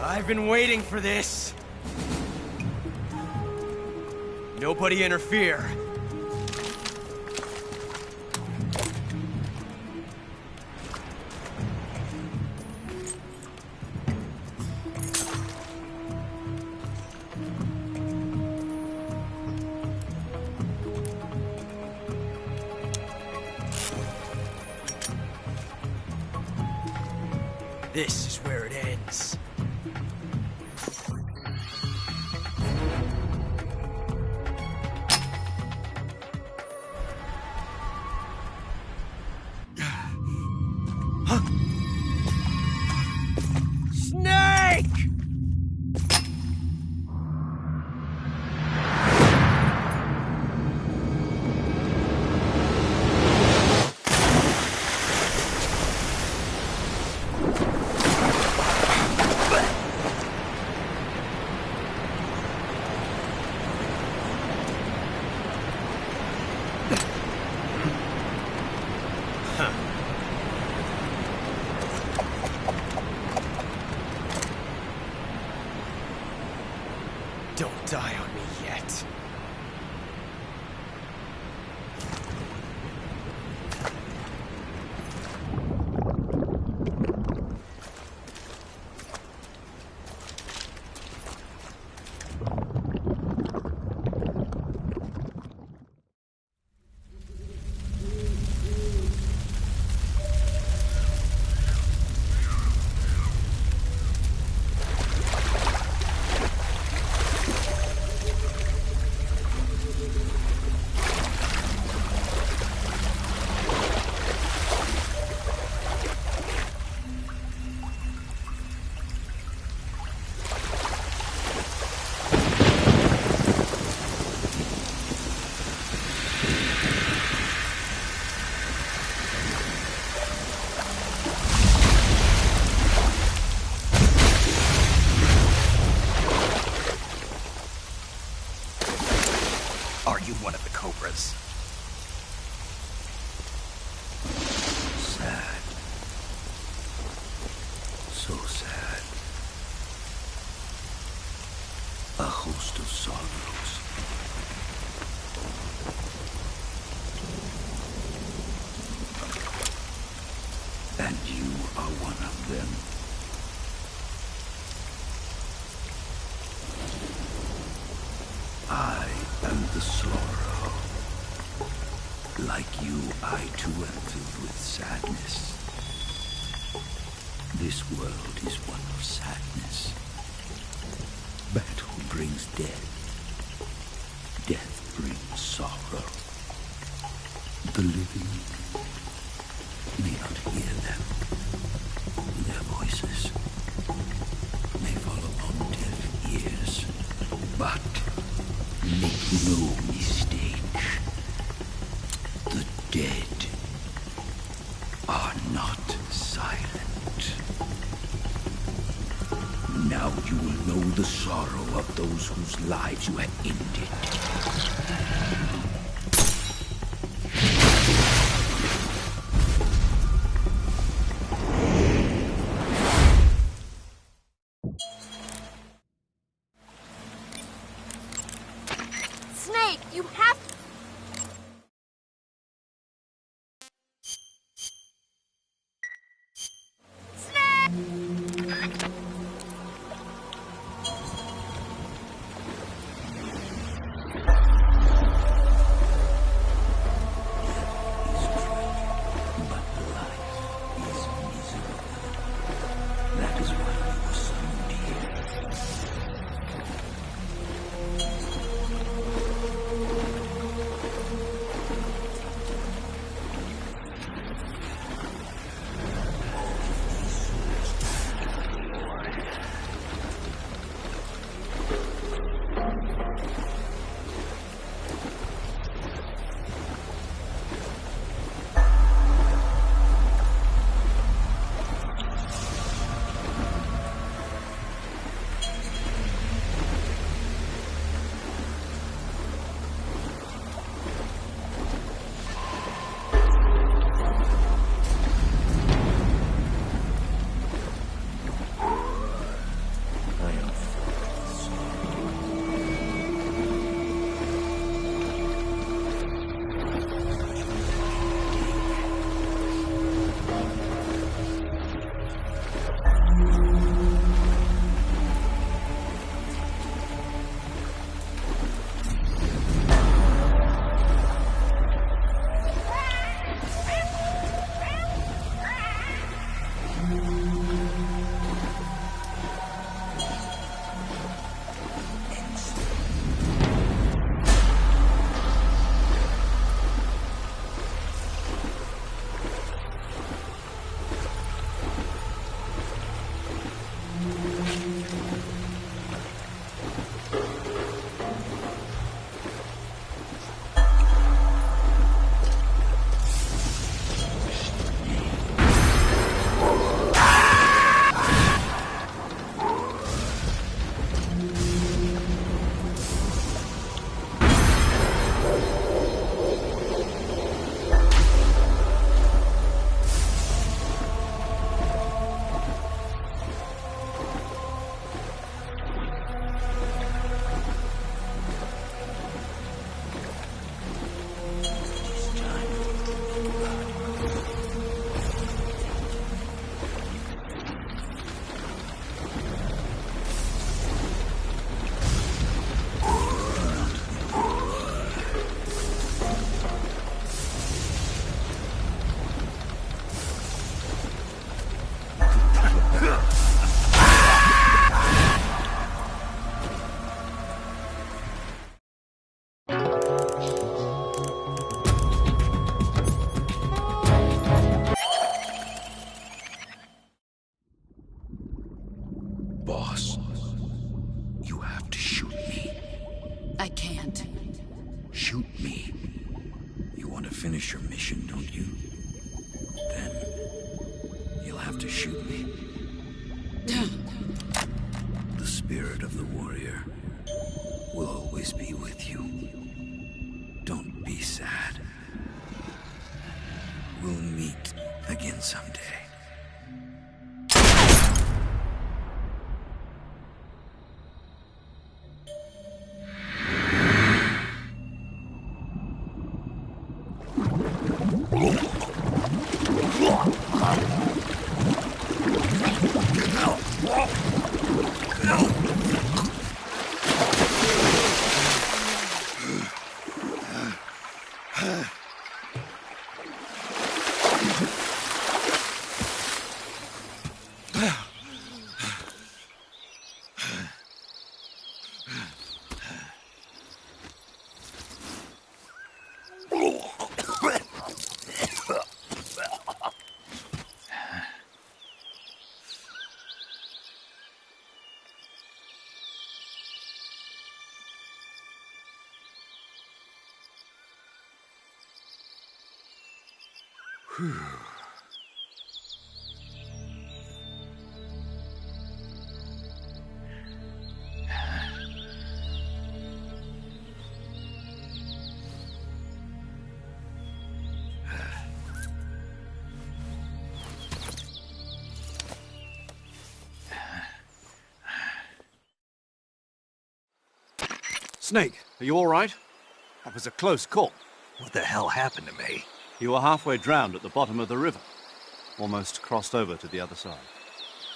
I've been waiting for this. Nobody interfere. This is where it ends. Huh? Snake! Don't die on me yet. Are you one of the Cobras? Sad. So sad. A host of sorrows. And you are one of them. I am the sorrow. Like you, I too am filled with sadness. This world is one of sadness. Battle brings death. Death brings sorrow. The living may not hear them. Their voices may fall upon deaf ears. But make no mistake, the dead are not silent. Now you will know the sorrow of those whose lives you have ended. Snake, you have... Snake! finish your mission, don't you? Then you'll have to shoot me. The spirit of the warrior will always be with you. Don't be sad. We'll meet again someday. Snake, are you all right? That was a close call. What the hell happened to me? You were halfway drowned at the bottom of the river. Almost crossed over to the other side.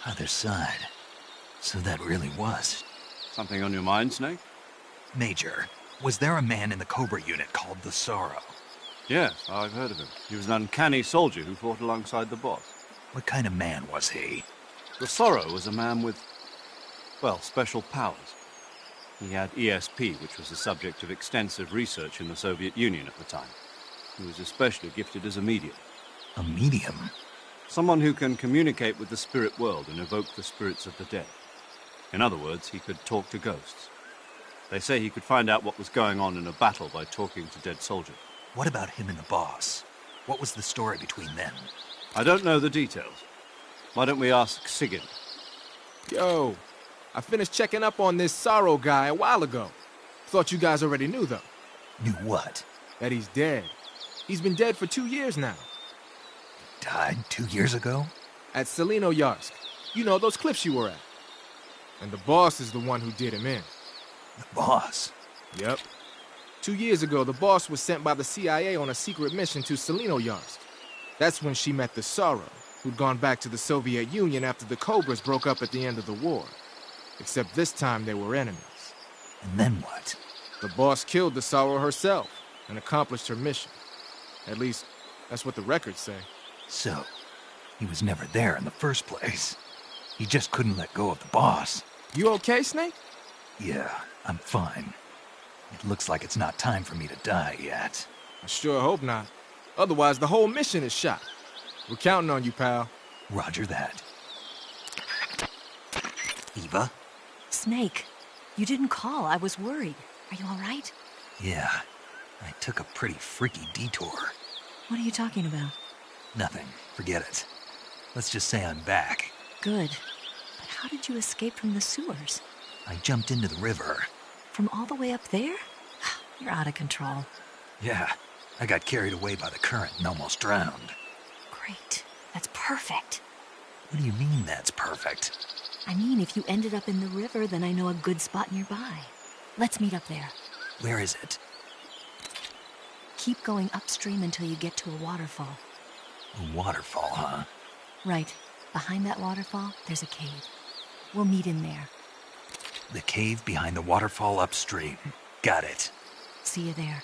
Other side? So that really was. Something on your mind, Snake? Major, was there a man in the Cobra unit called the Sorrow? Yes, I've heard of him. He was an uncanny soldier who fought alongside the boss. What kind of man was he? The Sorrow was a man with, well, special powers. He had ESP, which was the subject of extensive research in the Soviet Union at the time. He was especially gifted as a medium. A medium? Someone who can communicate with the spirit world and evoke the spirits of the dead. In other words, he could talk to ghosts. They say he could find out what was going on in a battle by talking to dead soldiers. What about him and the boss? What was the story between them? I don't know the details. Why don't we ask Sigurd? Yo, I finished checking up on this Sorrow guy a while ago. Thought you guys already knew, though. Knew what? That he's dead. He's been dead for 2 years now. Died 2 years ago? At Selino-Yarsk. You know, those cliffs you were at. And the boss is the one who did him in. The boss? Yep. 2 years ago, the boss was sent by the CIA on a secret mission to Selino-Yarsk. That's when she met the Sorrow, who'd gone back to the Soviet Union after the Cobras broke up at the end of the war. Except this time they were enemies. And then what? The boss killed the Sorrow herself and accomplished her mission. At least, that's what the records say. So, he was never there in the first place. He just couldn't let go of the boss. You okay, Snake? Yeah, I'm fine. It looks like it's not time for me to die yet. I sure hope not. Otherwise, the whole mission is shot. We're counting on you, pal. Roger that. Eva? Snake, you didn't call. I was worried. Are you all right? Yeah, I took a pretty freaky detour. What are you talking about? Nothing. Forget it. Let's just say I'm back. Good. But how did you escape from the sewers? I jumped into the river. From all the way up there? You're out of control. Yeah, I got carried away by the current and almost drowned. Great. That's perfect. What do you mean that's perfect? I mean, if you ended up in the river, then I know a good spot nearby. Let's meet up there. Where is it? Keep going upstream until you get to a waterfall. A waterfall, huh? Right. Behind that waterfall, there's a cave. We'll meet in there. The cave behind the waterfall upstream. Got it. See you there.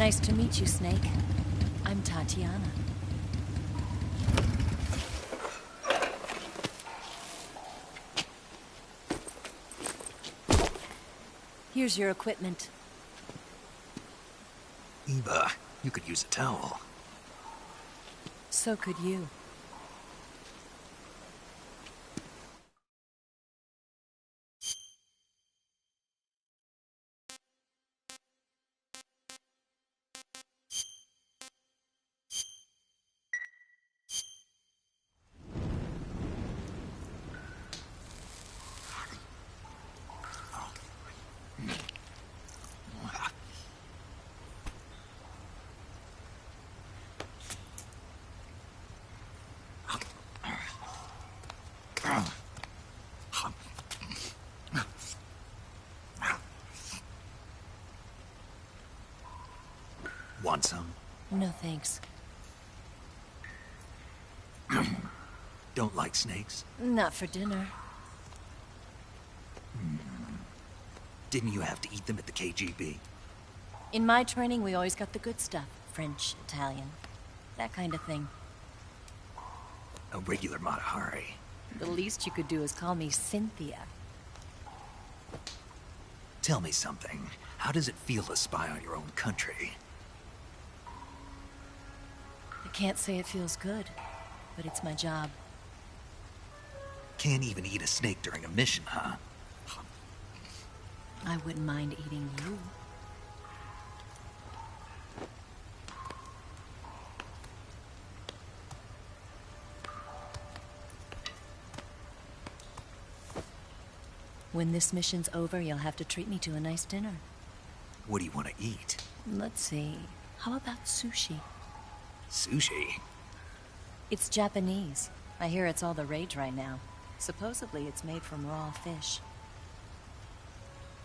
Nice to meet you, Snake. I'm Tatiana. Here's your equipment. Eva, you could use a towel. So could you. Want some? No thanks. Don't like snakes? Not for dinner. Didn't you have to eat them at the KGB? In my training, we always got the good stuff. French, Italian, that kind of thing. A regular Matahari. The least you could do is call me Cynthia. Tell me something. How does it feel to spy on your own country? I can't say it feels good, but it's my job. Can't even eat a snake during a mission, huh? I wouldn't mind eating you. When this mission's over, you'll have to treat me to a nice dinner. What do you want to eat? Let's see. How about sushi? Sushi? It's Japanese. I hear it's all the rage right now. Supposedly, it's made from raw fish.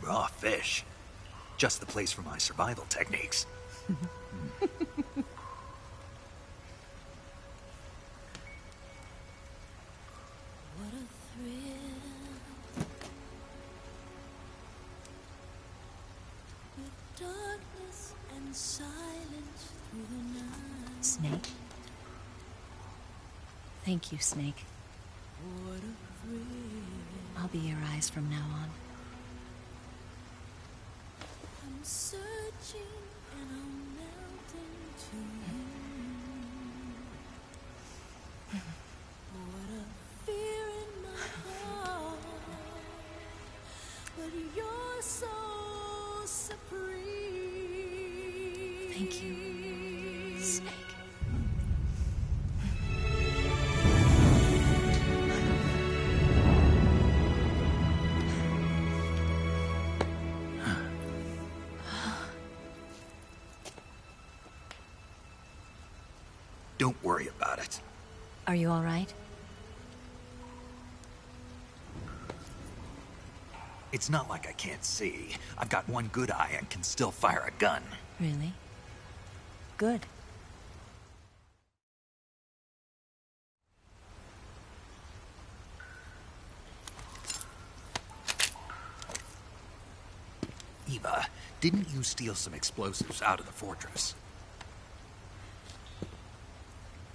Raw fish? Just the place for my survival techniques. What a thrill. With darkness and silence through the night. Snake? Thank you, Snake. What a thrill. I'll be your eyes from now on. I'm searching and I'm melting to you. What a fear in my heart. But you're so supreme. Thank you, Snake. Don't worry about it. Are you all right? It's not like I can't see. I've got one good eye and can still fire a gun. Really? Good. Eva, didn't you steal some explosives out of the fortress?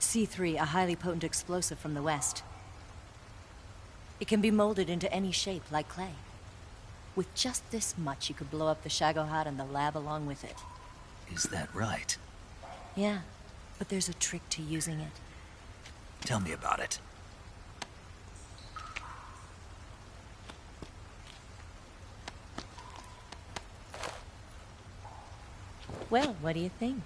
C3, a highly potent explosive from the west. It can be molded into any shape, like clay. With just this much, you could blow up the Shagohod and the lab along with it. Is that right? Yeah, but there's a trick to using it. Tell me about it. Well, what do you think?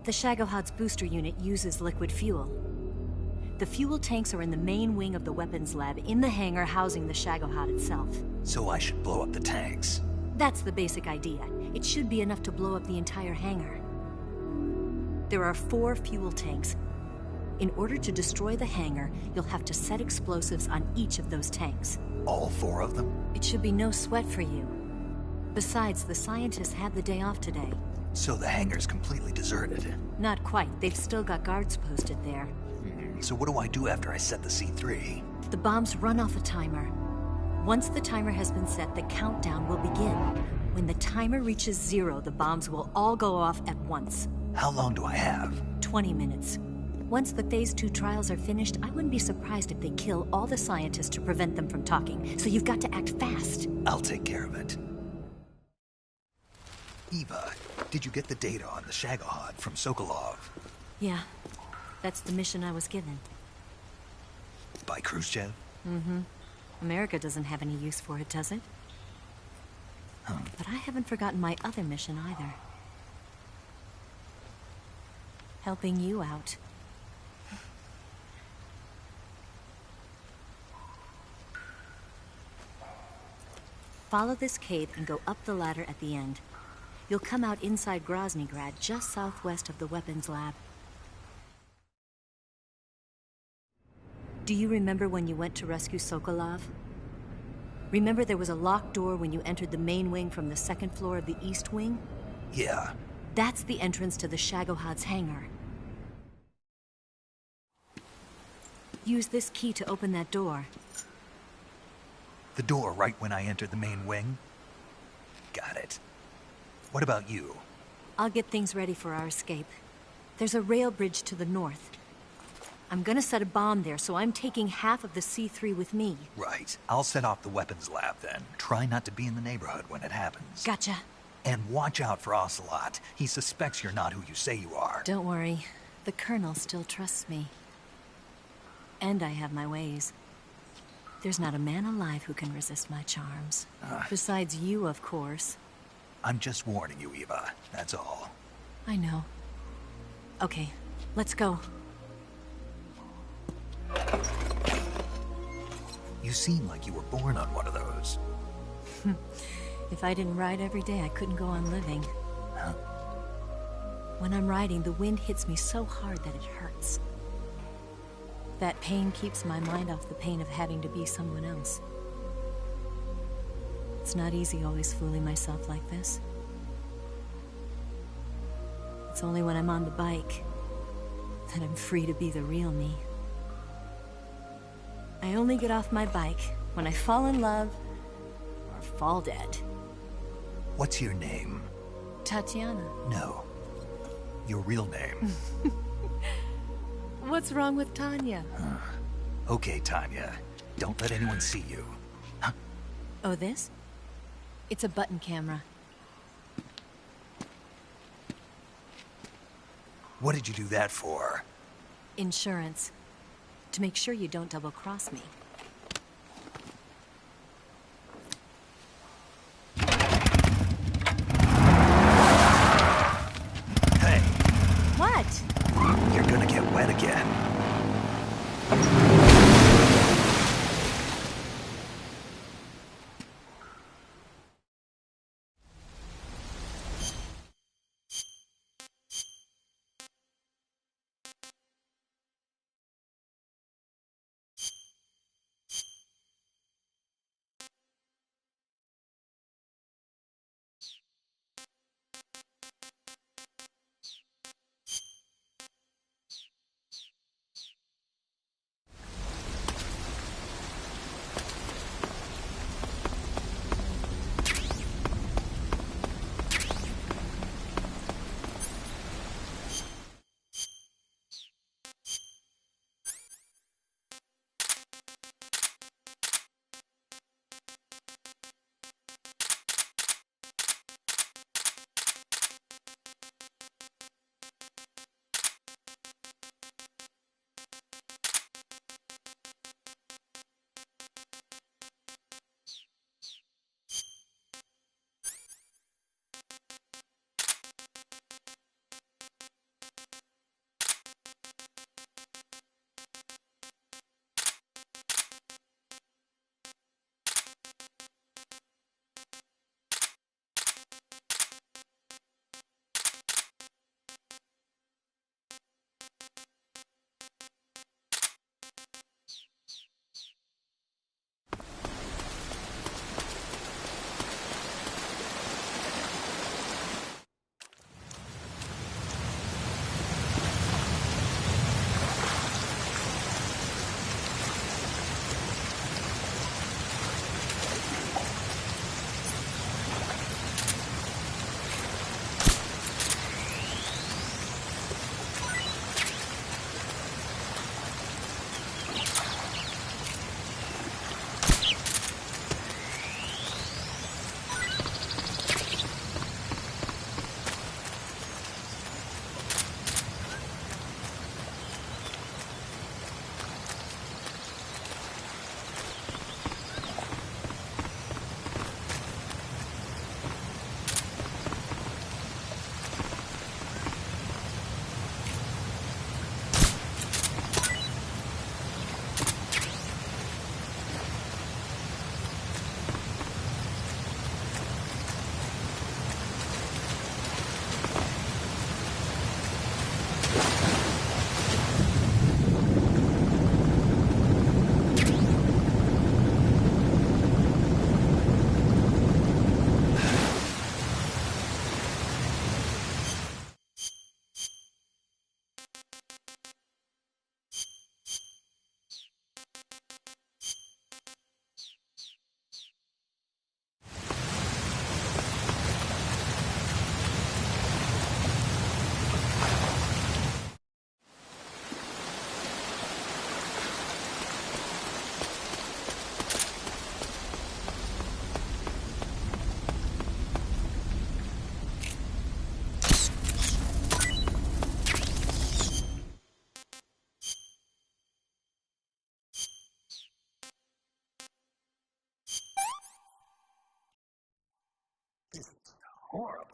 The Shagohod's booster unit uses liquid fuel. The fuel tanks are in the main wing of the weapons lab in the hangar housing the Shagohod itself. So I should blow up the tanks. That's the basic idea. It should be enough to blow up the entire hangar. There are 4 fuel tanks. In order to destroy the hangar, you'll have to set explosives on each of those tanks. All 4 of them? It should be no sweat for you. Besides, the scientists had the day off today. So the hangar's completely deserted. Not quite. They've still got guards posted there. So what do I do after I set the C3? The bombs run off a timer. Once the timer has been set, the countdown will begin. When the timer reaches 0, the bombs will all go off at once. How long do I have? 20 minutes. Once the Phase 2 trials are finished, I wouldn't be surprised if they kill all the scientists to prevent them from talking. So you've got to act fast. I'll take care of it. Eva, did you get the data on the Shagohod from Sokolov? Yeah, that's the mission I was given. By Khrushchev? Mm-hmm. America doesn't have any use for it, does it? But I haven't forgotten my other mission either. Helping you out. Follow this cave and go up the ladder at the end. You'll come out inside Groznygrad, just southwest of the weapons lab. Do you remember when you went to rescue Sokolov? Remember there was a locked door when you entered the main wing from the second floor of the East Wing? Yeah. That's the entrance to the Shagohod's hangar. Use this key to open that door. The door right when I entered the main wing? Got it. What about you? I'll get things ready for our escape. There's a rail bridge to the north. I'm gonna set a bomb there, so I'm taking half of the C3 with me. Right. I'll set off the weapons lab then. Try not to be in the neighborhood when it happens. Gotcha. And watch out for Ocelot. He suspects you're not who you say you are. Don't worry. The Colonel still trusts me. And I have my ways. There's not a man alive who can resist my charms. Besides you, of course. I'm just warning you, Eva. That's all. I know. Okay, let's go. You seem like you were born on one of those. If I didn't ride every day, I couldn't go on living. Huh? When I'm riding, the wind hits me so hard that it hurts. That pain keeps my mind off the pain of having to be someone else. It's not easy always fooling myself like this. It's only when I'm on the bike that I'm free to be the real me. I only get off my bike when I fall in love or fall dead. What's your name? Tatiana. No. Your real name. What's wrong with Tanya? Okay, Tanya. Don't let anyone see you. Oh, this? It's a button camera. What did you do that for? Insurance. To make sure you don't double-cross me. Hey, What? you're gonna get wet again. horrible.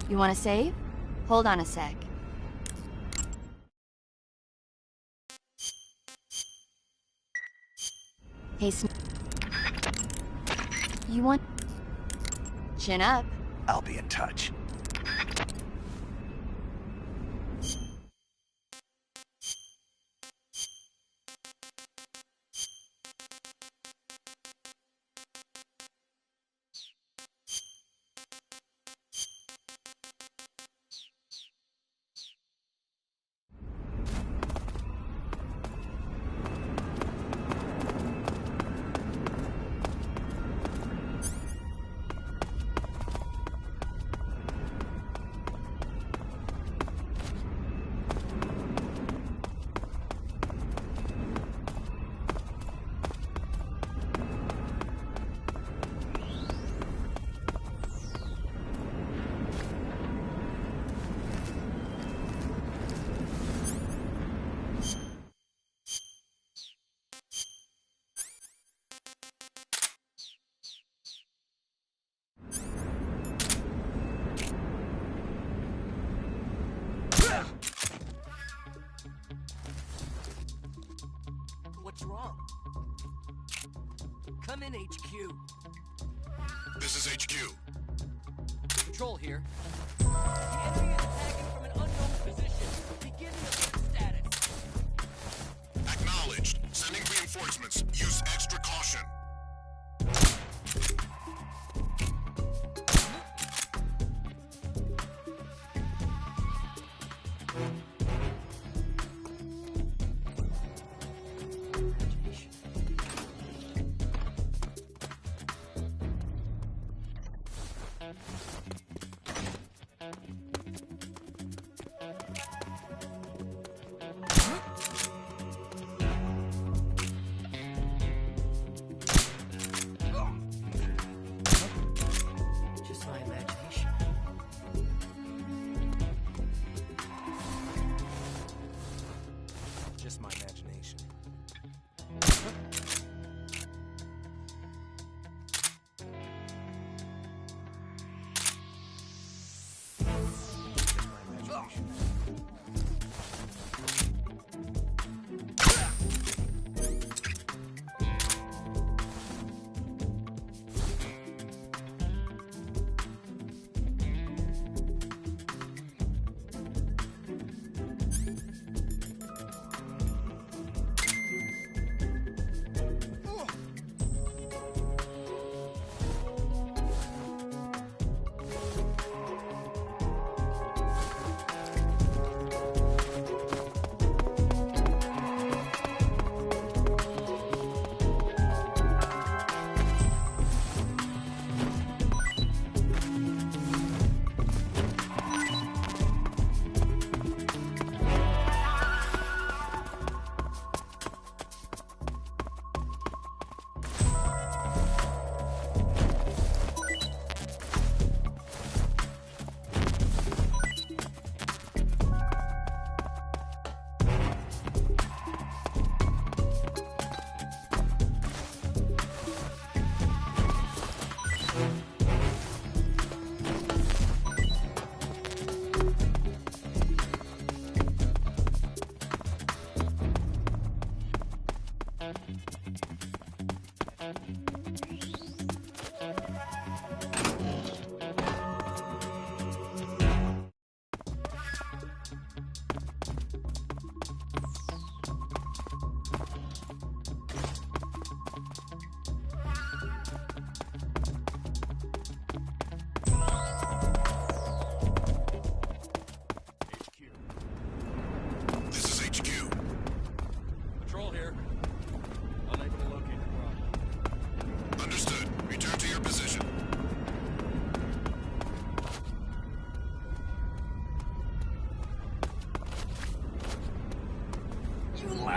You want to save? Hold on a sec. Hey, you want... Chin up. I'll be in touch. What's wrong? Come in, HQ. This is HQ. Patrol here. The enemy is attacking from an unknown position. Begin the alert status. Acknowledged. Sending reinforcements. Use extra caution. Just my imagination. Just my imagination.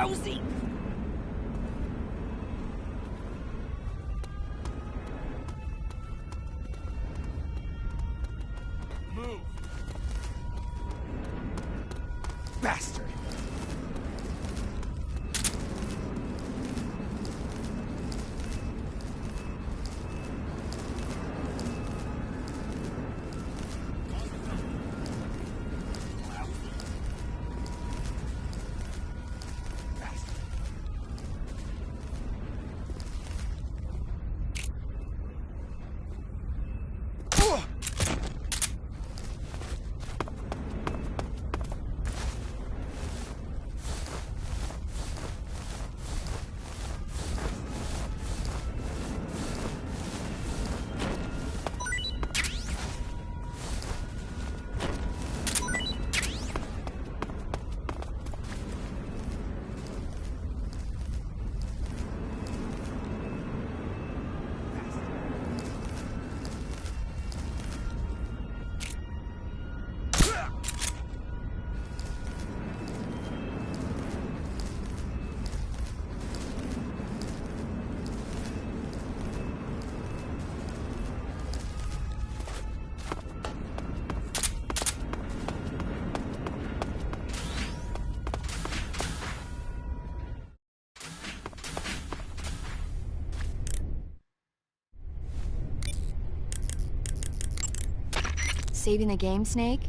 lousy! Move! Bastard! Saving the game, Snake?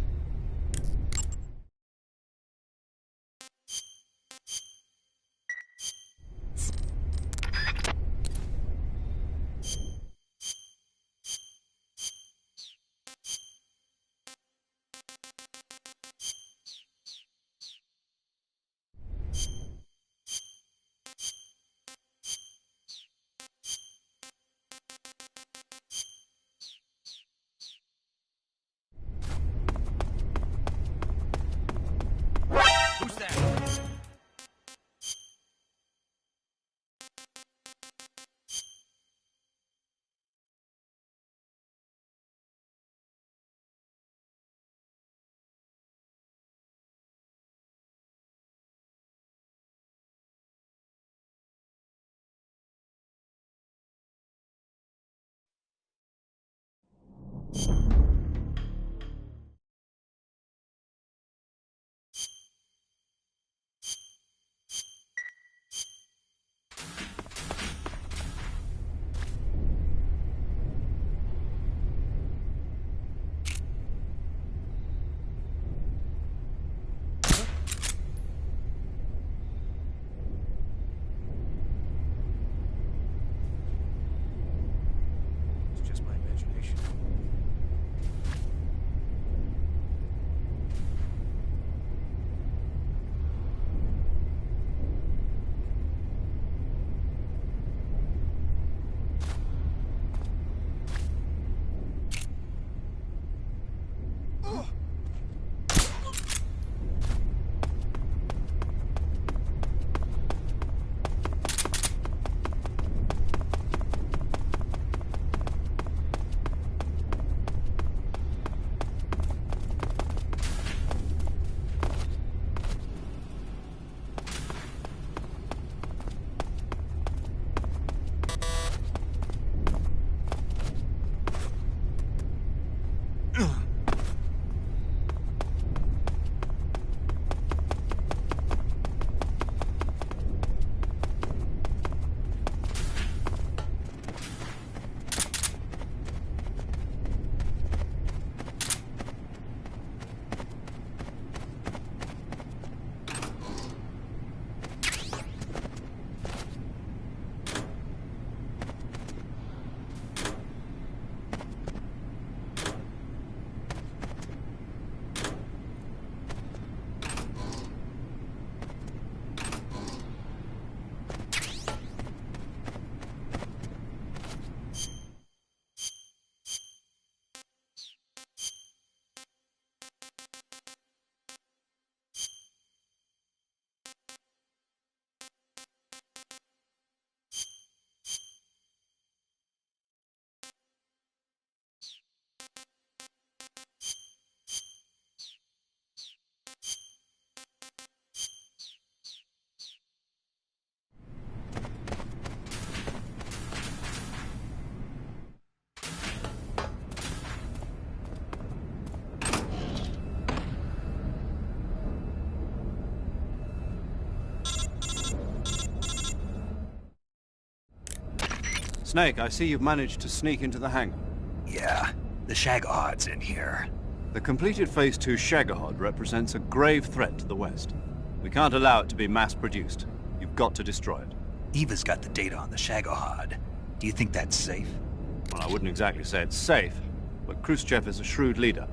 Snake, I see you've managed to sneak into the hangar. Yeah, the Shagahod's in here. The completed Phase 2 Shagahod represents a grave threat to the West. We can't allow it to be mass-produced. You've got to destroy it. Eva's got the data on the Shagahod. Do you think that's safe? Well, I wouldn't exactly say it's safe, but Khrushchev is a shrewd leader.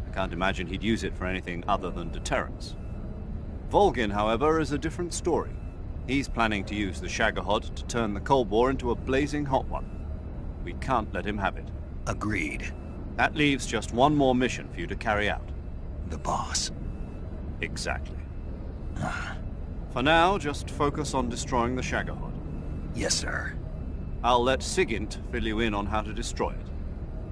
I can't imagine he'd use it for anything other than deterrence. Volgin, however, is a different story. He's planning to use the Shagahod to turn the Cold War into a blazing hot one. We can't let him have it. Agreed. That leaves just one more mission for you to carry out. The boss. Exactly. For now, just focus on destroying the Shagahod. Yes, sir. I'll let Sigint fill you in on how to destroy it.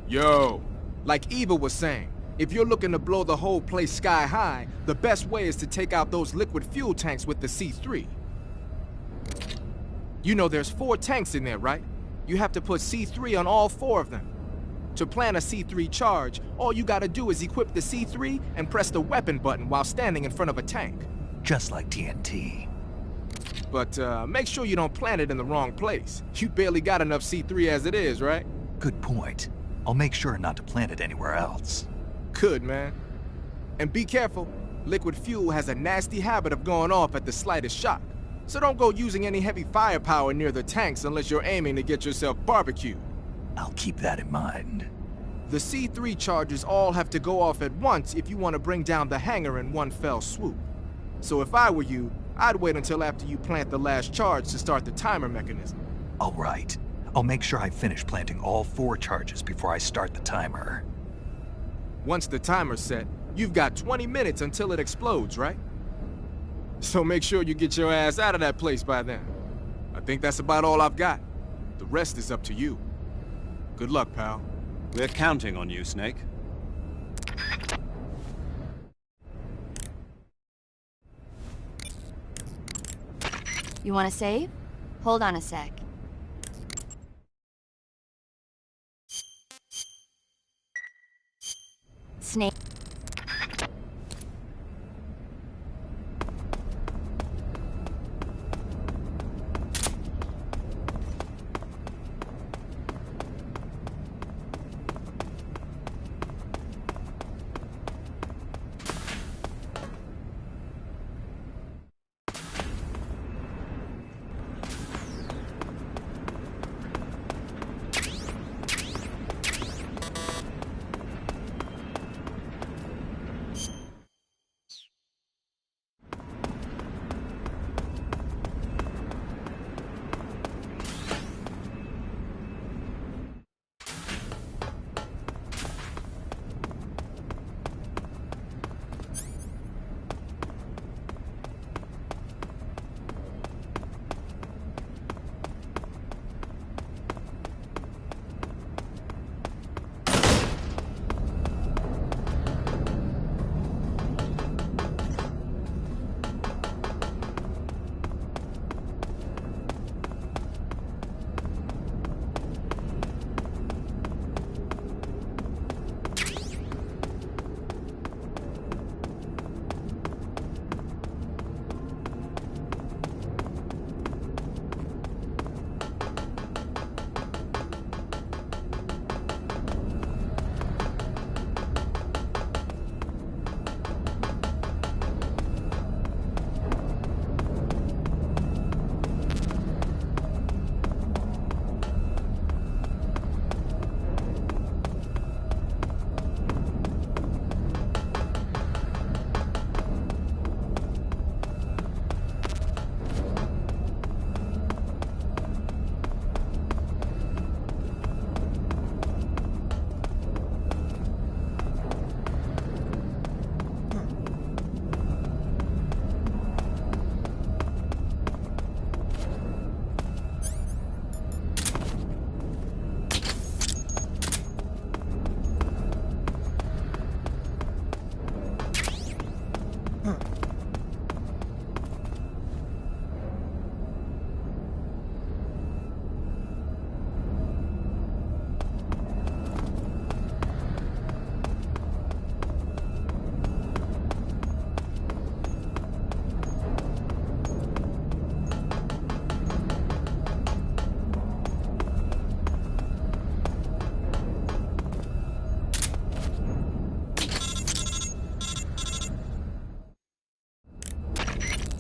Yo, like Eva was saying, if you're looking to blow the whole place sky high, the best way is to take out those liquid fuel tanks with the C3. You know there's 4 tanks in there, right? You have to put C3 on all 4 of them. To plan a C3 charge, all you gotta do is equip the C3 and press the weapon button while standing in front of a tank. Just like TNT. But make sure you don't plant it in the wrong place. You barely got enough C3 as it is, right? Good point. I'll make sure not to plant it anywhere else. Good, man. And be careful. Liquid fuel has a nasty habit of going off at the slightest shock. So don't go using any heavy firepower near the tanks unless you're aiming to get yourself barbecued. I'll keep that in mind. The C3 charges all have to go off at once if you want to bring down the hangar in one fell swoop. So if I were you, I'd wait until after you plant the last charge to start the timer mechanism. All right. I'll make sure I finish planting all 4 charges before I start the timer. Once the timer's set, you've got 20 minutes until it explodes, right? So make sure you get your ass out of that place by then. I think that's about all I've got. The rest is up to you. Good luck, pal. We're counting on you, Snake. You want to save? Hold on a sec. Snake.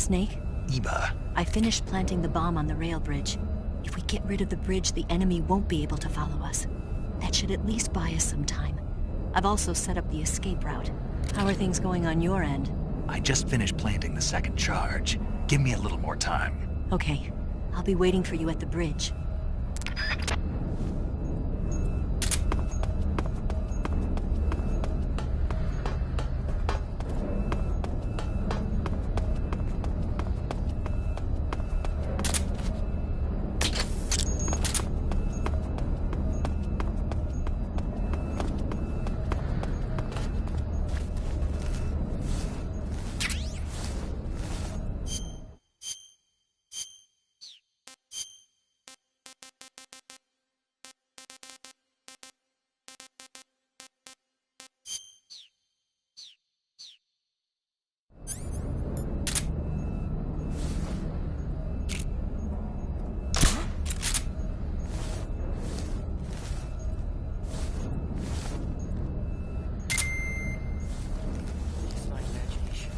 Snake, Eva, I finished planting the bomb on the rail bridge. If we get rid of the bridge, the enemy won't be able to follow us. That should at least buy us some time. I've also set up the escape route. How are things going on your end? I just finished planting the second charge. Give me a little more time. Okay, I'll be waiting for you at the bridge. It's my imagination.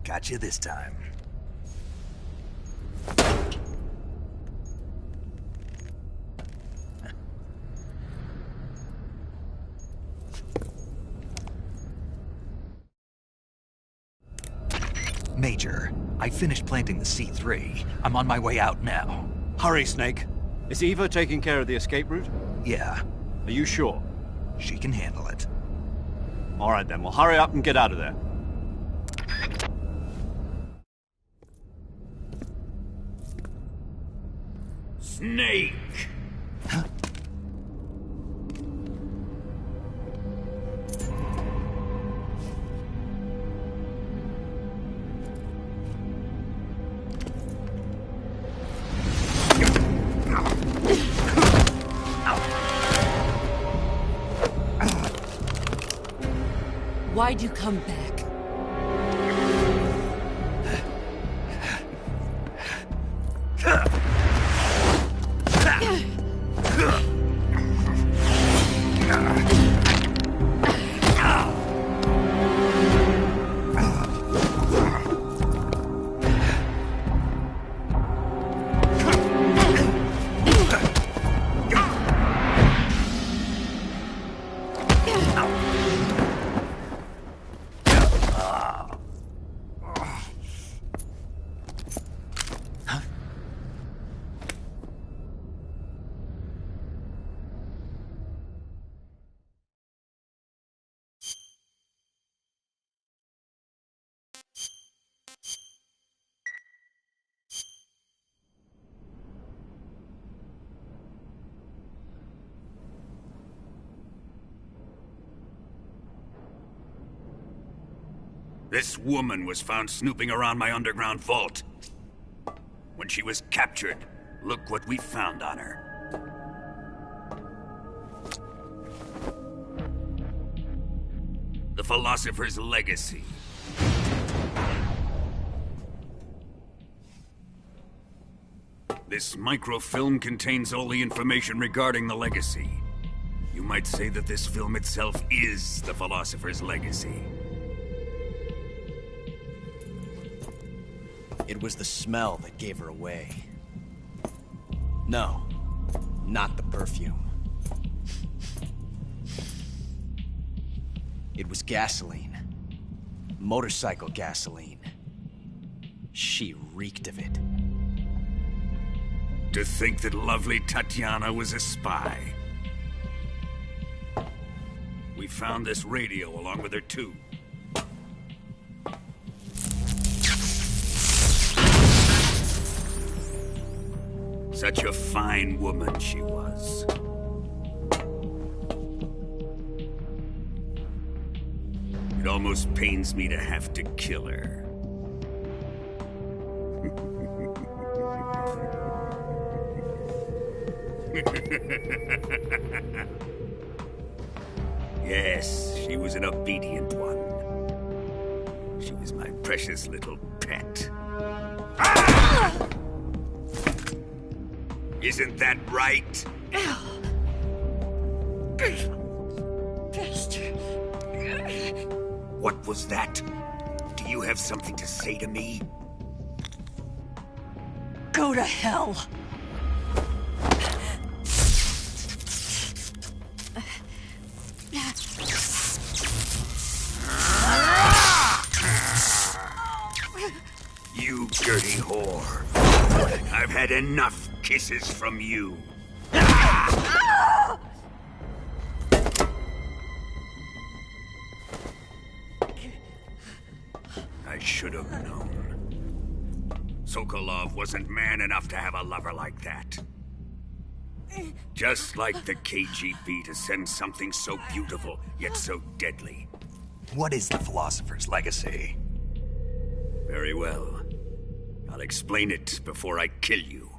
Got you this time. Major, I finished planting the C3. I'm on my way out now. Hurry, Snake. Is Eva taking care of the escape route? Yeah, Are you sure? she can handle it. All right then, well hurry up and get out of there. Snake! Why'd you come back? This woman was found snooping around my underground vault. When she was captured, look what we found on her. The Philosopher's Legacy. This microfilm contains all the information regarding the Legacy. You might say that this film itself is the Philosopher's Legacy. It was the smell that gave her away. No, not the perfume. It was gasoline. Motorcycle gasoline. She reeked of it. To think that lovely Tatiana was a spy. We found this radio along with her too. Such a fine woman she was. It almost pains me to have to kill her. Yes, she was an obedient one. She was my precious little pet. Ah! Isn't that right? Bastard. What was that? Do you have something to say to me? Go to hell. You dirty whore. I've had enough kisses from you. I should have known. Sokolov wasn't man enough to have a lover like that. Just like the KGB to send something so beautiful, yet so deadly. What is the Philosopher's Legacy? Very well. I'll explain it before I kill you.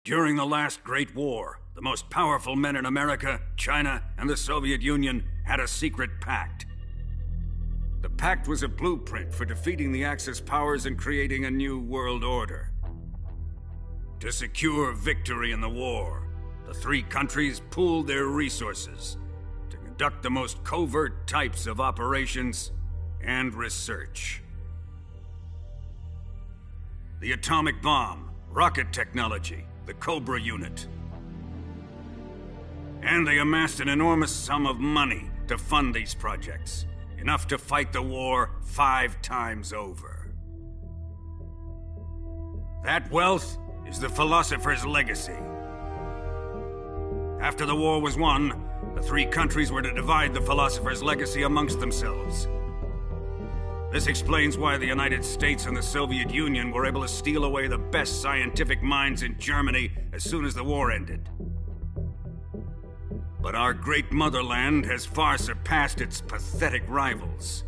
During the last Great War, the most powerful men in America, China, and the Soviet Union had a secret pact. The pact was a blueprint for defeating the Axis powers and creating a new world order. To secure victory in the war, the three countries pooled their resources to conduct the most covert types of operations and research. The atomic bomb, rocket technology, the Cobra unit. And they amassed an enormous sum of money to fund these projects, enough to fight the war 5 times over. That wealth is the Philosopher's Legacy. After the war was won, the three countries were to divide the Philosopher's Legacy amongst themselves. This explains why the United States and the Soviet Union were able to steal away the best scientific minds in Germany as soon as the war ended. But our great motherland has far surpassed its pathetic rivals.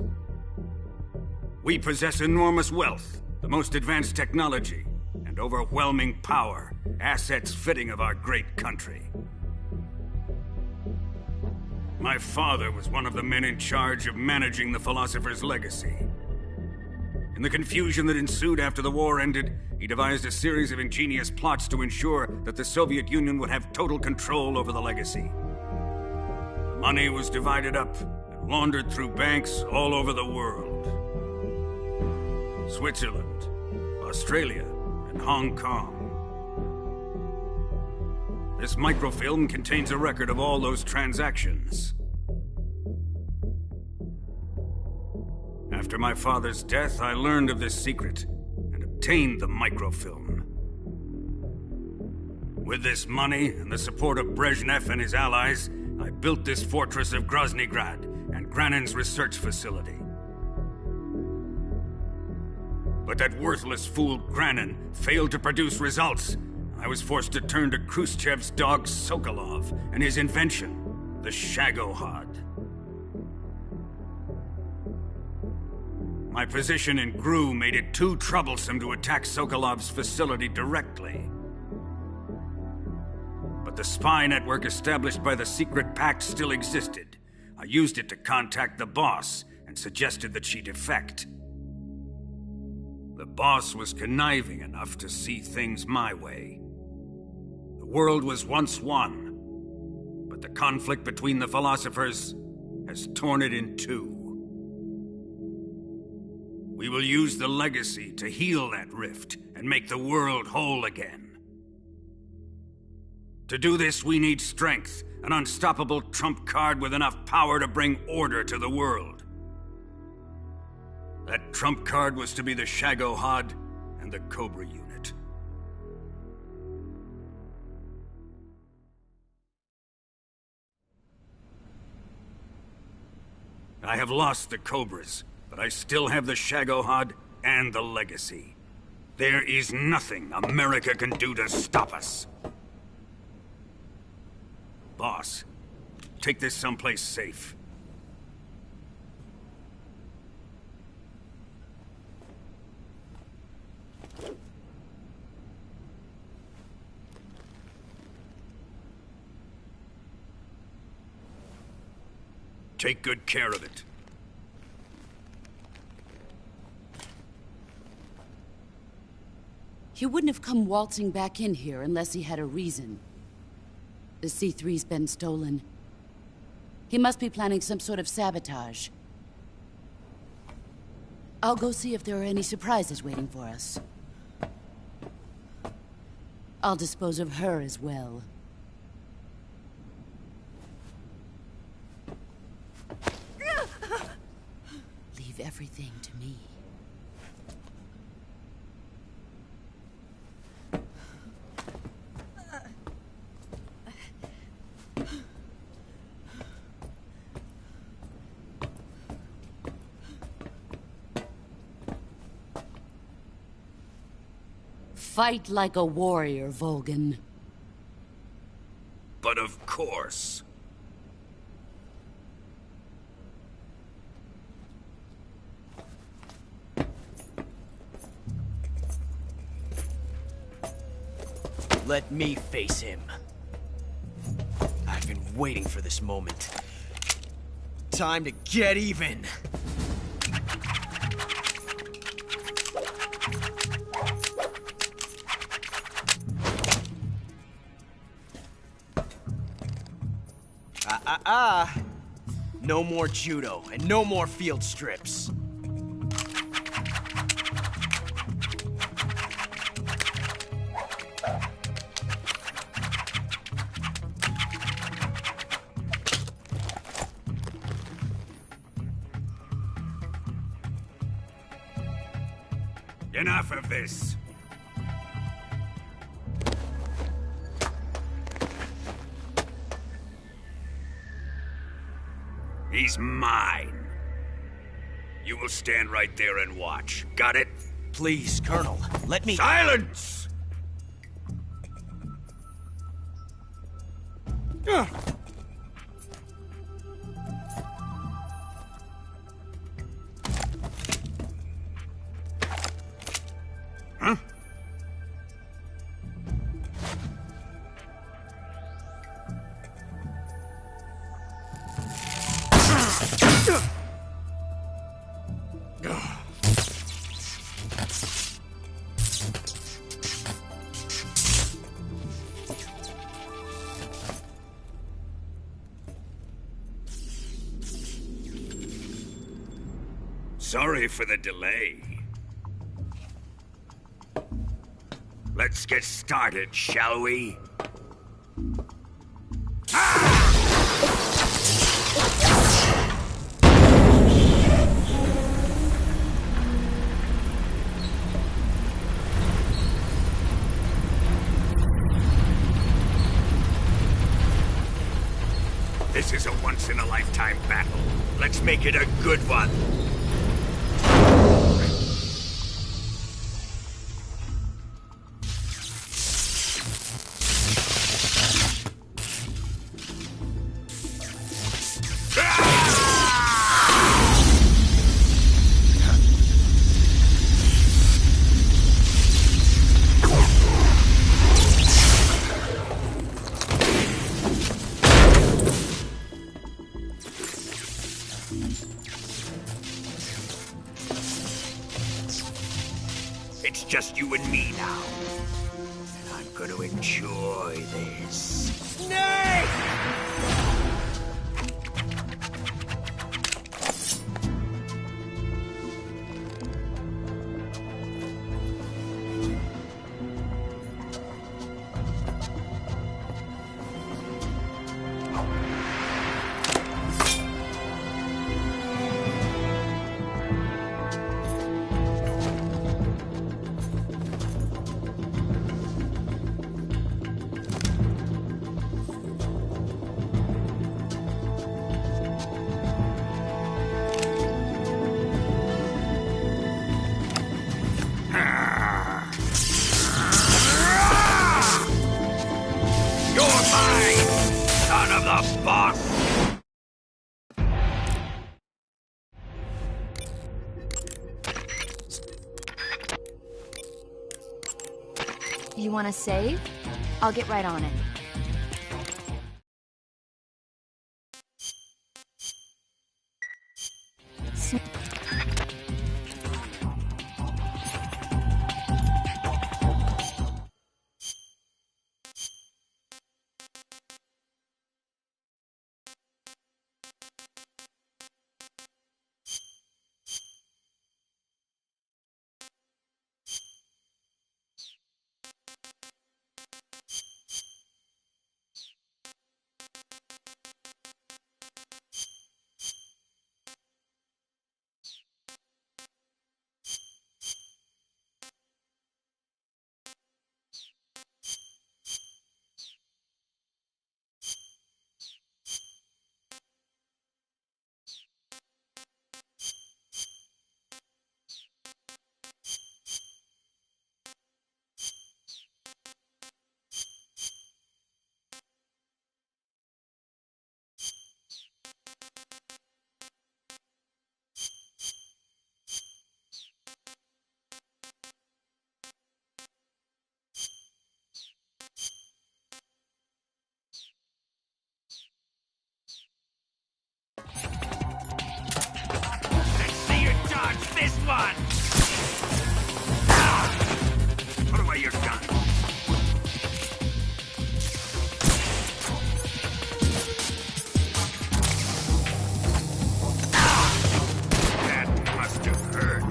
We possess enormous wealth, the most advanced technology, and overwhelming power, assets fitting of our great country. My father was one of the men in charge of managing the Philosopher's legacy. In the confusion that ensued after the war ended, he devised a series of ingenious plots to ensure that the Soviet Union would have total control over the legacy. The money was divided up and laundered through banks all over the world. Switzerland, Australia, and Hong Kong. This microfilm contains a record of all those transactions. After my father's death, I learned of this secret and obtained the microfilm. With this money and the support of Brezhnev and his allies, I built this fortress of Groznygrad and Granin's research facility. But that worthless fool Granin failed to produce results. I was forced to turn to Khrushchev's dog Sokolov and his invention, the Shagohod. My position in GRU made it too troublesome to attack Sokolov's facility directly. But the spy network established by the secret pact still existed. I used it to contact the boss and suggested that she defect. The boss was conniving enough to see things my way. The world was once one, but the conflict between the philosophers has torn it in two. We will use the legacy to heal that rift and make the world whole again. To do this, we need strength, an unstoppable trump card with enough power to bring order to the world. That trump card was to be the Shagohod and the Cobra unit. I have lost the Cobras, but I still have the Shagohod and the legacy. There is nothing America can do to stop us. Boss, take this someplace safe. Take good care of it. He wouldn't have come waltzing back in here unless he had a reason. The C3's been stolen. He must be planning some sort of sabotage. I'll go see if there are any surprises waiting for us. I'll dispose of her as well. Leave everything to me. Fight like a warrior, Volgan. But of course. Let me face him. I've been waiting for this moment. Time to get even! No more judo, and no more field strips. Enough of this. He's mine. You will stand right there and watch. Got it? Please, Colonel, let me— Silence! Huh? Sorry for the delay. Let's get started, shall we? This is a once-in-a-lifetime battle. Let's make it a good one. It's just you and me now. And I'm gonna enjoy this. Snake! The boss! You want to save? I'll get right on it. This one! Put away your gun. That must have hurt.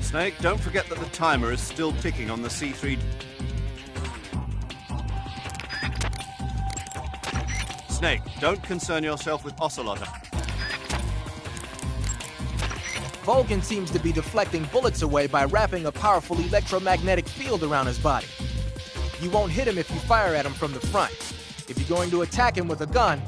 Snake, don't forget that the timer is still ticking on the C3. Snake, don't concern yourself with Ocelot. Vulcan seems to be deflecting bullets away by wrapping a powerful electromagnetic field around his body. You won't hit him if you fire at him from the front. If you're going to attack him with a gun,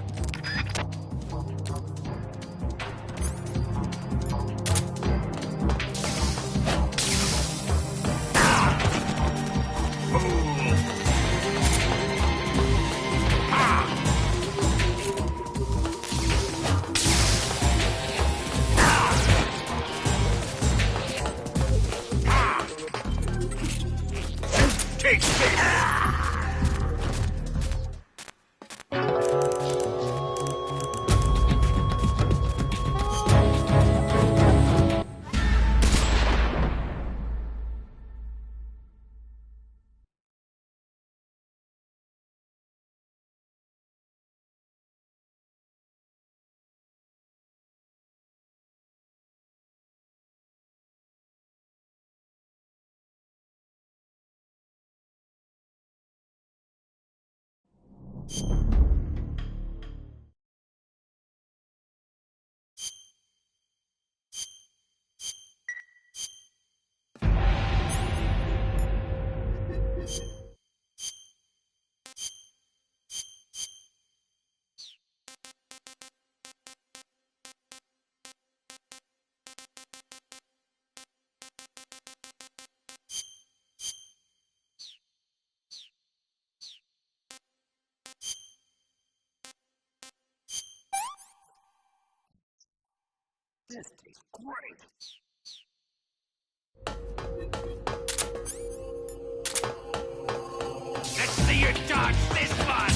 Let's see you dodge this one!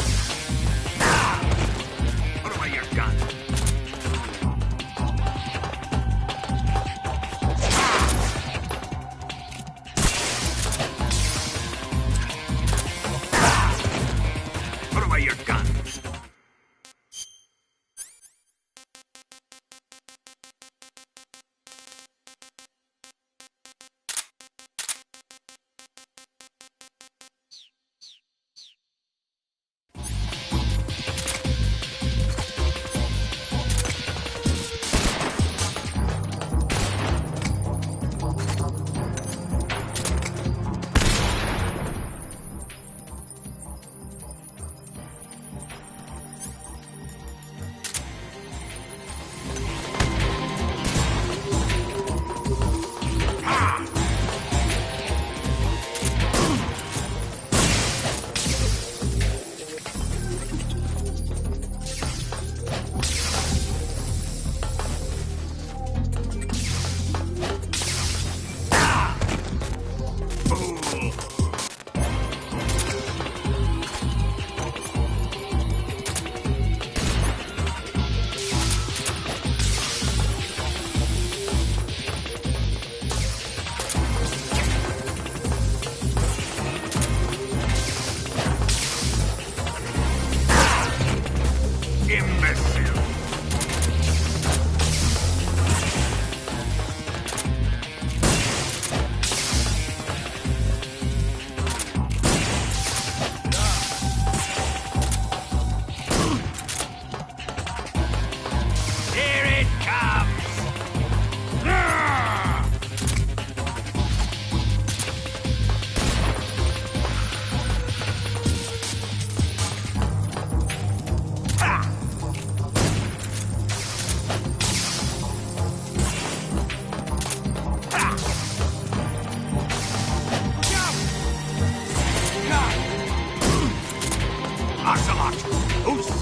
Put away your gun. Put away your gun.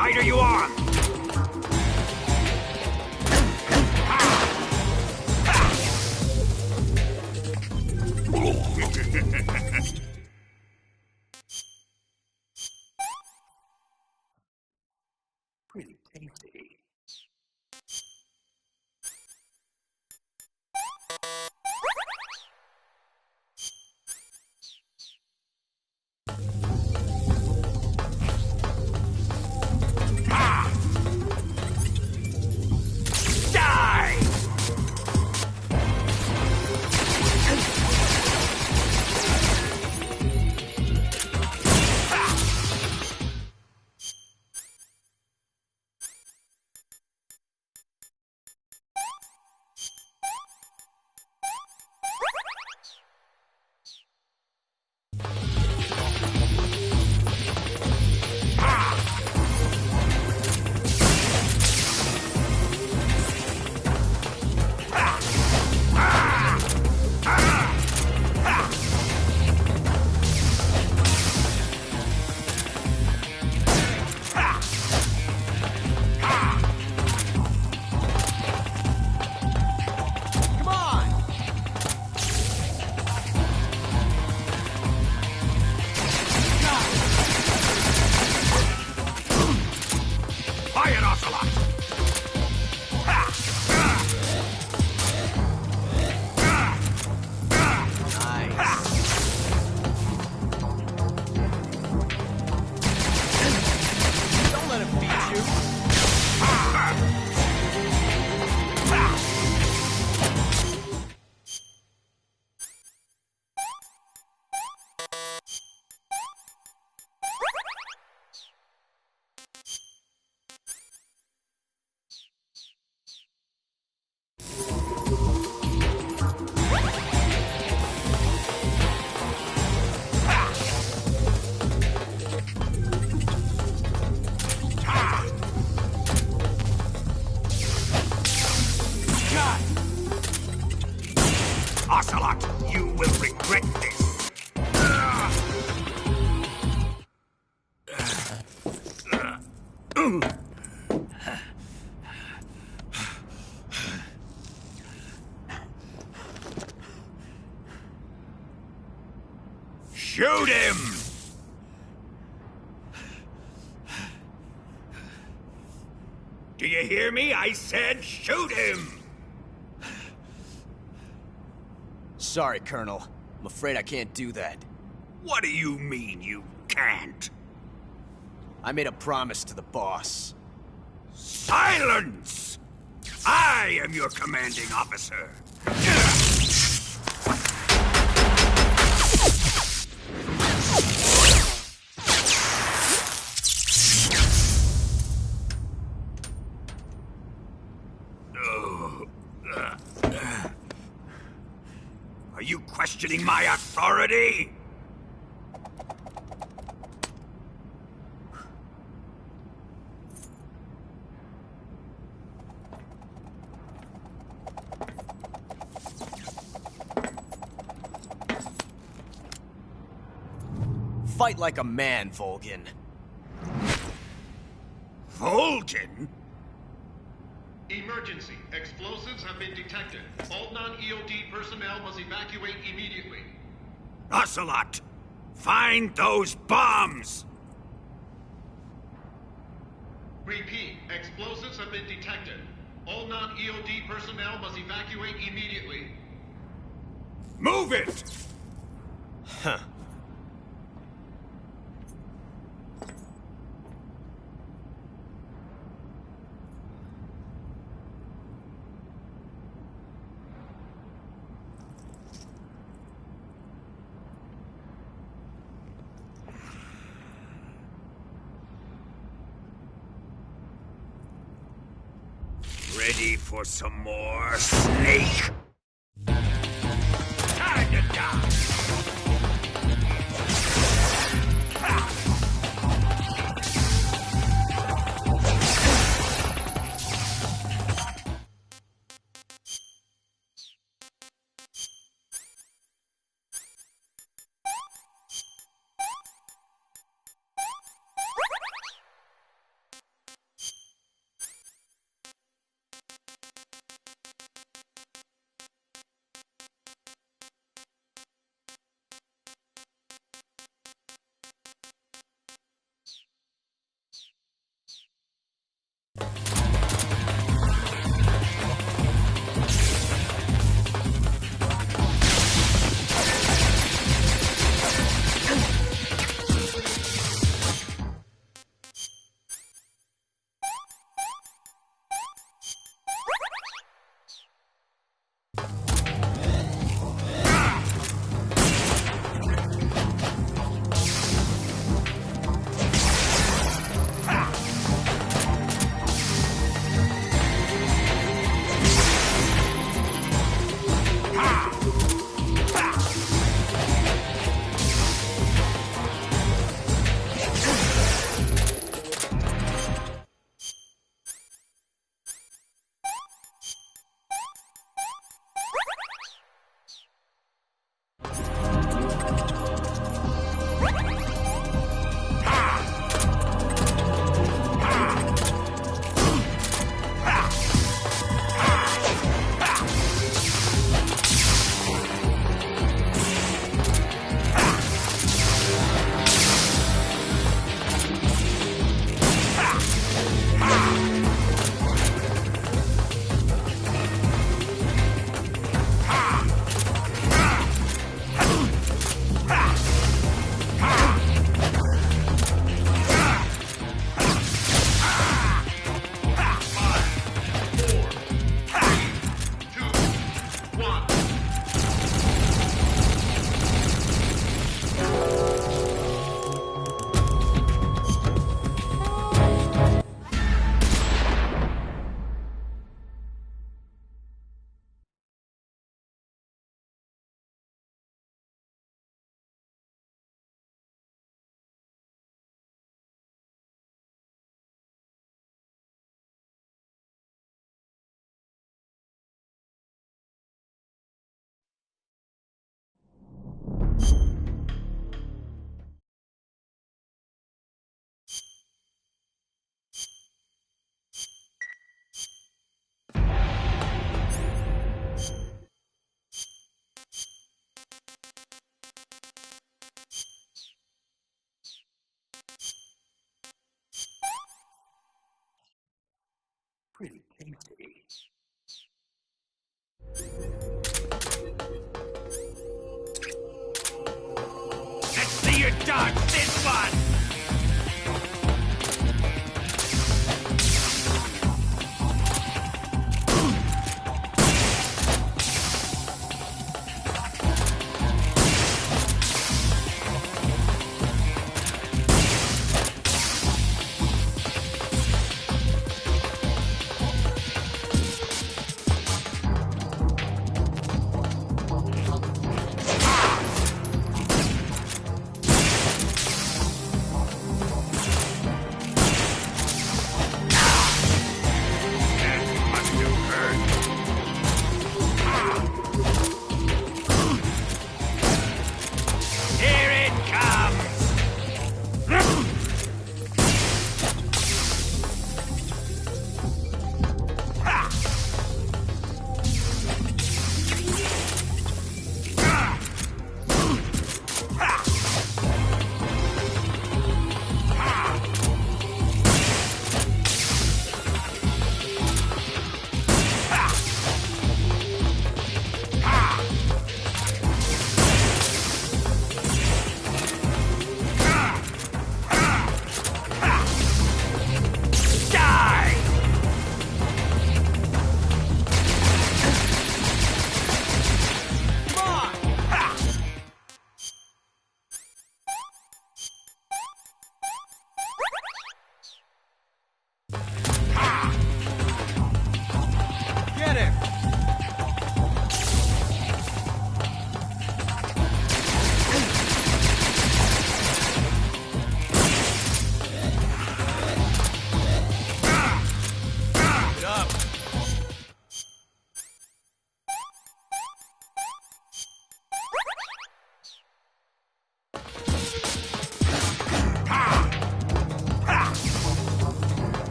side are you on? Pretty tasty. Shoot him! Do you hear me? I said shoot him! Sorry, Colonel. I'm afraid I can't do that. What do you mean you can't? I made a promise to the boss. Silence! I am your commanding officer. Are you questioning my authority? Fight like a man, Volgin. Volgin? Emergency. Explosives have been detected. All non-EOD personnel must evacuate immediately. Ocelot! Find those bombs! Repeat. Explosives have been detected. All non-EOD personnel must evacuate immediately. Move it! Huh. Ready for some more, Snake? Time to die! Pretty tasty. Let's see you dodge this one!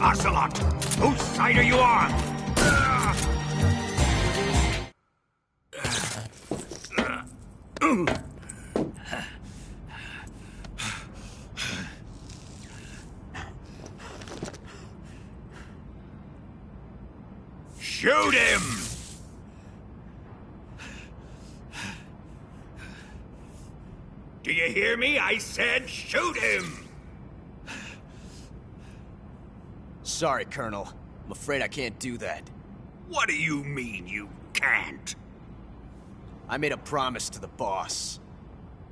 Ocelot! Whose side are you on? Shoot him! Do you hear me? I said shoot him! Sorry, Colonel. I'm afraid I can't do that. What do you mean you can't? I made a promise to the boss.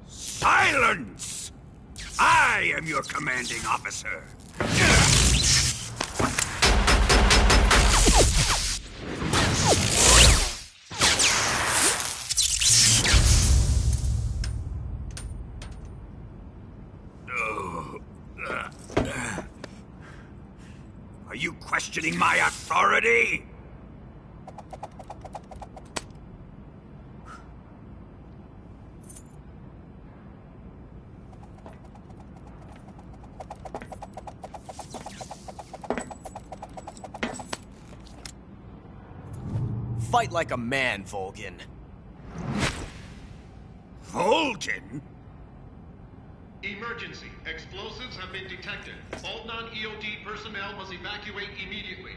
Silence! I am your commanding officer. Are you questioning my authority? Fight like a man, Volgin. Volgin? Emergency. Explosives have been detected. All non-EOD personnel must evacuate immediately.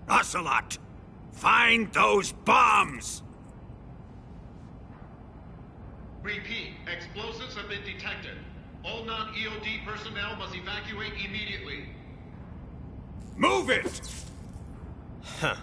Ocelot! Find those bombs! Repeat. Explosives have been detected. All non-EOD personnel must evacuate immediately. Move it! Huh.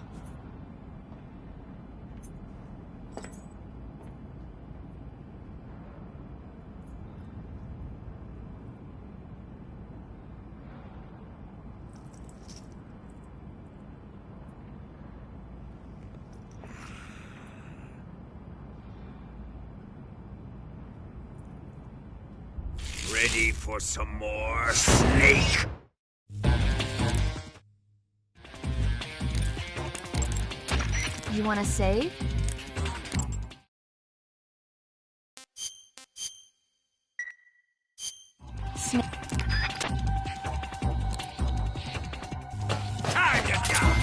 Ready for some more, Snake? You want to save? Snake. Time to die!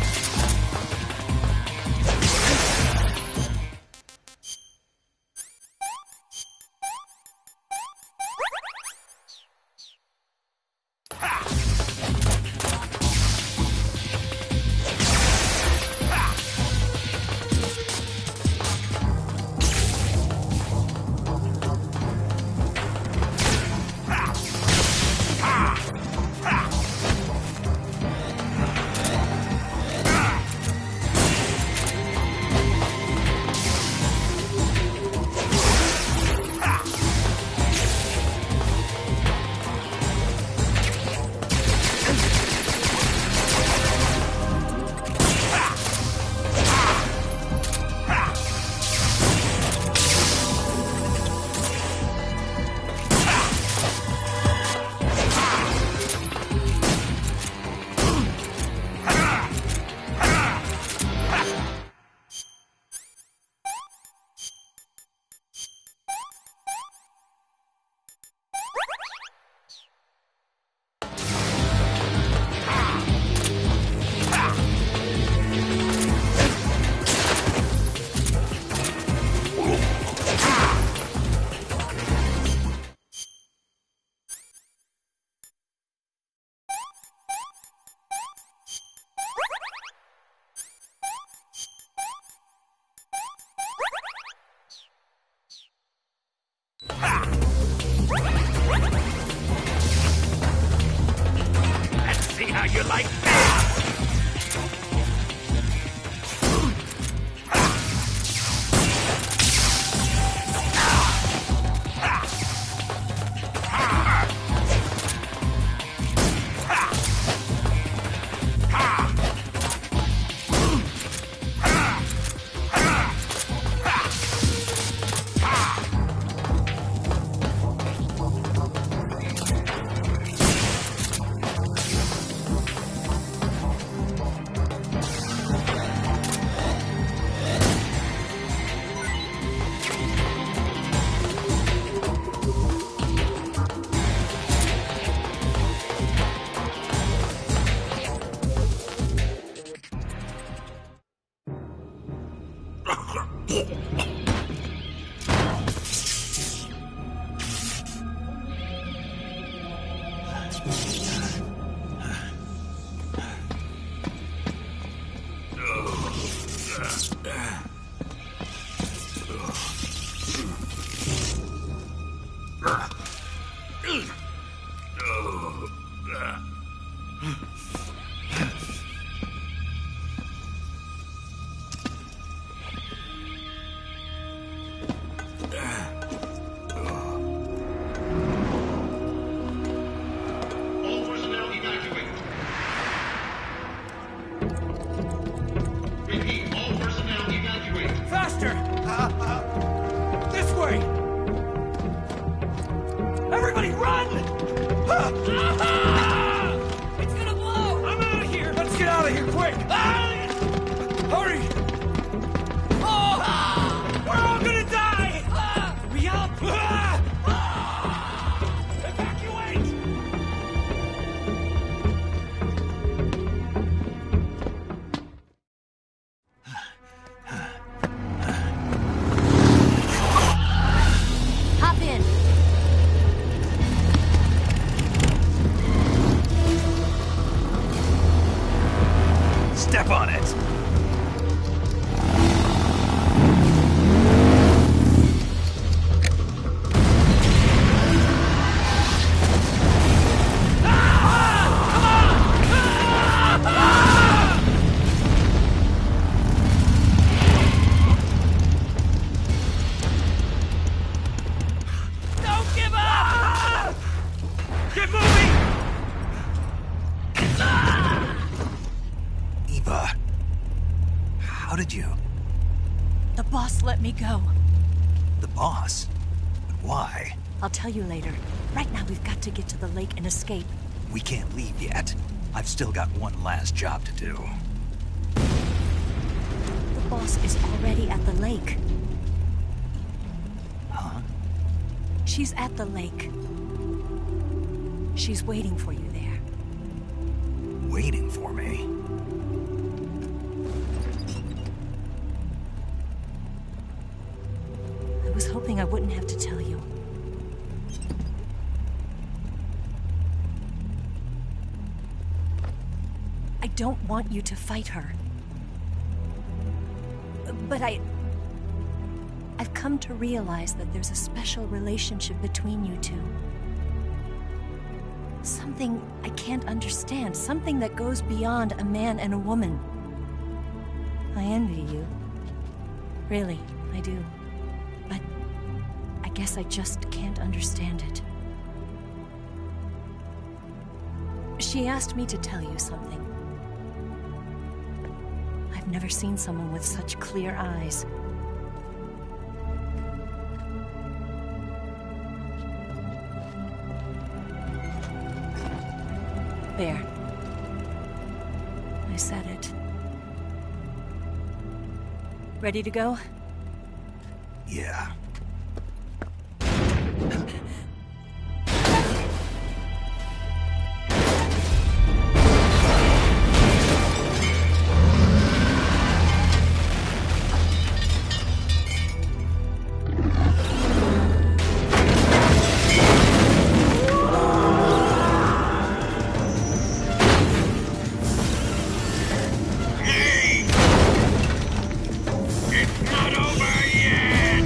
like this! Step on it! Don't give up! Keep moving! Eva, how did you? The boss let me go. The boss? But why? I'll tell you later. Right now, we've got to get to the lake and escape. We can't leave yet. I've still got one last job to do. The boss is already at the lake. Huh? She's at the lake. She's waiting for you there. Waiting for me? I was hoping I wouldn't have to tell you. I don't want you to fight her. But I've come to realize that there's a special relationship between you two. Something I can't understand. Something that goes beyond a man and a woman. I envy you. Really, I do. But I guess I just can't understand it. She asked me to tell you something. I've never seen someone with such clear eyes. There. I said it. Ready to go? Yeah. It's not over yet!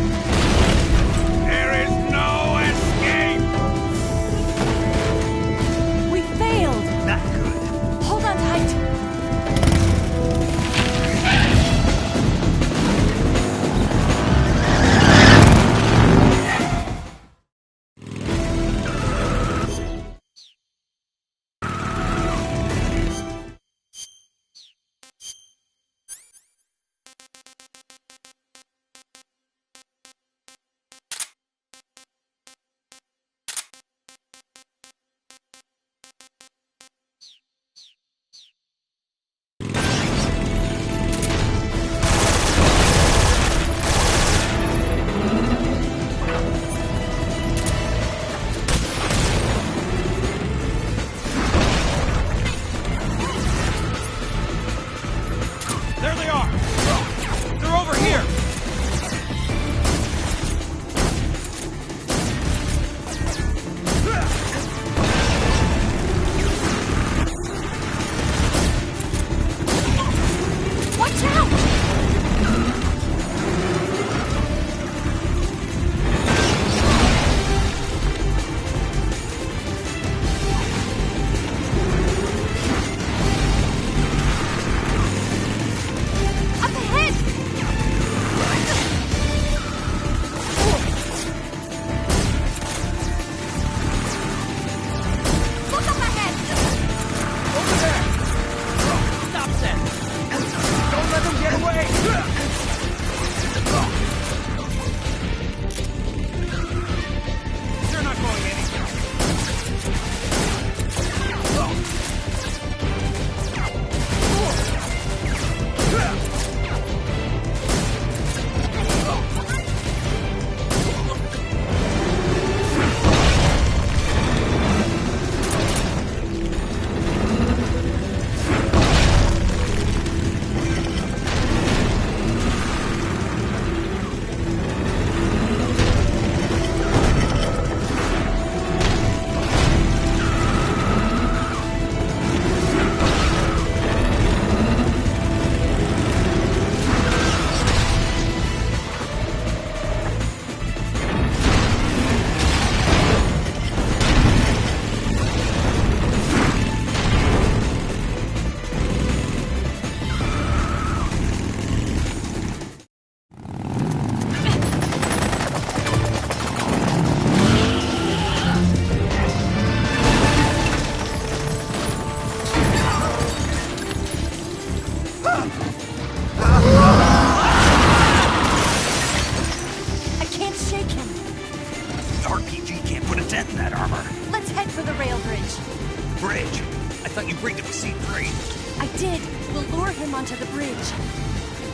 thought you briefed it with C3. I did. We'll lure him onto the bridge.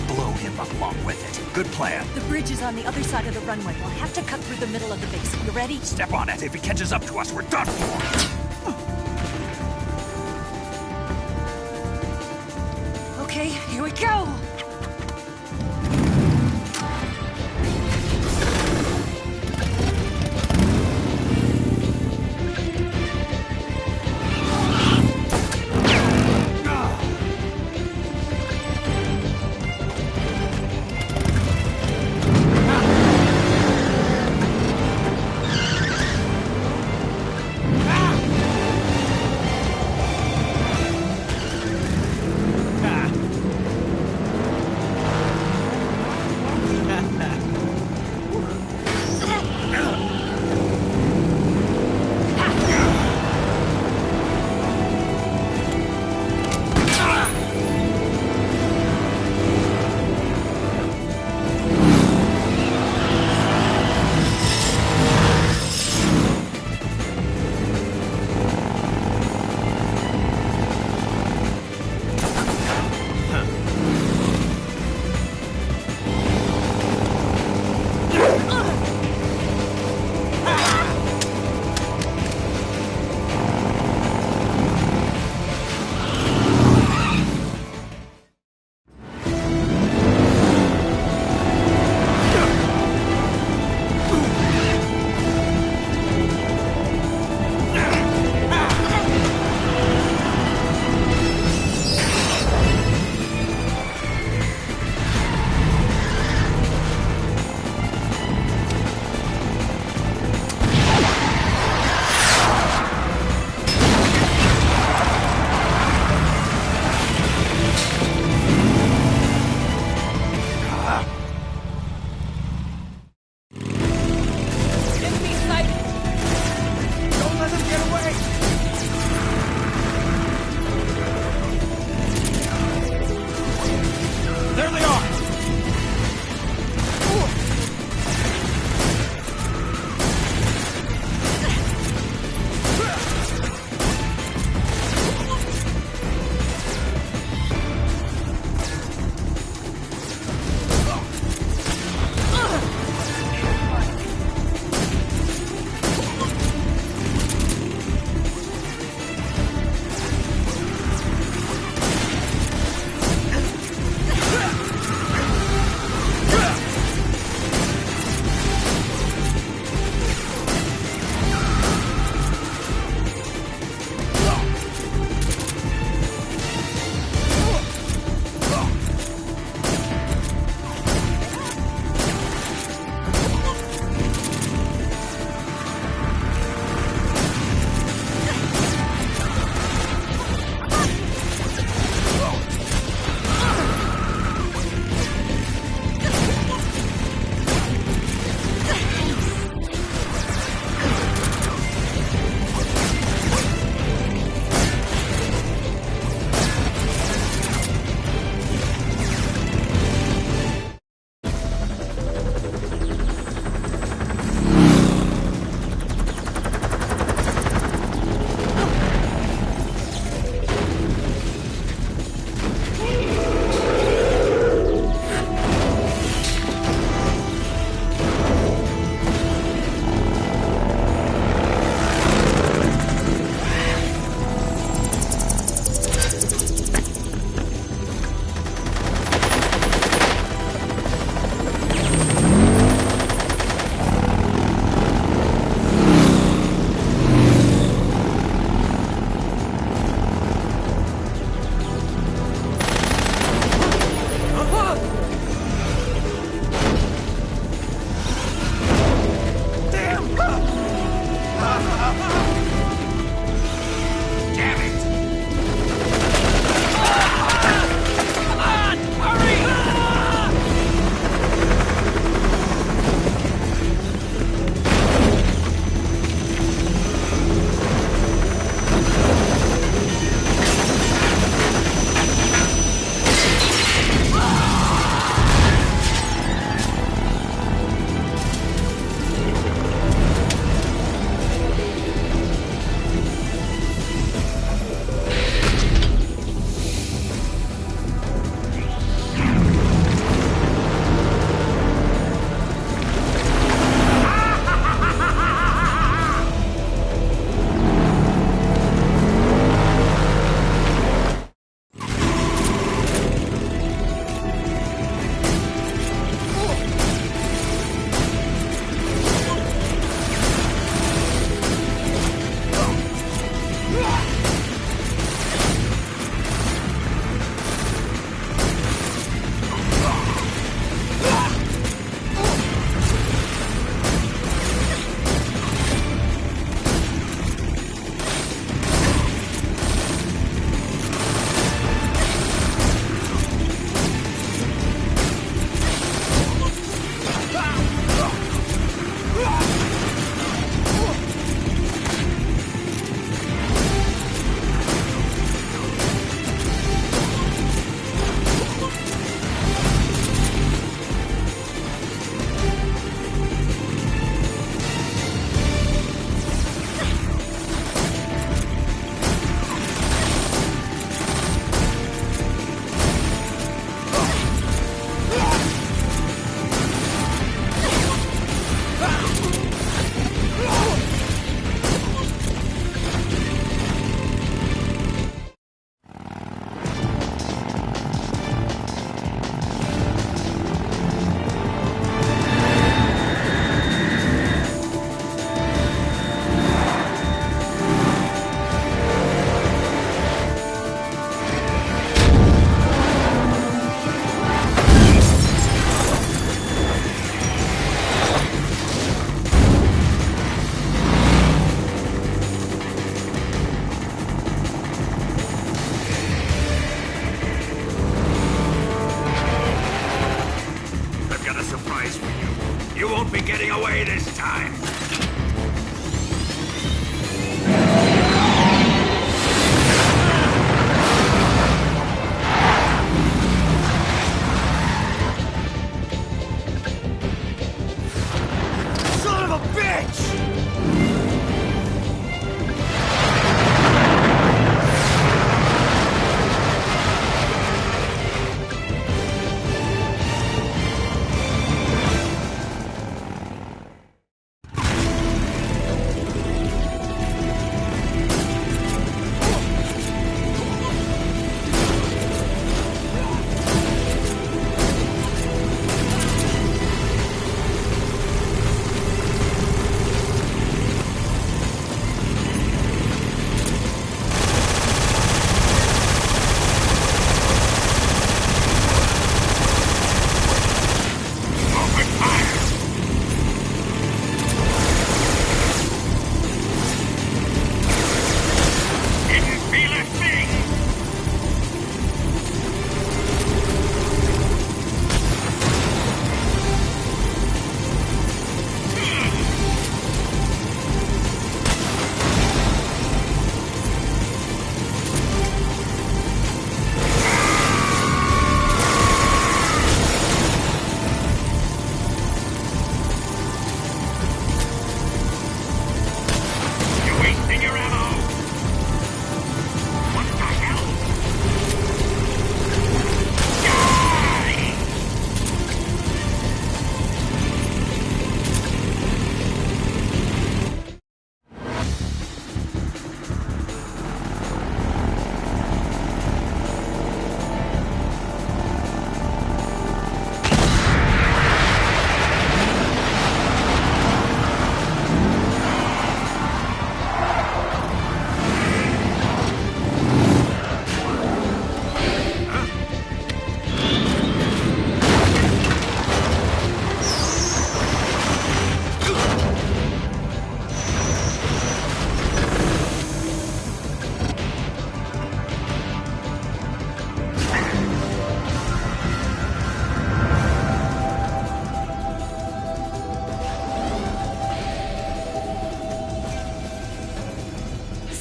Blow him up along with it. Good plan. The bridge is on the other side of the runway. We'll have to cut through the middle of the base. You ready? Step on it. If he catches up to us, we're done for. Okay, here we go!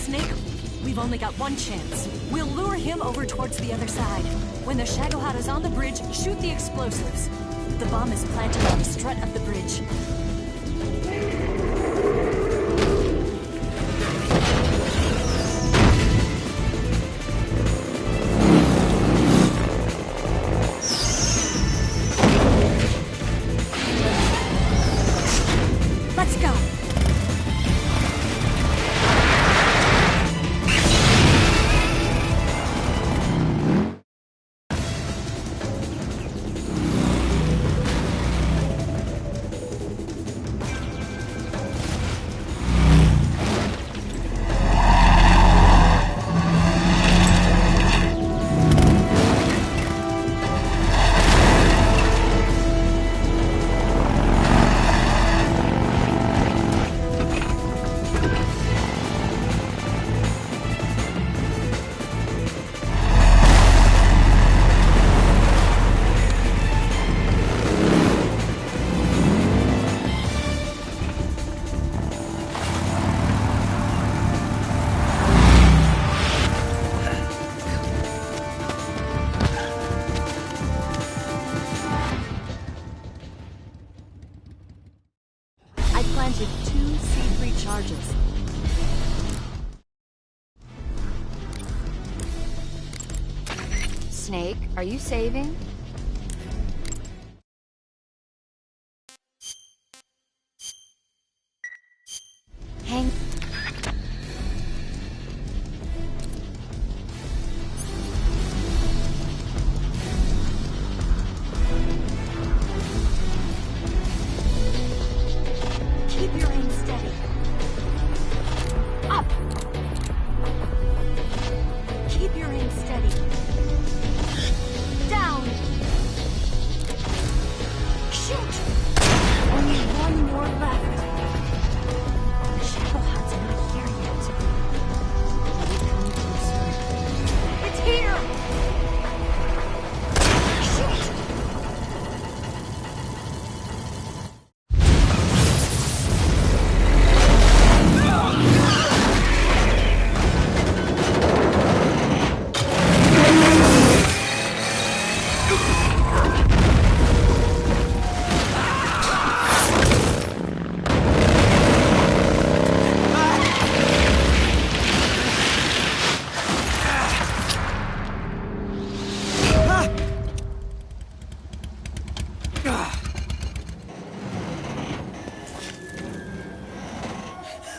Snake, we've only got one chance. We'll lure him over towards the other side. When the Shagohod is on the bridge, shoot the explosives. The bomb is planted on the strut of the bridge. Let's go! I planted 2 C3 charges. Snake, are you saving? Hang... Keep your aim steady. Up! Keep your aim steady. Down! Shoot! Only one more left. The Shagohod's not here yet. Are we coming closer? It's here! Shoot!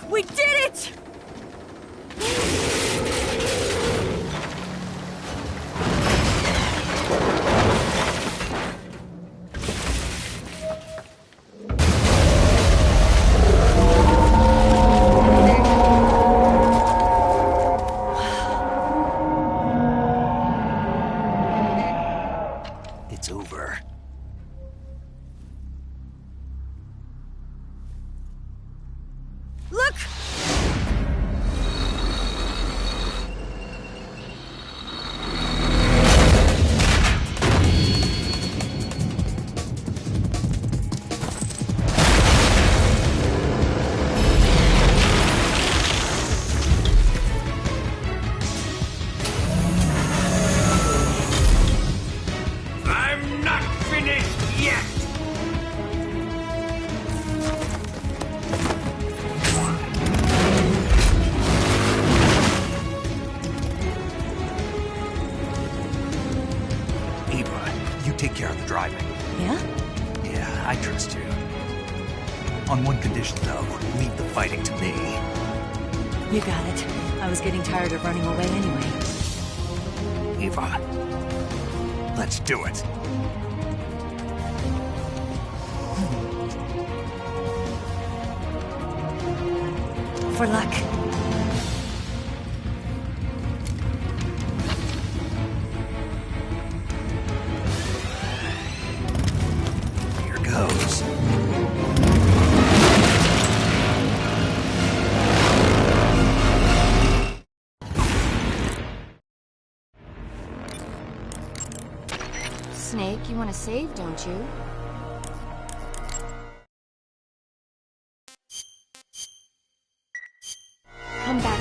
We did it! It's over. Look! I'm not finished yet! Eva, you take care of the driving. Yeah? Yeah, I trust you. On one condition, though, leave the fighting to me. You got it. I was getting tired of running away anyway. Eva, let's do it. For luck. Here goes. Snake, you want to save, don't you? Come back.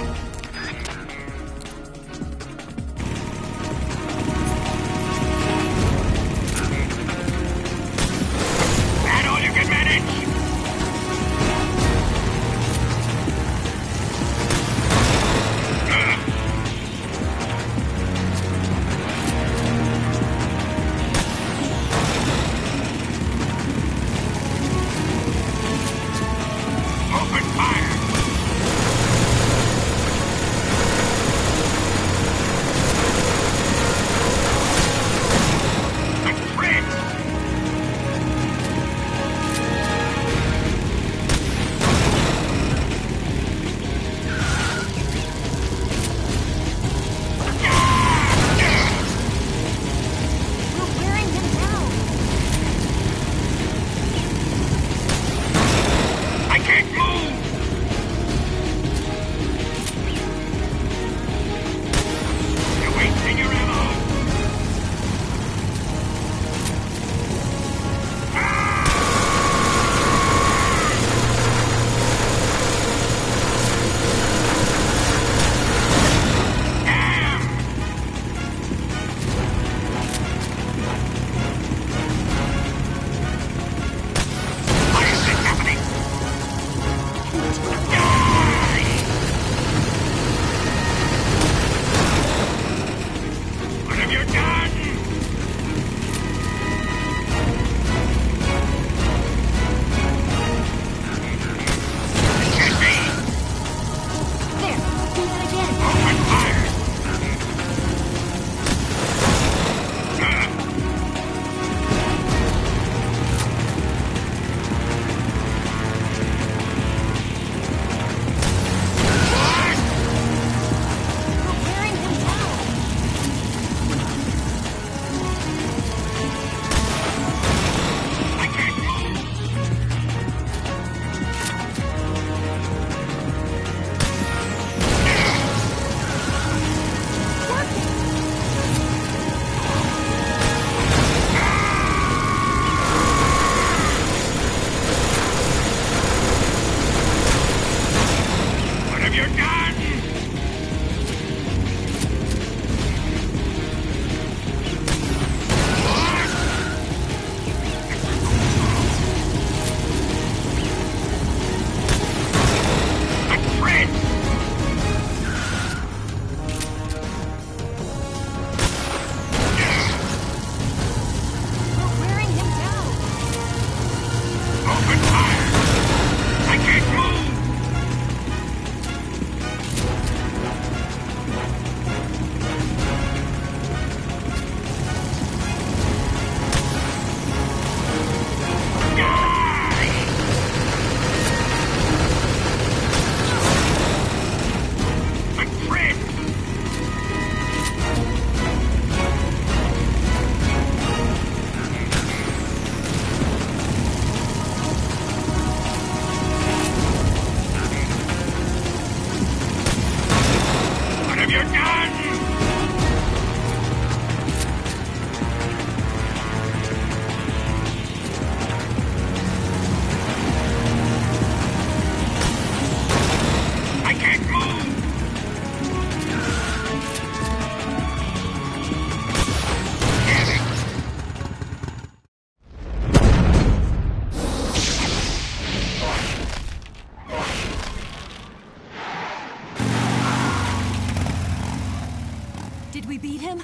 Did we beat him?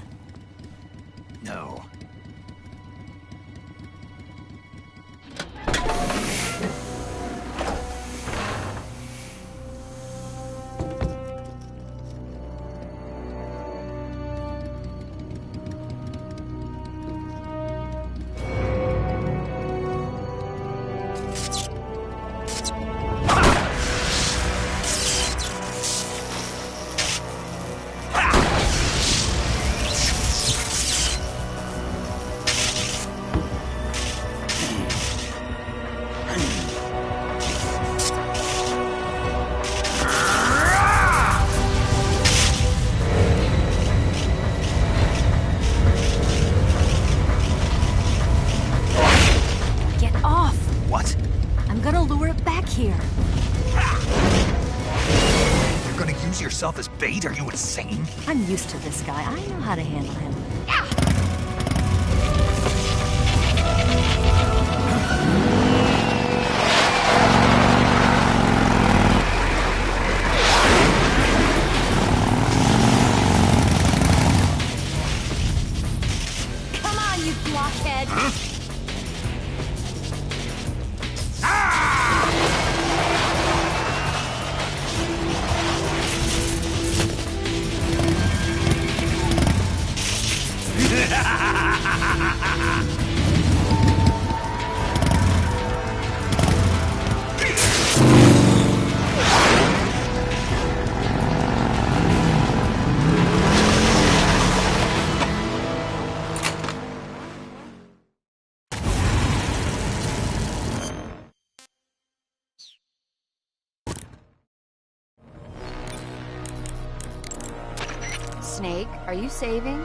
No. Yourself as bait? Are you insane? I'm used to this guy. I know how to handle him. Come on, you blockhead! Huh? Snake, are you saving?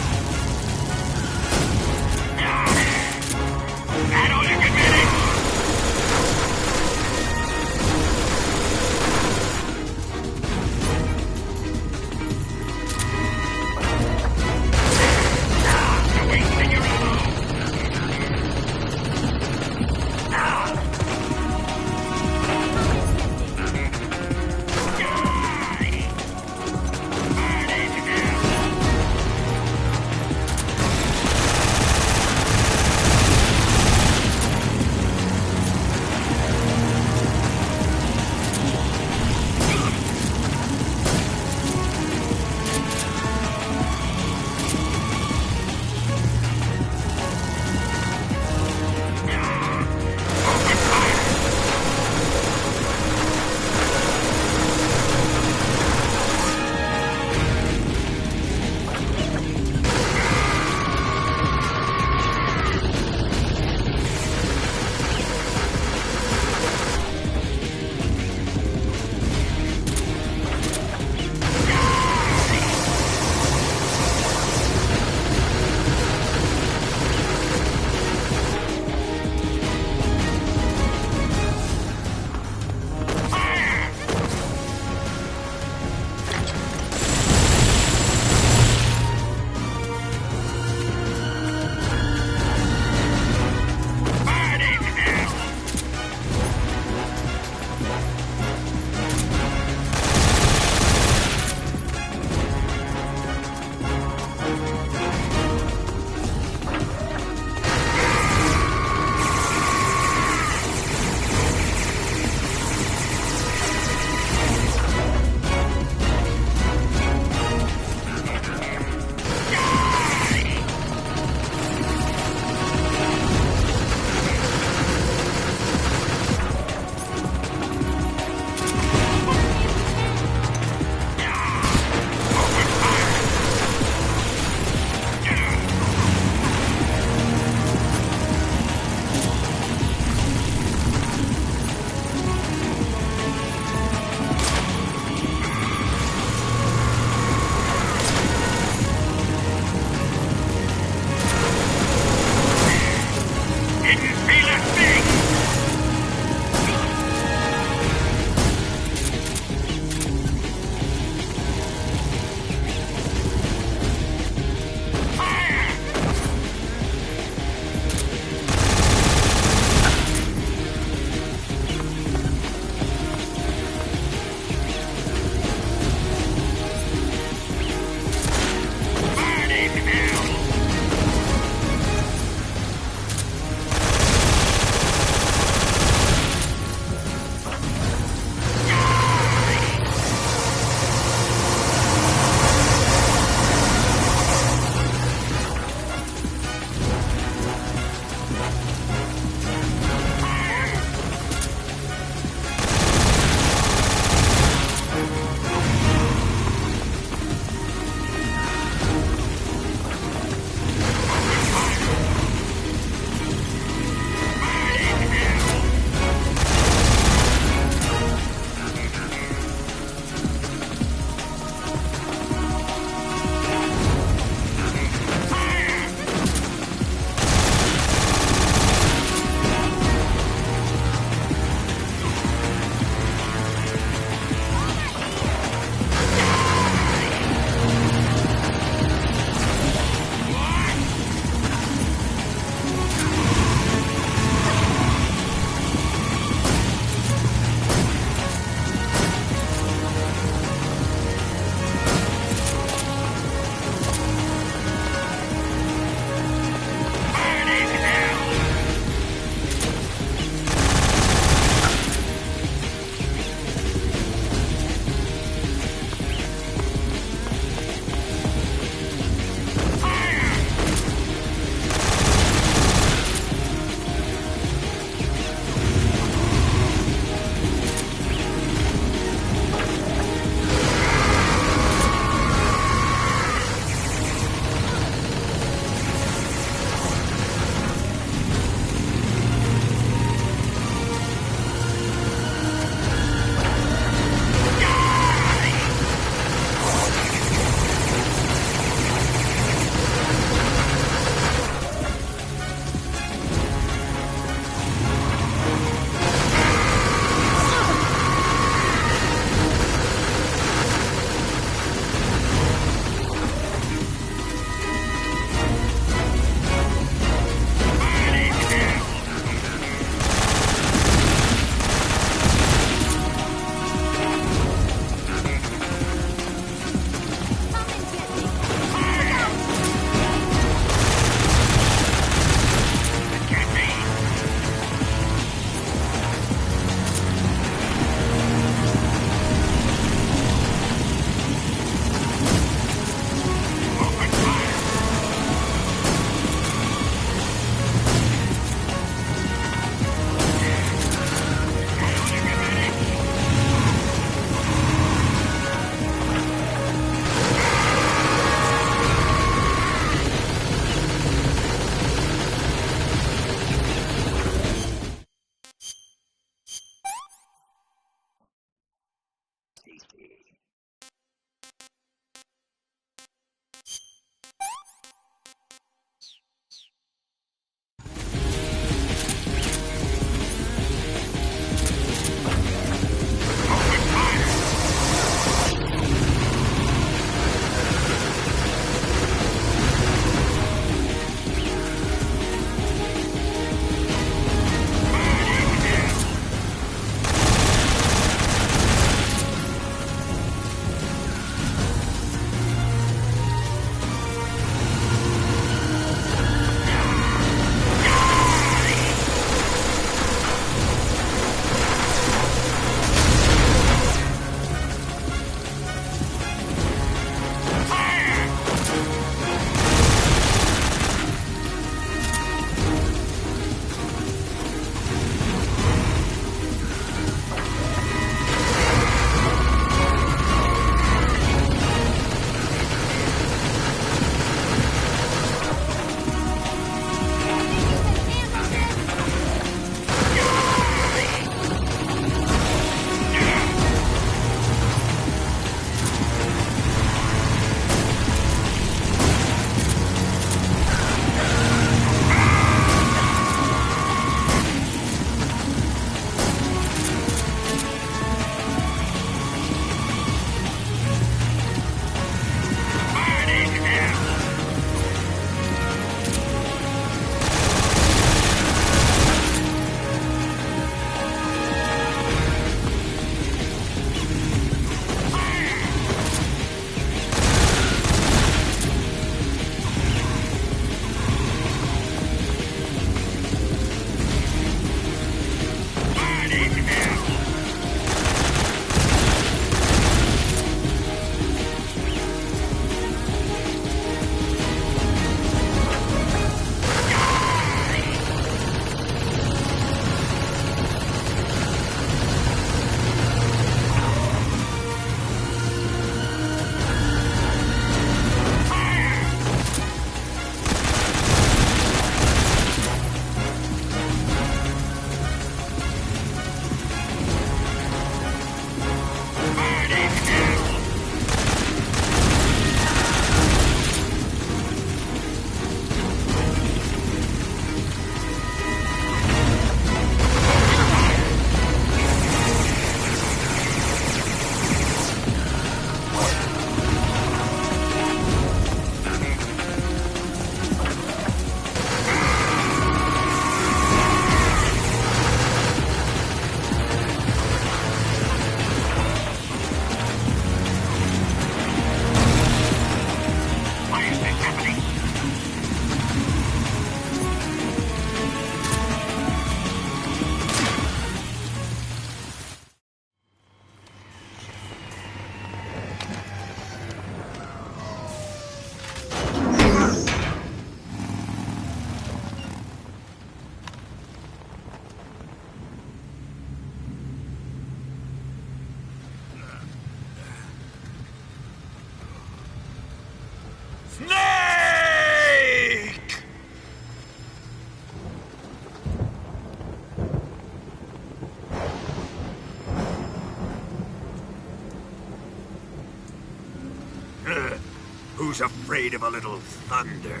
Who's afraid of a little thunder?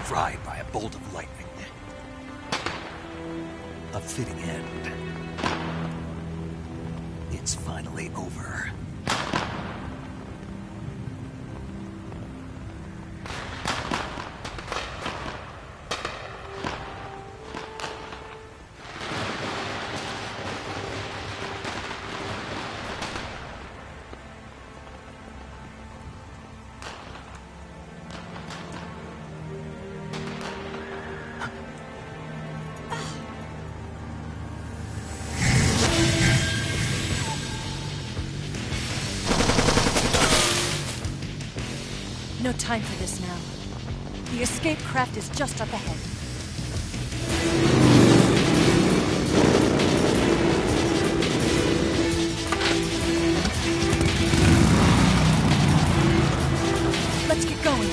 Fried by a bolt of lightning. A fitting end. It's finally over. No time for this now. The escape craft is just up ahead. Let's get going.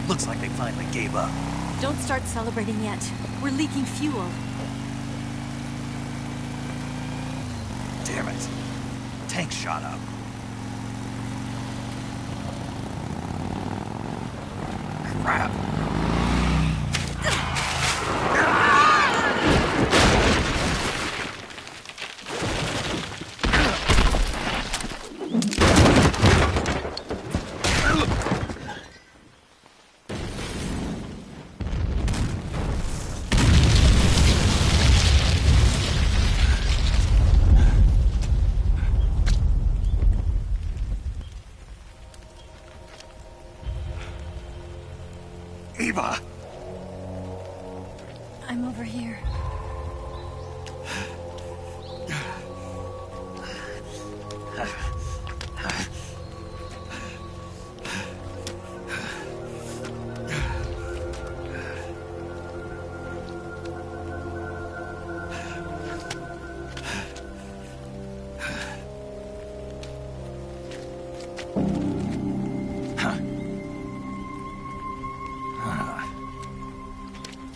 Looks like they finally gave up. Don't start celebrating yet. We're leaking fuel. Damn it. Tank shot up. Crap. Eva! I'm over here.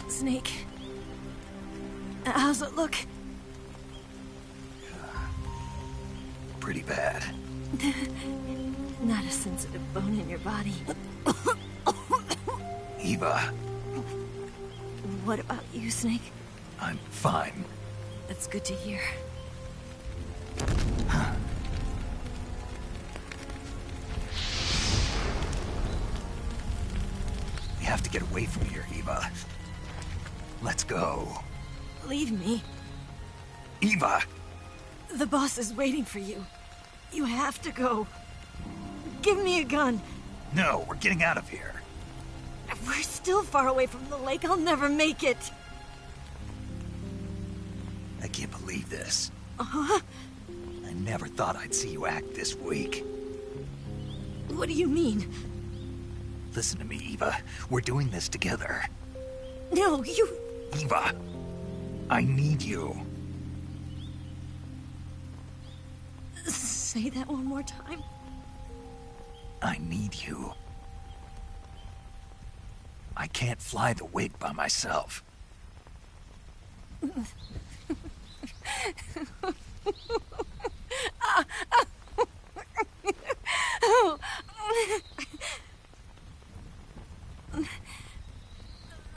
Snake. How's it look? Pretty bad. Not a sensitive bone in your body. Eva, What about you, Snake? I'm fine. That's good to hear. We have to get away from here, Eva. Let's go. Leave me. Eva! The boss is waiting for you. You have to go. Give me a gun. No, we're getting out of here. We're still far away from the lake. I'll never make it. I can't believe this. Uh-huh. I never thought I'd see you act this weak. What do you mean? Listen to me, Eva. We're doing this together. No, you... Eva, I need you. Say that one more time. I need you. I can't fly the wig by myself.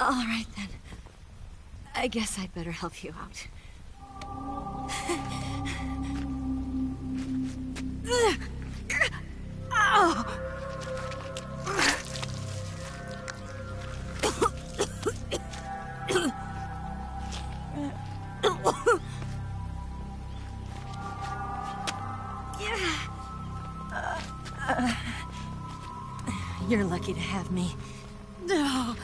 All right, then. I guess I'd better help you out. Ow! You're lucky to have me. No.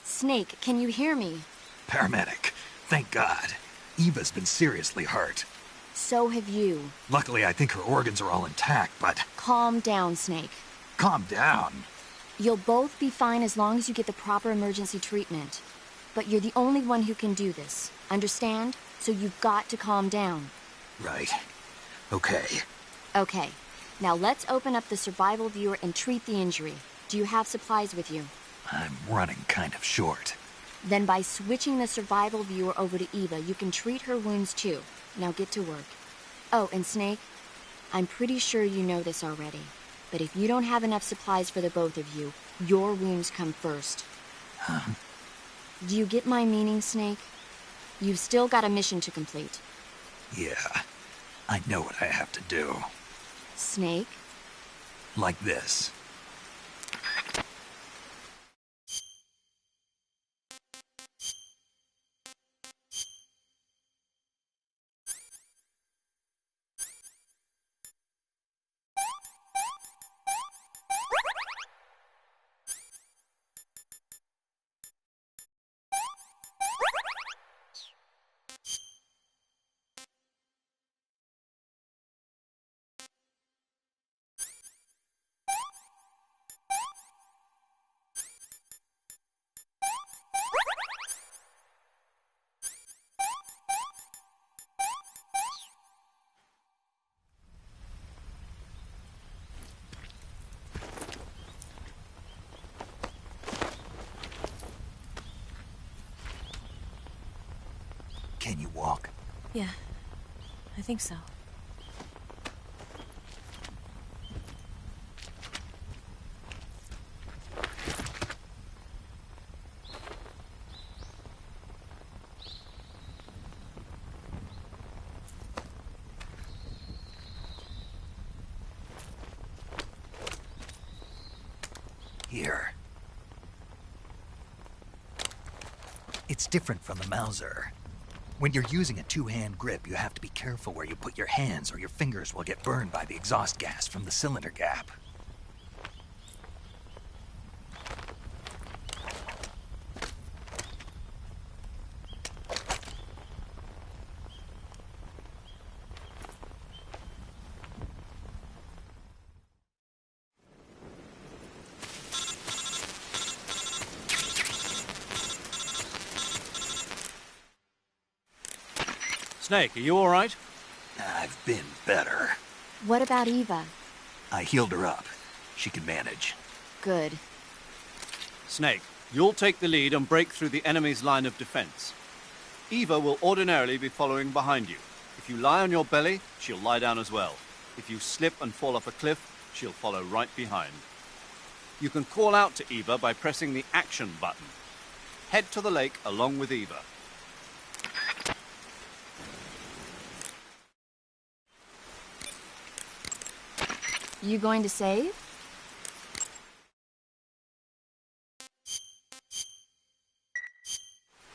Snake, can you hear me? Paramedic, thank God. Eva's been seriously hurt. So have you. Luckily, I think her organs are all intact, but... Calm down, Snake. Calm down. You'll both be fine as long as you get the proper emergency treatment. But you're the only one who can do this. Understand? So you've got to calm down. Right. Okay. Okay. Now let's open up the survival viewer and treat the injury. Do you have supplies with you? I'm running kind of short. Then by switching the survival viewer over to Eva, you can treat her wounds too. Now get to work. Oh, and Snake, I'm pretty sure you know this already, but if you don't have enough supplies for the both of you, your wounds come first. Huh? Do you get my meaning, Snake? You've still got a mission to complete. Yeah, I know what I have to do. Snake? Like this. Yeah, I think so. Here. It's different from the Mauser. When you're using a two-hand grip, you have to be careful where you put your hands or your fingers will get burned by the exhaust gas from the cylinder gap. Snake, are you all right? I've been better. What about Eva? I healed her up. She can manage. Good. Snake, you'll take the lead and break through the enemy's line of defense. Eva will ordinarily be following behind you. If you lie on your belly, she'll lie down as well. If you slip and fall off a cliff, she'll follow right behind. You can call out to Eva by pressing the action button. Head to the lake along with Eva. You going to save?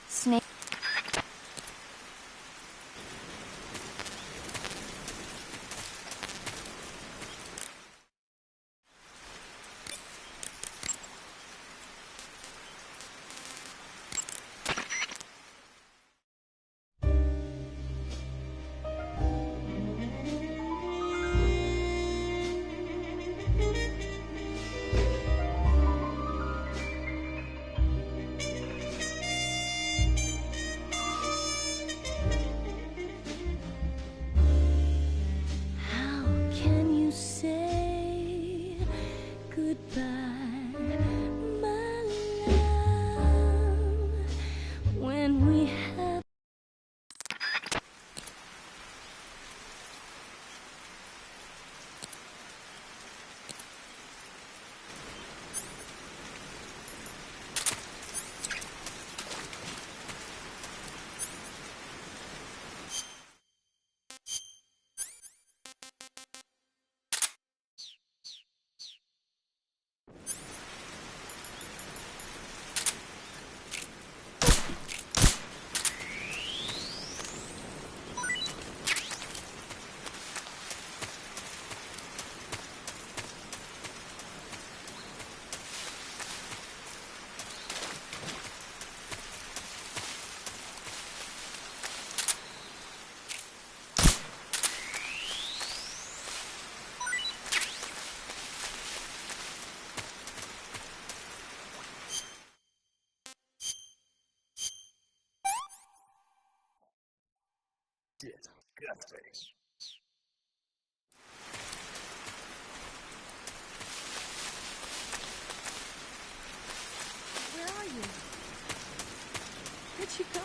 Snake. How can you say goodbye, my love, when we have Where are you? Where'd you go?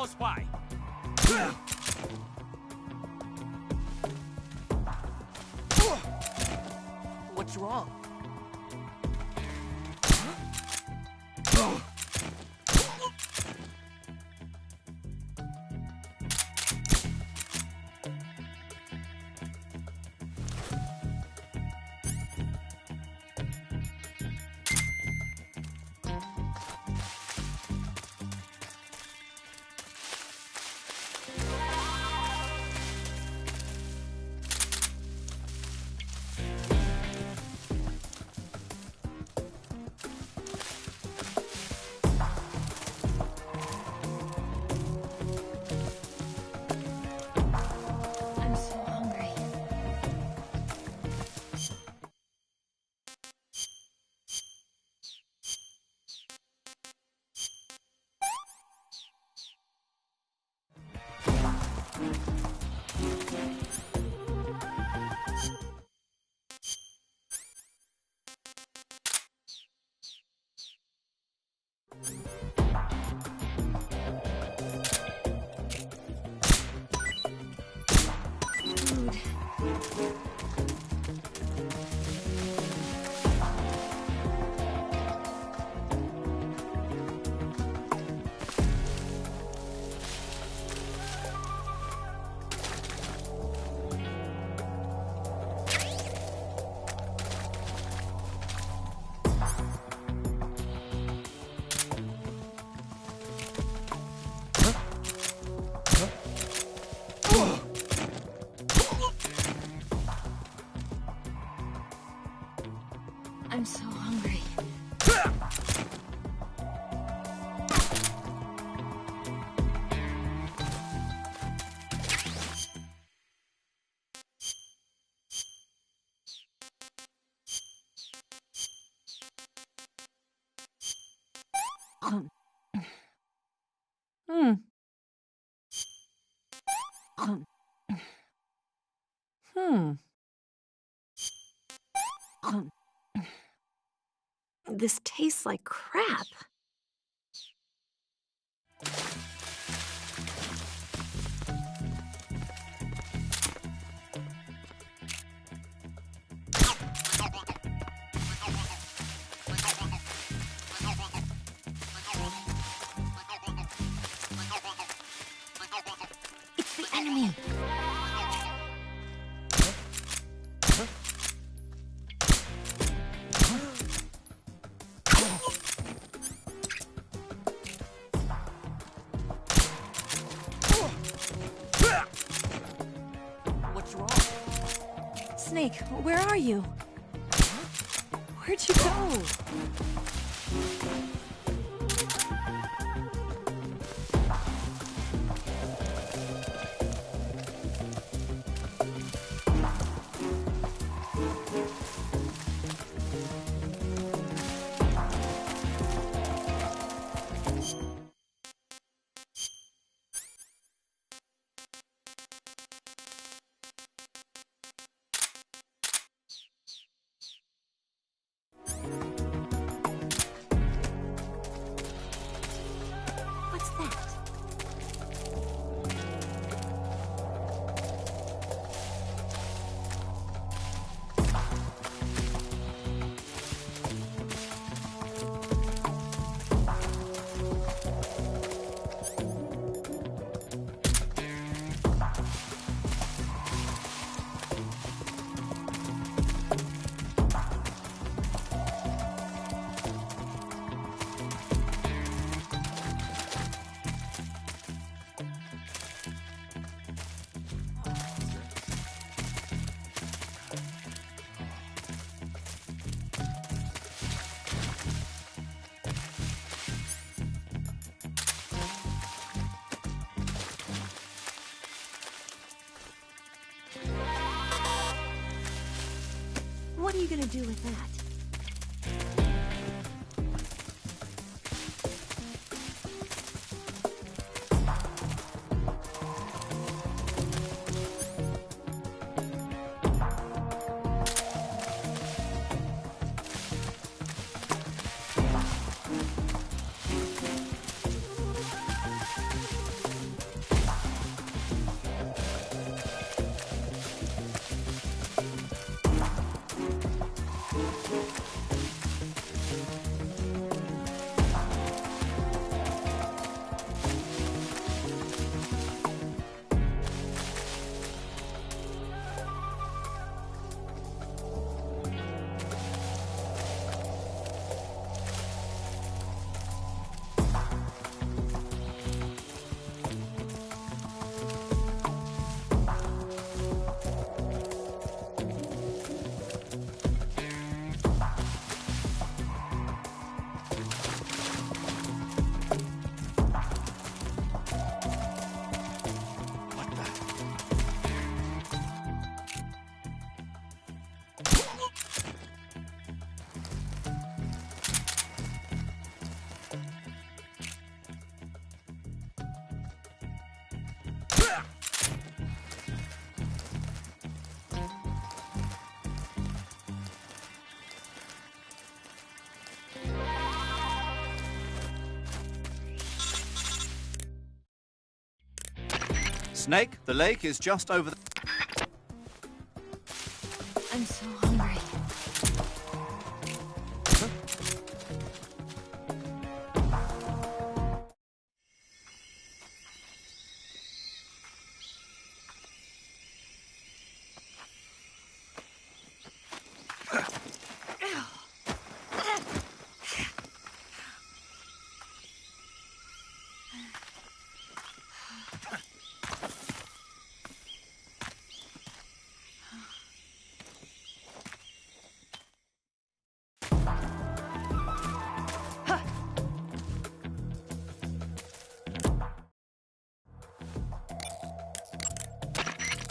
close by. What's wrong? I'm so hungry. I'm so hungry. This tastes like crap. It's the enemy. What's wrong? Snake, where are you? Where'd you go? What's that? What are you gonna do with that? Snake, the lake is just over the... I'm so hungry.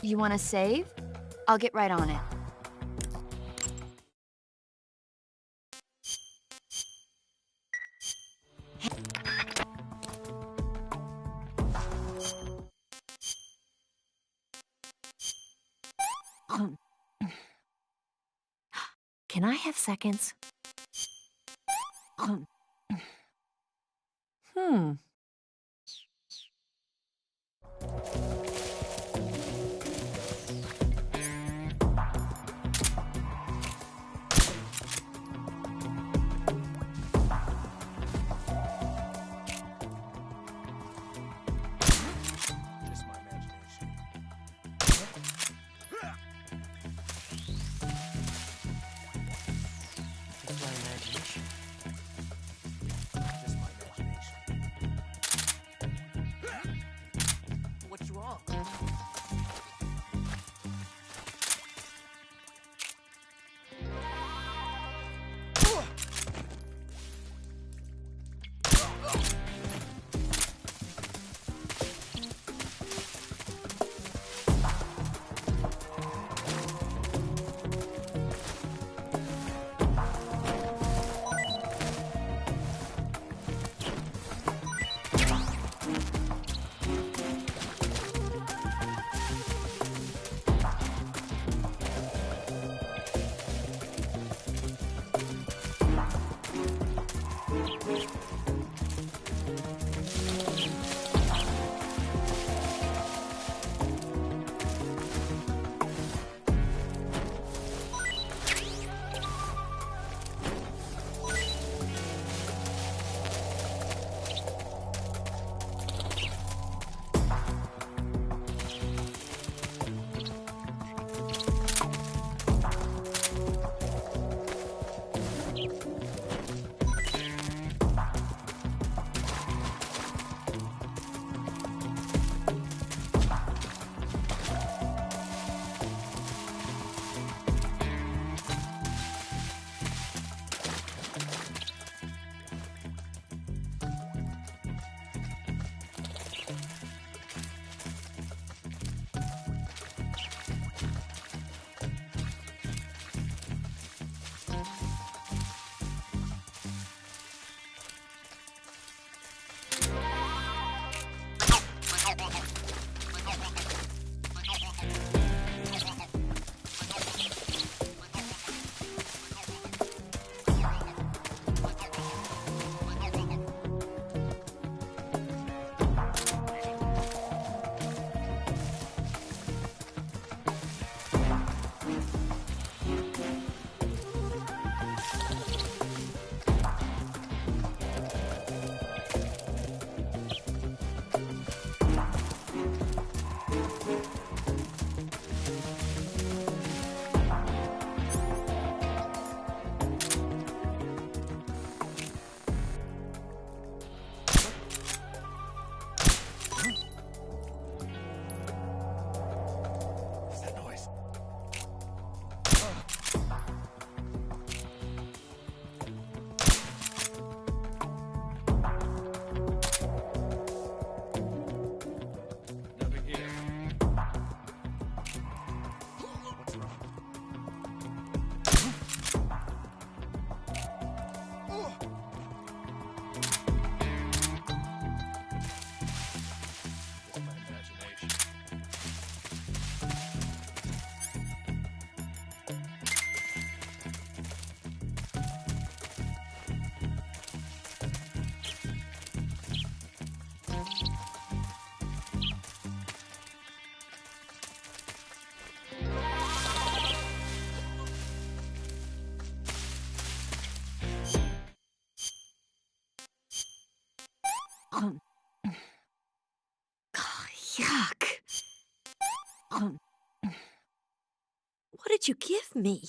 You want to save? I'll get right on it. Can I have seconds? Just my imagination. It's my imagination. Just my imagination. What's wrong? did you give me?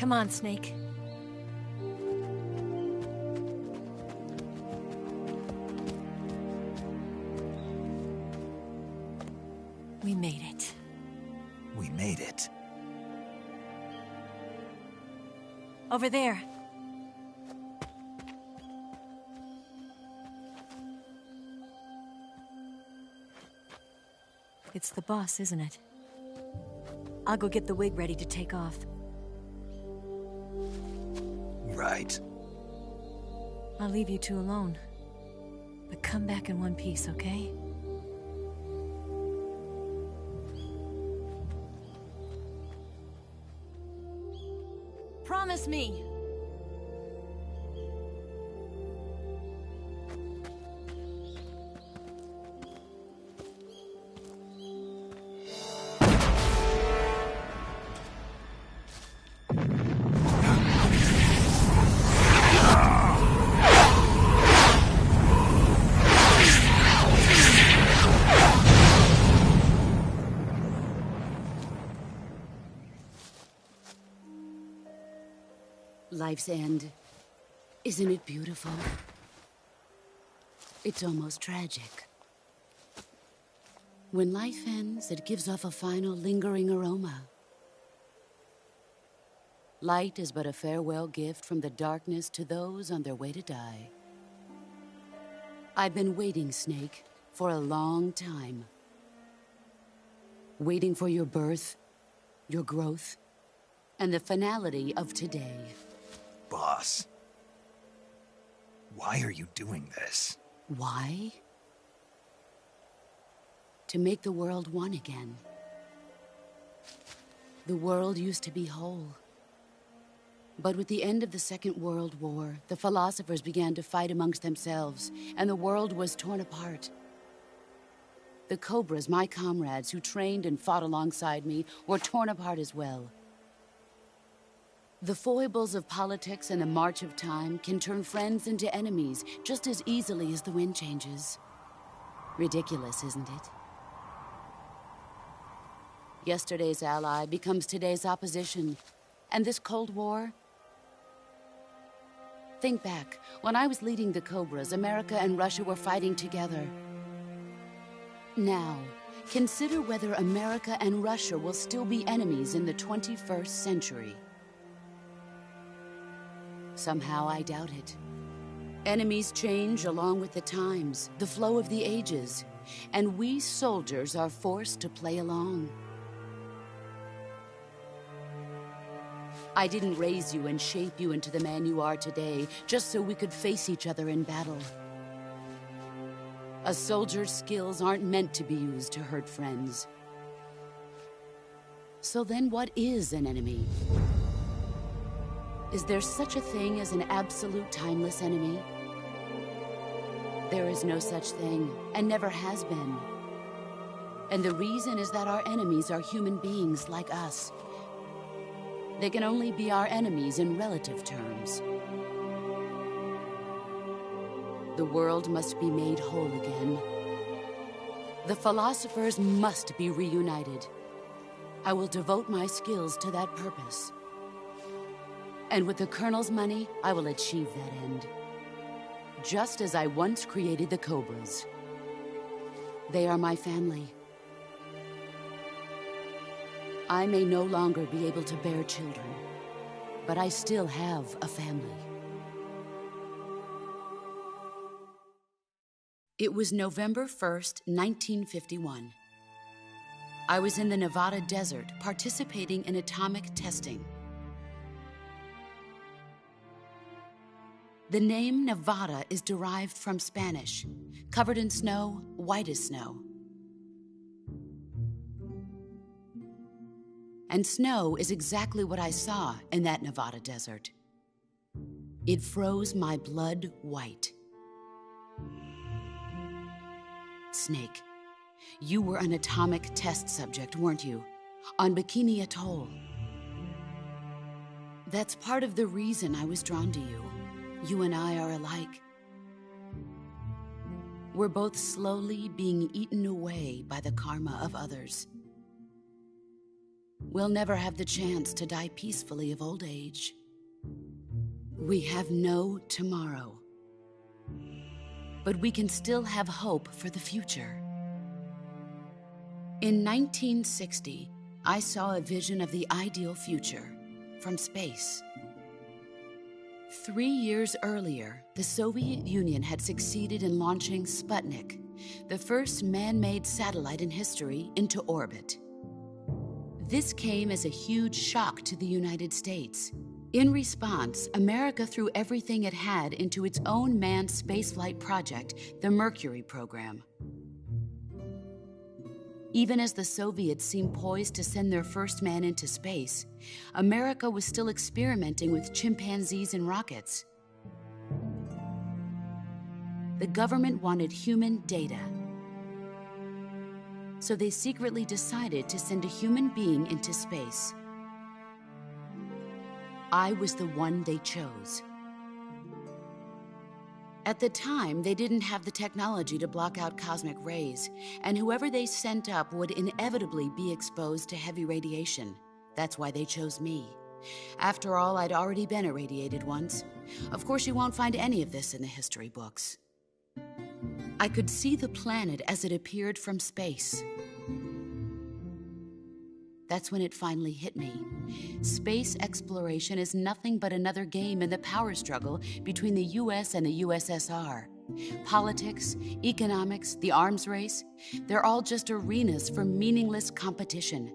Come on, Snake. We made it. We made it. Over there. It's the boss, isn't it? I'll go get the wig ready to take off. Right. I'll leave you two alone. But come back in one piece, okay? Promise me! Life's end. Isn't it beautiful? It's almost tragic. When life ends, it gives off a final lingering aroma. Light is but a farewell gift from the darkness to those on their way to die. I've been waiting, Snake, for a long time. Waiting for your birth, your growth, and the finality of today. Boss, why are you doing this? Why? to make the world one again. The world used to be whole. But with the end of the Second World War, the philosophers began to fight amongst themselves, and the world was torn apart. The Cobras, my comrades who trained and fought alongside me, were torn apart as well. The foibles of politics and the march of time can turn friends into enemies just as easily as the wind changes. Ridiculous, isn't it? Yesterday's ally becomes today's opposition. And this Cold War? Think back. When I was leading the Cobras, America and Russia were fighting together. Now, consider whether America and Russia will still be enemies in the 21st century. Somehow I doubt it. Enemies change along with the times, the flow of the ages, and we soldiers are forced to play along. I didn't raise you and shape you into the man you are today just so we could face each other in battle. A soldier's skills aren't meant to be used to hurt friends. So then what is an enemy? Is there such a thing as an absolute timeless enemy? There is no such thing, and never has been. And the reason is that our enemies are human beings like us. They can only be our enemies in relative terms. The world must be made whole again. The philosophers must be reunited. I will devote my skills to that purpose. And with the Colonel's money, I will achieve that end. Just as I once created the Cobras. They are my family. I may no longer be able to bear children, but I still have a family. It was November 1st, 1951. I was in the Nevada desert participating in atomic testing. The name Nevada is derived from Spanish, covered in snow, white as snow. And snow is exactly what I saw in that Nevada desert. It froze my blood white. Snake, you were an atomic test subject, weren't you? On Bikini Atoll. That's part of the reason I was drawn to you. You and I are alike. We're both slowly being eaten away by the karma of others. We'll never have the chance to die peacefully of old age. We have no tomorrow. But we can still have hope for the future. In 1960, I saw a vision of the ideal future from space. 3 years earlier, the Soviet Union had succeeded in launching Sputnik, the first man-made satellite in history, into orbit. This came as a huge shock to the United States. In response, America threw everything it had into its own manned spaceflight project, the Mercury program. Even as the Soviets seemed poised to send their first man into space, America was still experimenting with chimpanzees and rockets. The government wanted human data. So they secretly decided to send a human being into space. I was the one they chose. At the time, they didn't have the technology to block out cosmic rays, and whoever they sent up would inevitably be exposed to heavy radiation. That's why they chose me. After all, I'd already been irradiated once. Of course, you won't find any of this in the history books. I could see the planet as it appeared from space. That's when it finally hit me. Space exploration is nothing but another game in the power struggle between the US and the USSR. Politics, economics, the arms race, they're all just arenas for meaningless competition.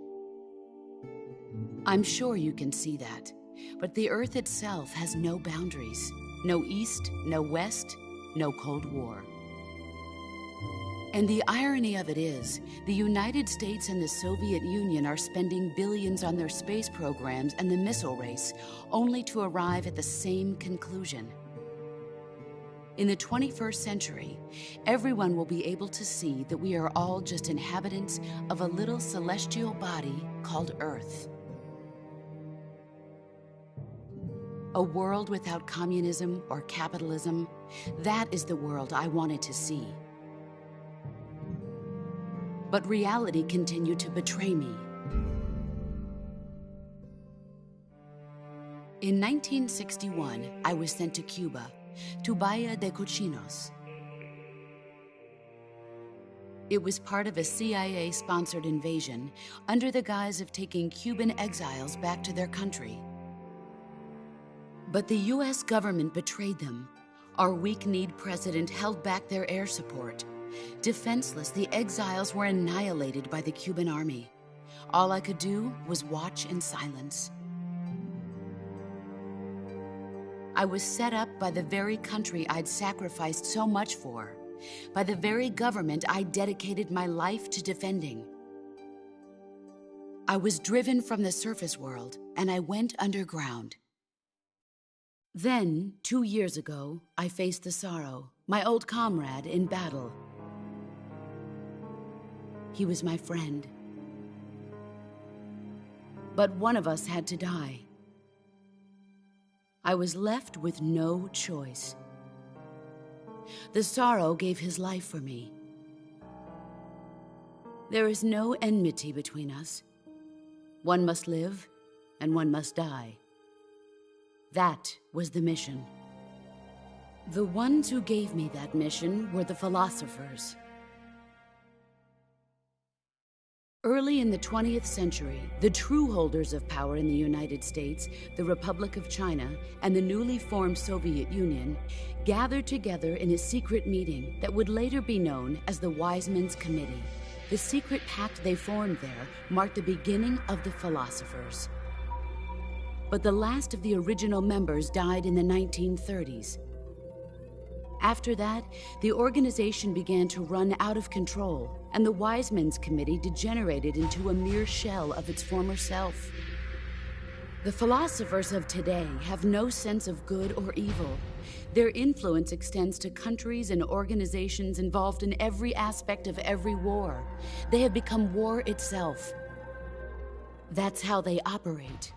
I'm sure you can see that, but the Earth itself has no boundaries. No East, no West, no Cold War. And the irony of it is, the United States and the Soviet Union are spending billions on their space programs and the missile race, only to arrive at the same conclusion. In the 21st century, everyone will be able to see that we are all just inhabitants of a little celestial body called Earth. A world without communism or capitalism, that is the world I wanted to see. But reality continued to betray me. In 1961, I was sent to Cuba, to Bahia de Cochinos. It was part of a CIA-sponsored invasion under the guise of taking Cuban exiles back to their country. But the US government betrayed them. Our weak-kneed president held back their air support. Defenseless, the exiles were annihilated by the Cuban army. All I could do was watch in silence. I was set up by the very country I'd sacrificed so much for, by the very government I dedicated my life to defending. I was driven from the surface world, and I went underground. Then, 2 years ago, I faced the Sorrow, my old comrade in battle. He was my friend. But one of us had to die. I was left with no choice. The Sorrow gave his life for me. There is no enmity between us. One must live, and one must die. That was the mission. The ones who gave me that mission were the philosophers. Early in the 20th century, the true holders of power in the United States, the Republic of China, and the newly formed Soviet Union gathered together in a secret meeting that would later be known as the Wise Men's Committee. The secret pact they formed there marked the beginning of the philosophers. But the last of the original members died in the 1930s. After that, the organization began to run out of control, and the Wise Men's Committee degenerated into a mere shell of its former self. The philosophers of today have no sense of good or evil. Their influence extends to countries and organizations involved in every aspect of every war. They have become war itself. That's how they operate.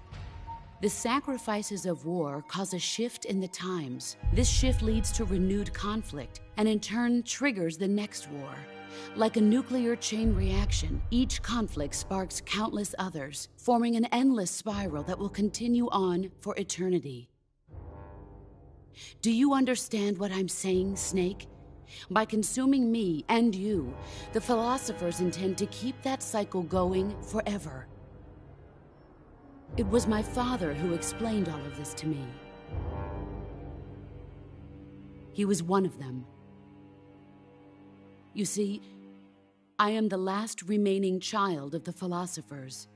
The sacrifices of war cause a shift in the times. This shift leads to renewed conflict, and in turn triggers the next war. Like a nuclear chain reaction, each conflict sparks countless others, forming an endless spiral that will continue on for eternity. Do you understand what I'm saying, Snake? By consuming me and you, the philosophers intend to keep that cycle going forever. It was my father who explained all of this to me. He was one of them. You see, I am the last remaining child of the philosophers.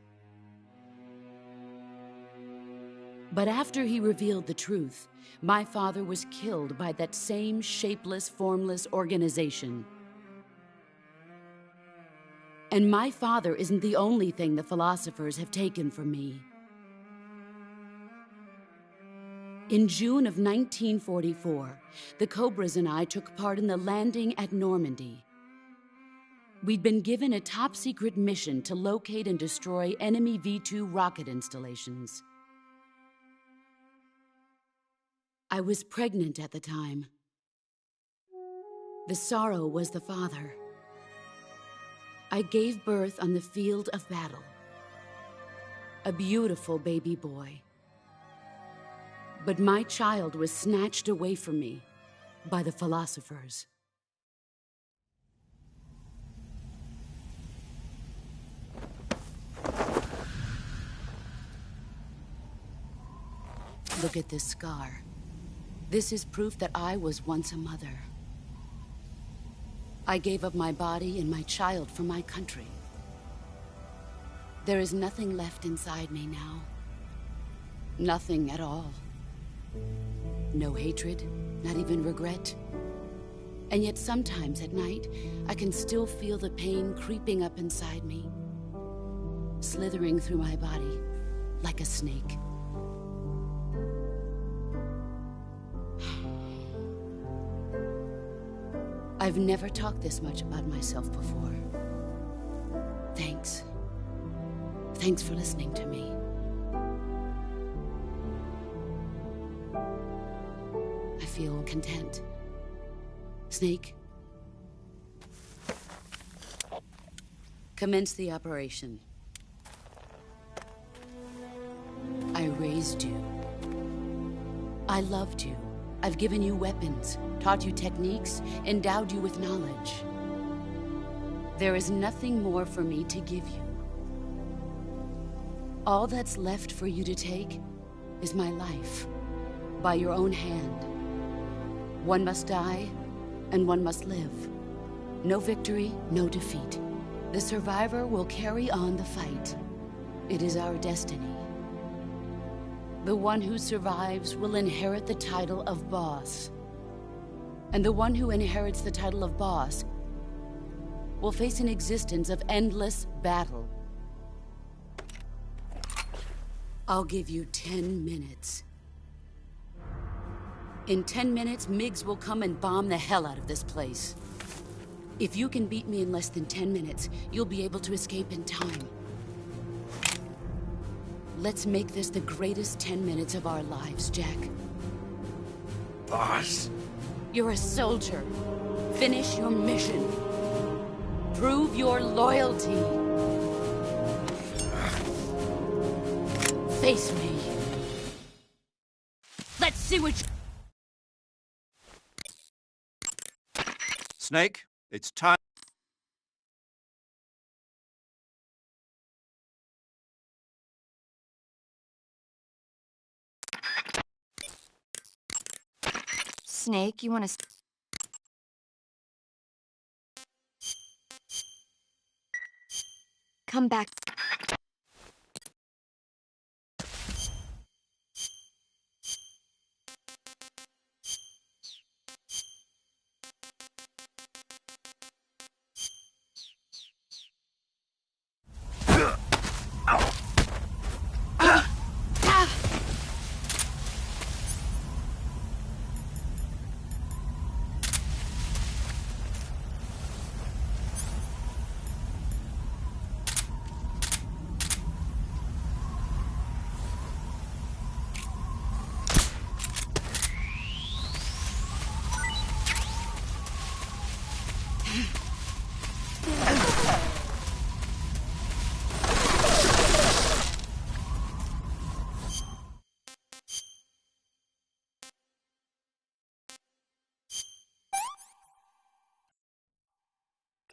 But after he revealed the truth, my father was killed by that same shapeless, formless organization. And my father isn't the only thing the philosophers have taken from me. In June of 1944, the Cobras and I took part in the landing at Normandy. We'd been given a top-secret mission to locate and destroy enemy V-2 rocket installations. I was pregnant at the time. The Sorrow was the father. I gave birth on the field of battle. A beautiful baby boy. But my child was snatched away from me by the philosophers. Look at this scar. This is proof that I was once a mother. I gave up my body and my child for my country. There is nothing left inside me now. Nothing at all. No hatred, not even regret. And yet sometimes at night, I can still feel the pain creeping up inside me, slithering through my body like a snake. I've never talked this much about myself before. Thanks. Thanks for listening to me. I feel content. Snake, commence the operation. I raised you. I loved you. I've given you weapons, taught you techniques, endowed you with knowledge. There is nothing more for me to give you. All that's left for you to take is my life, by your own hand. One must die, and one must live. No victory, no defeat. The survivor will carry on the fight. It is our destiny. The one who survives will inherit the title of boss. And the one who inherits the title of boss will face an existence of endless battle. I'll give you 10 minutes. In 10 minutes, MiGs will come and bomb the hell out of this place. If you can beat me in less than 10 minutes, you'll be able to escape in time. Let's make this the greatest 10 minutes of our lives, Jack. Boss? You're a soldier. Finish your mission. Prove your loyalty. Face me. Let's see what you... Snake, it's time. Snake, you want to... Come back.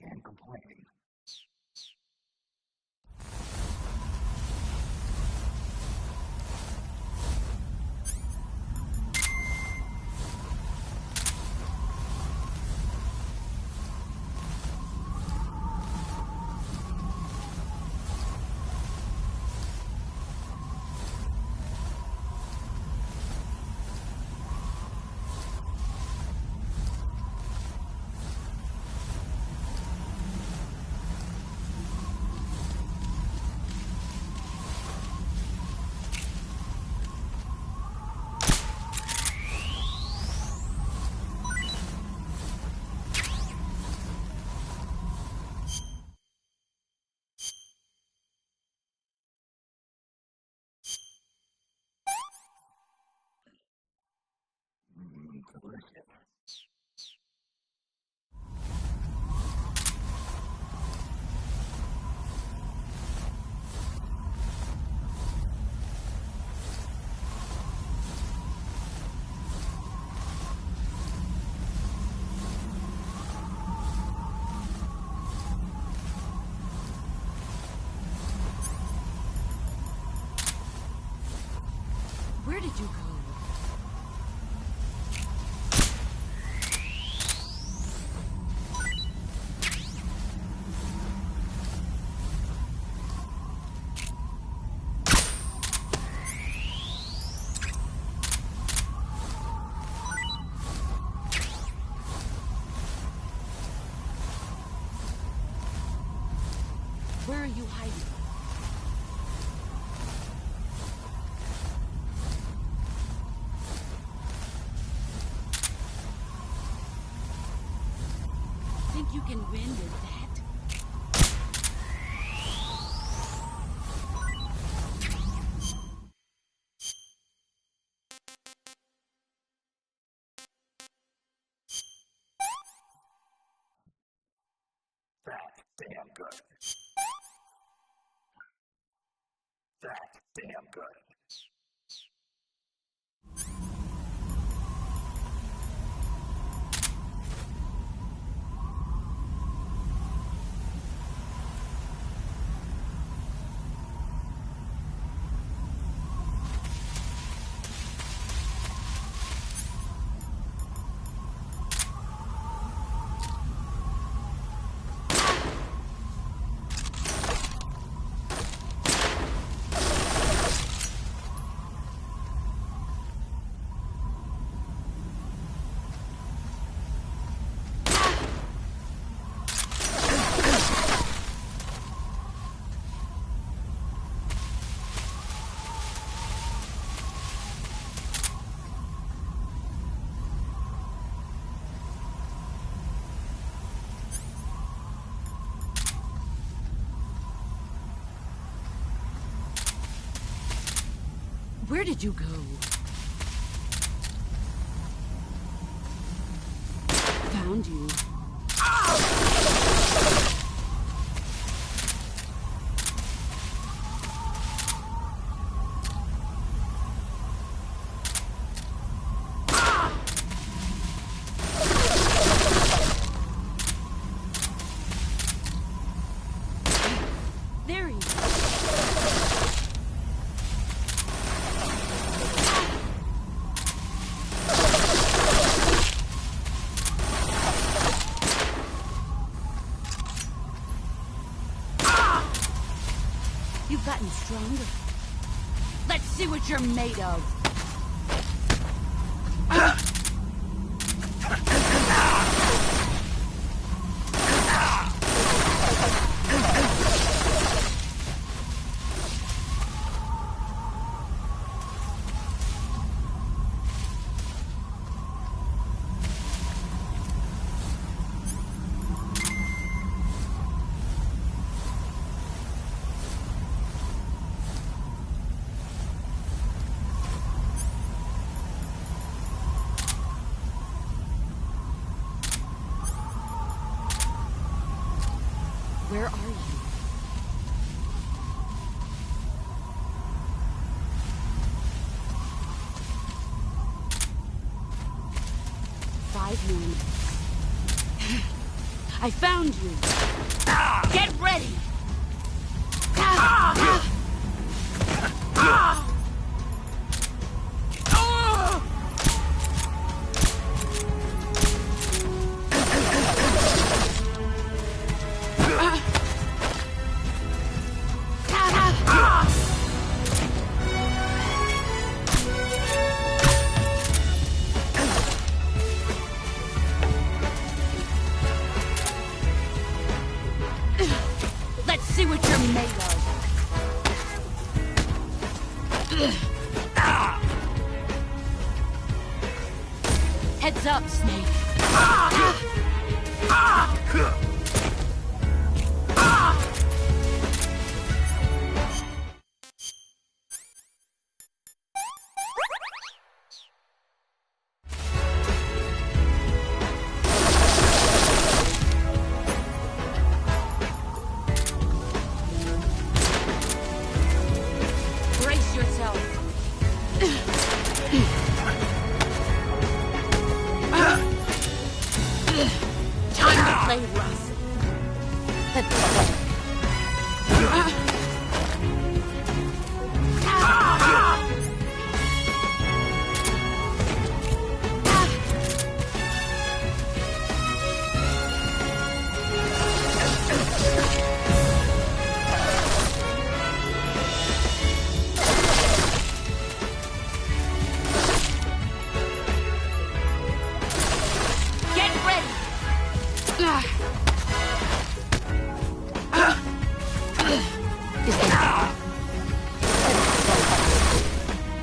Can't complain. Where did you go? fucking wind is that? That's damn good. That's damn good. Where did you go? Found you. There he is. You've gotten stronger. Let's see what you're made of. Where are you? Five minutes. I found you. Get ready. Let's see what you're made of. Heads up, Snake. Brace yourself. Time to play rough. Get ready.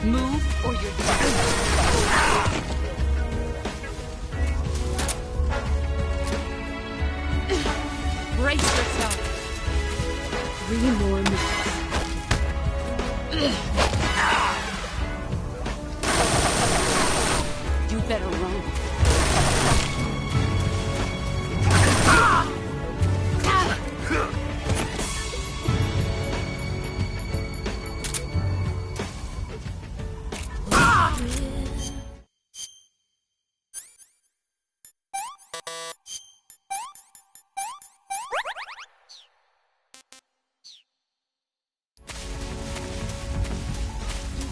Move or you're dead. You better run.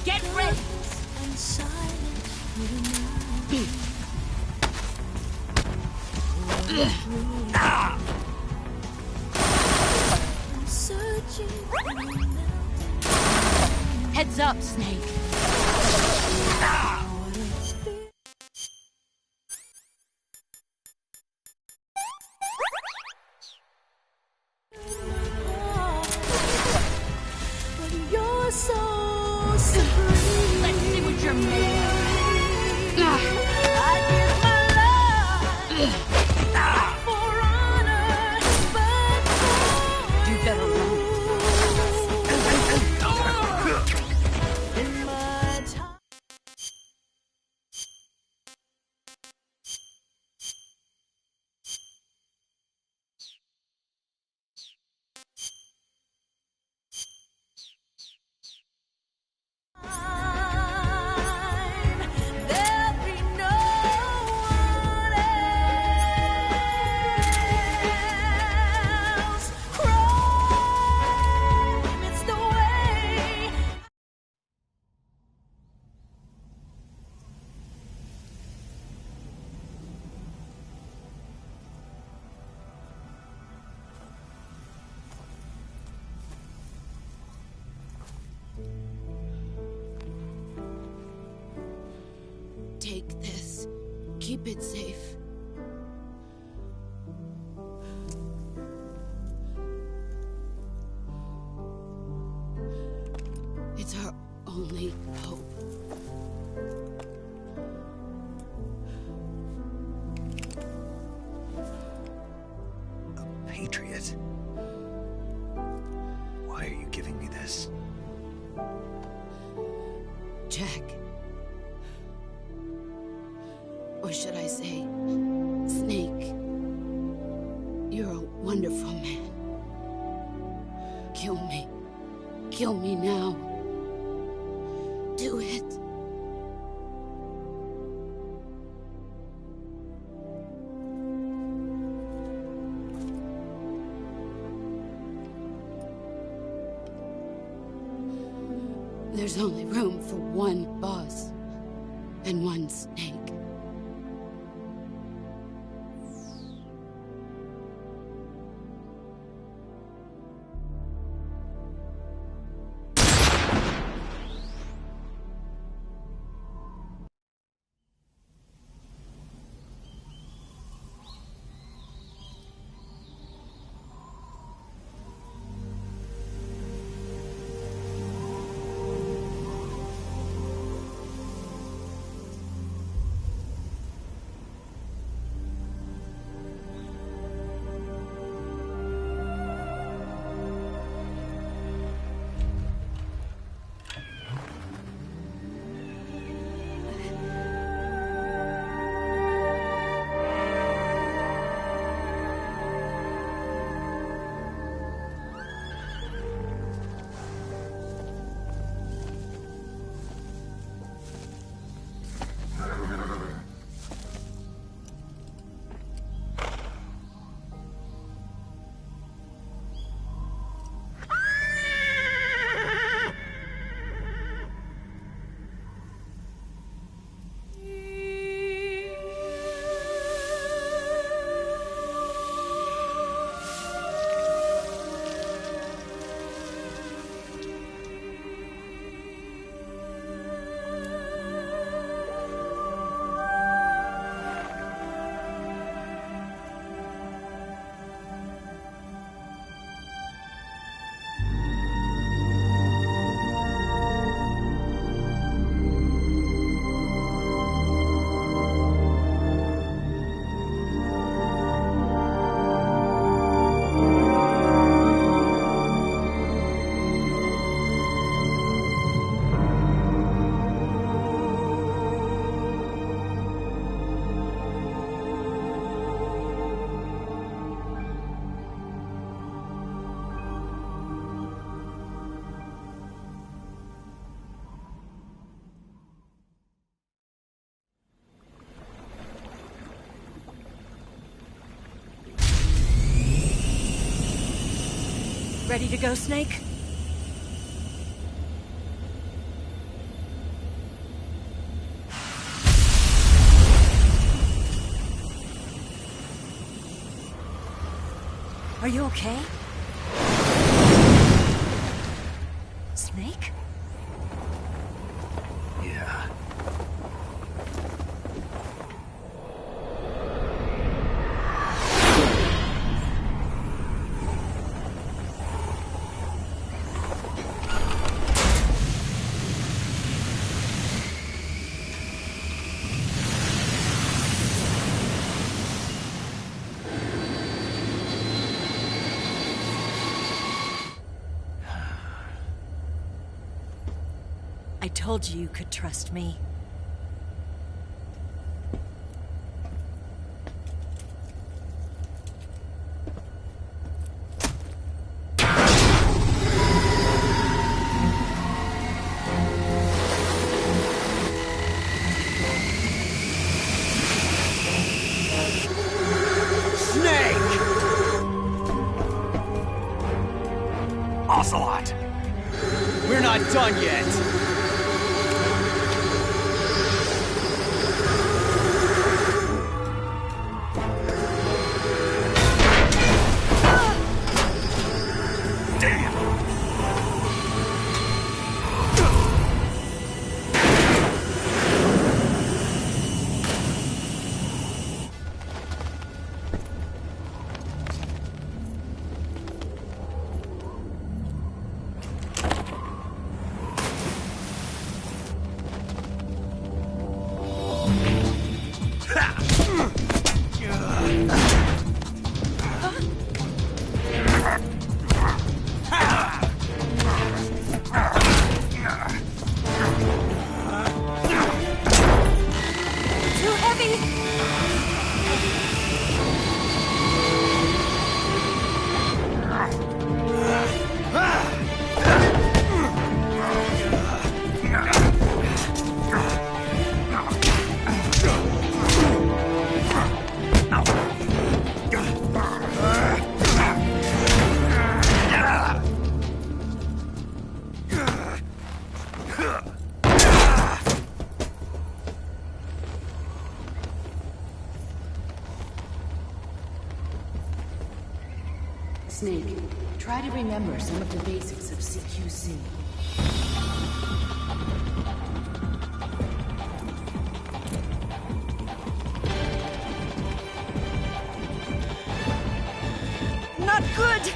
Get ready! And silent through the night. I'm searching for a melting. Heads up, Snake. But you're so supreme. Let's see what you're made of. I give my love for honor, but You better run. in my time. There'll be no one else. Crime, it's the way. Take this. Keep it safe. It's our only hope. A patriot? Why are you giving me this? Jack. Or should I say, Snake? You're a wonderful man. Kill me. Kill me now. Do it. There's only room for one boss and one Snake. Ready to go, Snake? Are you okay? Snake? Yeah. I told you you could trust me. Ocelot! We're not done yet! Snake, try to remember some of the basics of CQC. Not good!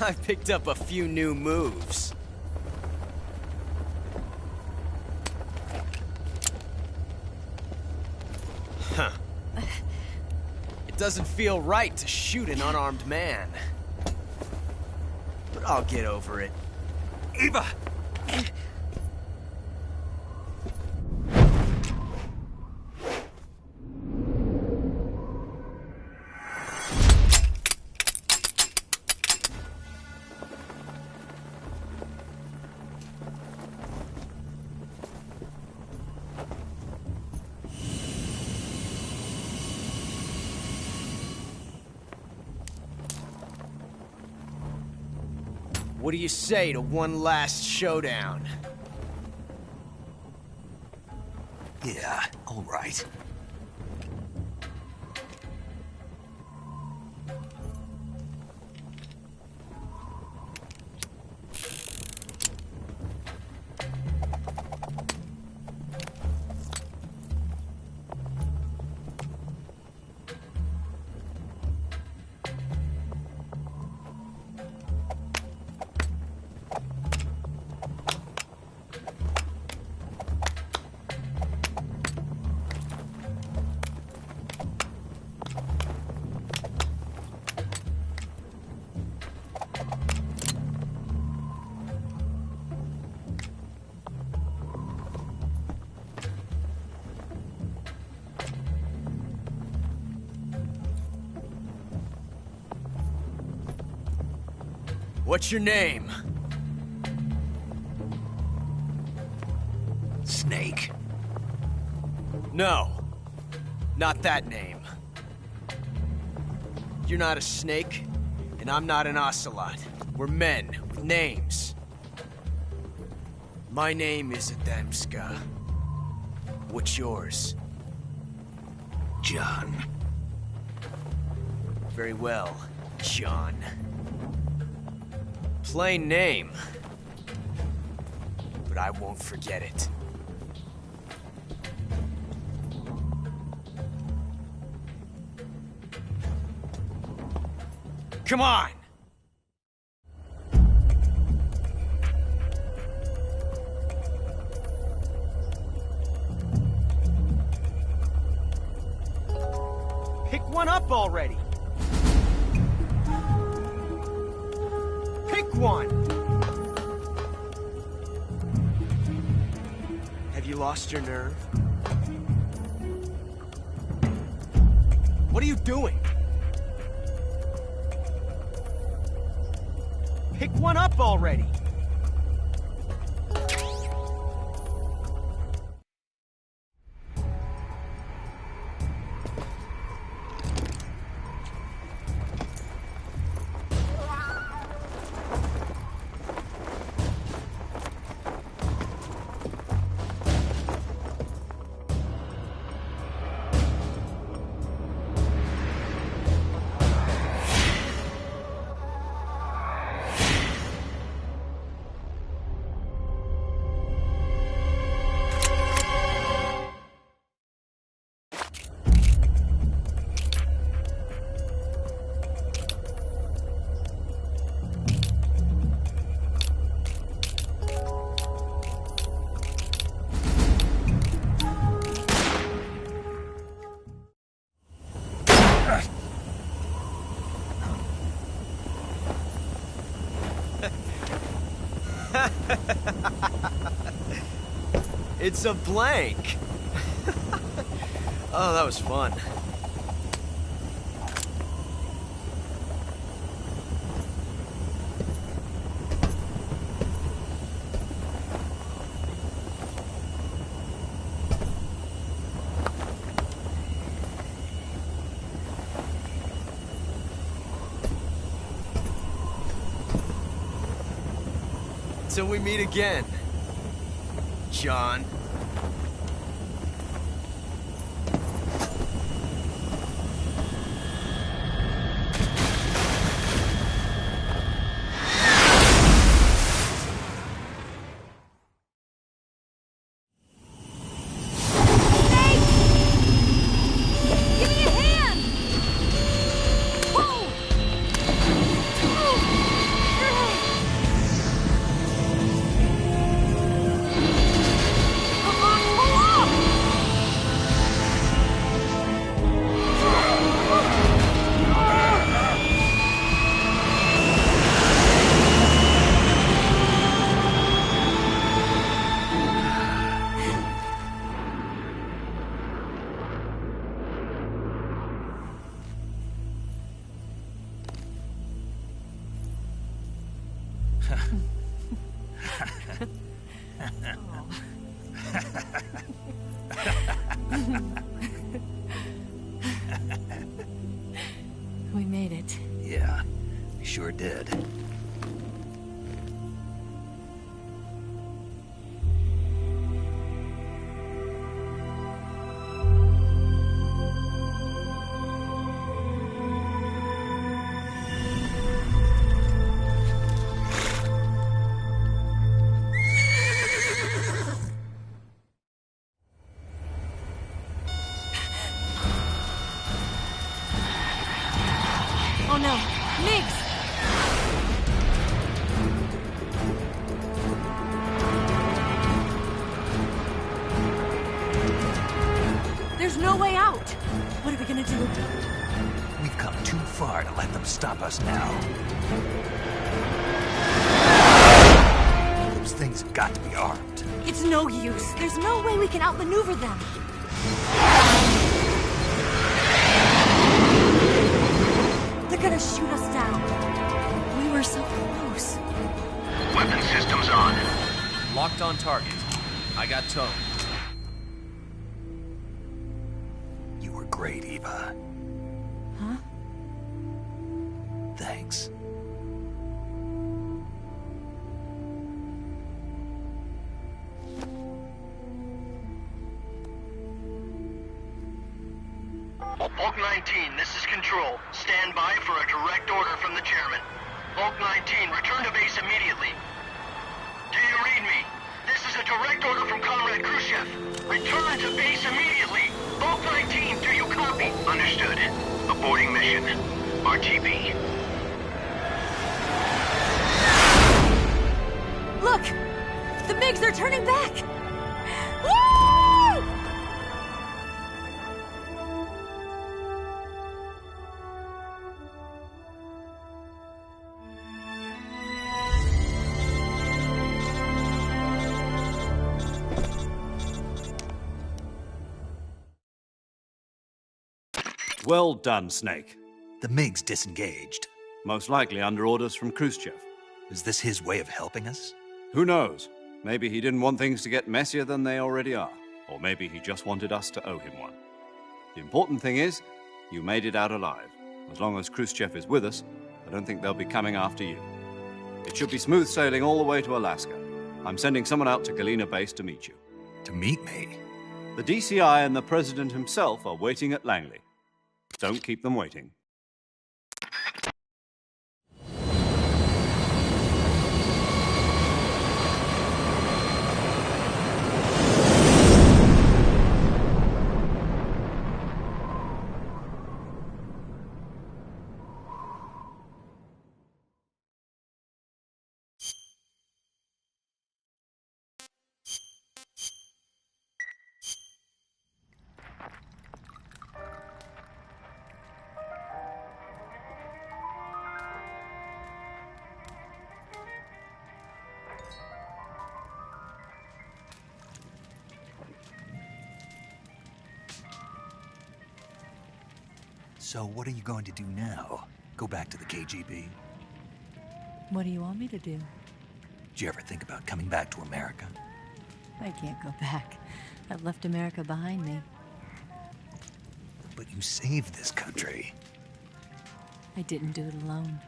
I picked up a few new moves. Huh. It doesn't feel right to shoot an unarmed man. But I'll get over it. Eva! What do you say to one last showdown? Yeah, all right. What's your name? Snake. No. Not that name. You're not a snake, and I'm not an ocelot. We're men with names. My name is Adamska. What's yours? John. Very well, John. Plain name. But I won't forget it. Come on! Pick one up already! Pick one! Have you lost your nerve? What are you doing? Pick one up already! It's a blank. Oh, that was fun. Till we meet again, John. We made it. Yeah, we sure did. Oh no, Migs! There's no way out! What are we gonna do? We've come too far to let them stop us now. Those things have got to be armed. It's no use. There's no way we can outmaneuver them. They're gonna shoot us down. We were so close. Weapon systems on. Locked on target. I got tone. You were great, Eva. Huh? Thanks. Bulk 19, this is Control. Stand by for a direct order from the chairman. Bulk 19, return to base immediately. Do you read me? This is a direct order from Comrade Khrushchev. Return to base immediately. Bulk 19, do you copy? Understood. Aborting mission. RTB. Look! The MiGs are turning back! Woo! Well done, Snake. The MiGs disengaged. Most likely under orders from Khrushchev. Is this his way of helping us? Who knows? Maybe he didn't want things to get messier than they already are. Or maybe he just wanted us to owe him one. The important thing is, you made it out alive. As long as Khrushchev is with us, I don't think they'll be coming after you. It should be smooth sailing all the way to Alaska. I'm sending someone out to Galena Base to meet you. To meet me? The DCI and the President himself are waiting at Langley. Don't keep them waiting. So what are you going to do now? Go back to the KGB? What do you want me to do? Did you ever think about coming back to America? I can't go back. I've left America behind me. But you saved this country. I didn't do it alone.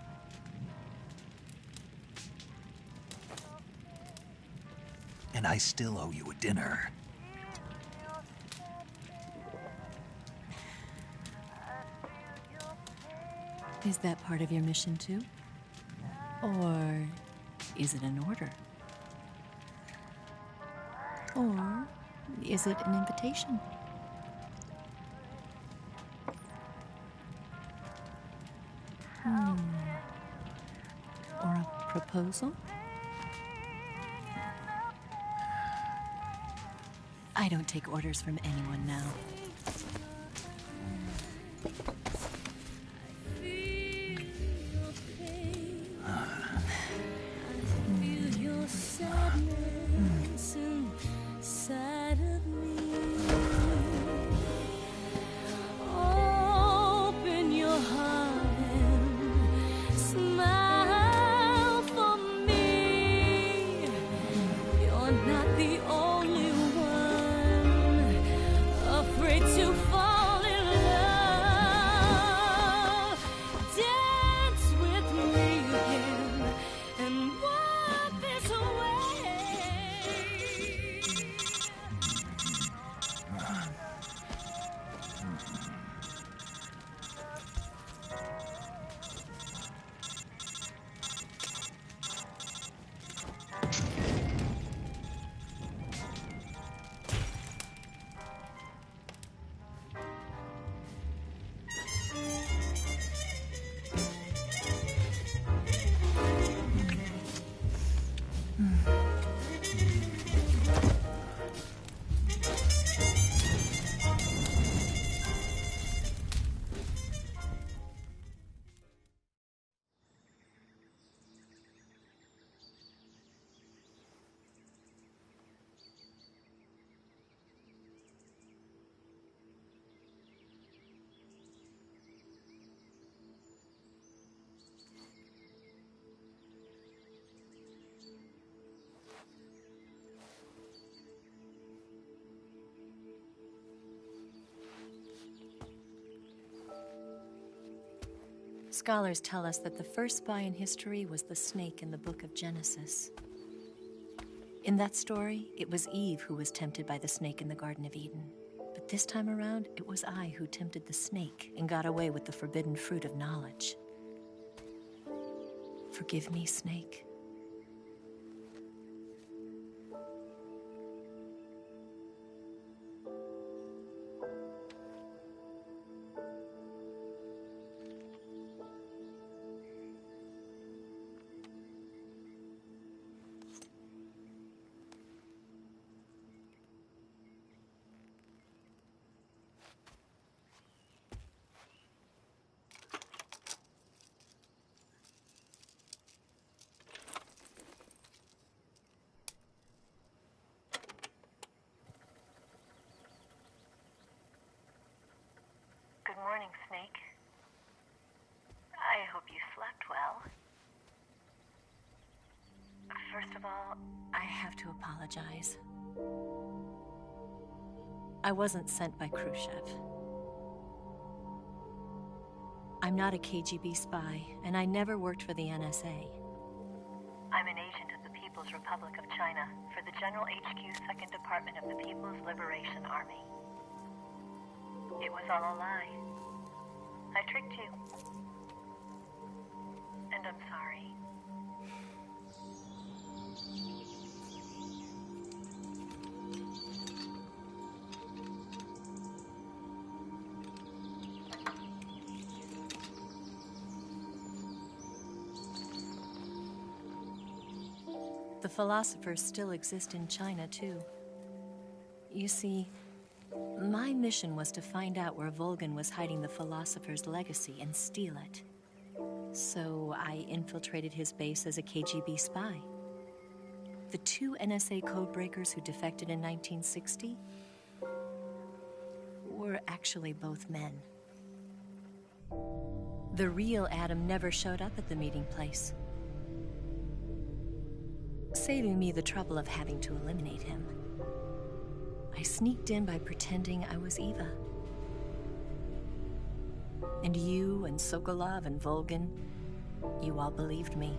And I still owe you a dinner. Is that part of your mission too? Or is it an order? Or is it an invitation? Or a proposal? I don't take orders from anyone now. Afraid Scholars tell us that the first spy in history was the snake in the book of Genesis. In that story, it was Eve who was tempted by the snake in the Garden of Eden. But this time around, it was I who tempted the snake and got away with the forbidden fruit of knowledge. Forgive me, Snake. Good morning, Snake. I hope you slept well. First of all, I have to apologize. I wasn't sent by Khrushchev. I'm not a KGB spy, and I never worked for the NSA. I'm an agent of the People's Republic of China for the General HQ 2nd Department of the People's Liberation Army. It was all a lie. I tricked you. And I'm sorry. The philosophers still exist in China, too. You see, my mission was to find out where Volgin was hiding the philosopher's legacy and steal it. So I infiltrated his base as a KGB spy. The two NSA codebreakers who defected in 1960 were actually both men. The real Adam never showed up at the meeting place, saving me the trouble of having to eliminate him. I sneaked in by pretending I was Eva. And you and Sokolov and Volgin, you all believed me.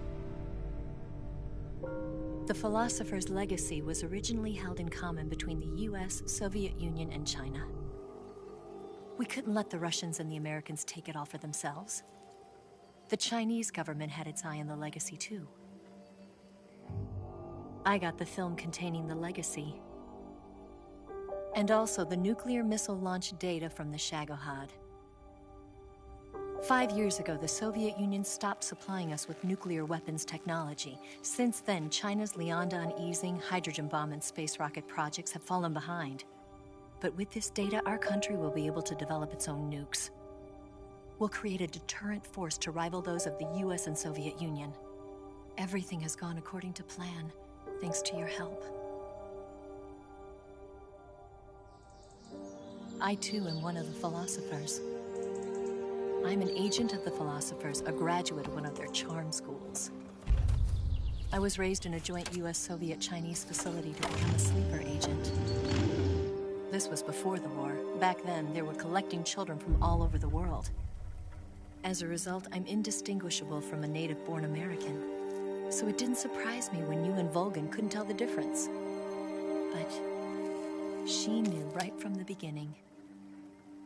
The philosopher's legacy was originally held in common between the US, Soviet Union, and China. We couldn't let the Russians and the Americans take it all for themselves. The Chinese government had its eye on the legacy, too. I got the film containing the legacy, and also the nuclear missile launch data from the Shagohod. 5 years ago, the Soviet Union stopped supplying us with nuclear weapons technology. Since then, China's Liaodong easing, hydrogen bomb, and space rocket projects have fallen behind. But with this data, our country will be able to develop its own nukes. We'll create a deterrent force to rival those of the US and Soviet Union. Everything has gone according to plan, thanks to your help. I, too, am one of the philosophers. I'm an agent of the philosophers, a graduate of one of their charm schools. I was raised in a joint US-Soviet-Chinese facility to become a sleeper agent. This was before the war. Back then, they were collecting children from all over the world. As a result, I'm indistinguishable from a native-born American. So it didn't surprise me when you and Volgin couldn't tell the difference. But she knew right from the beginning.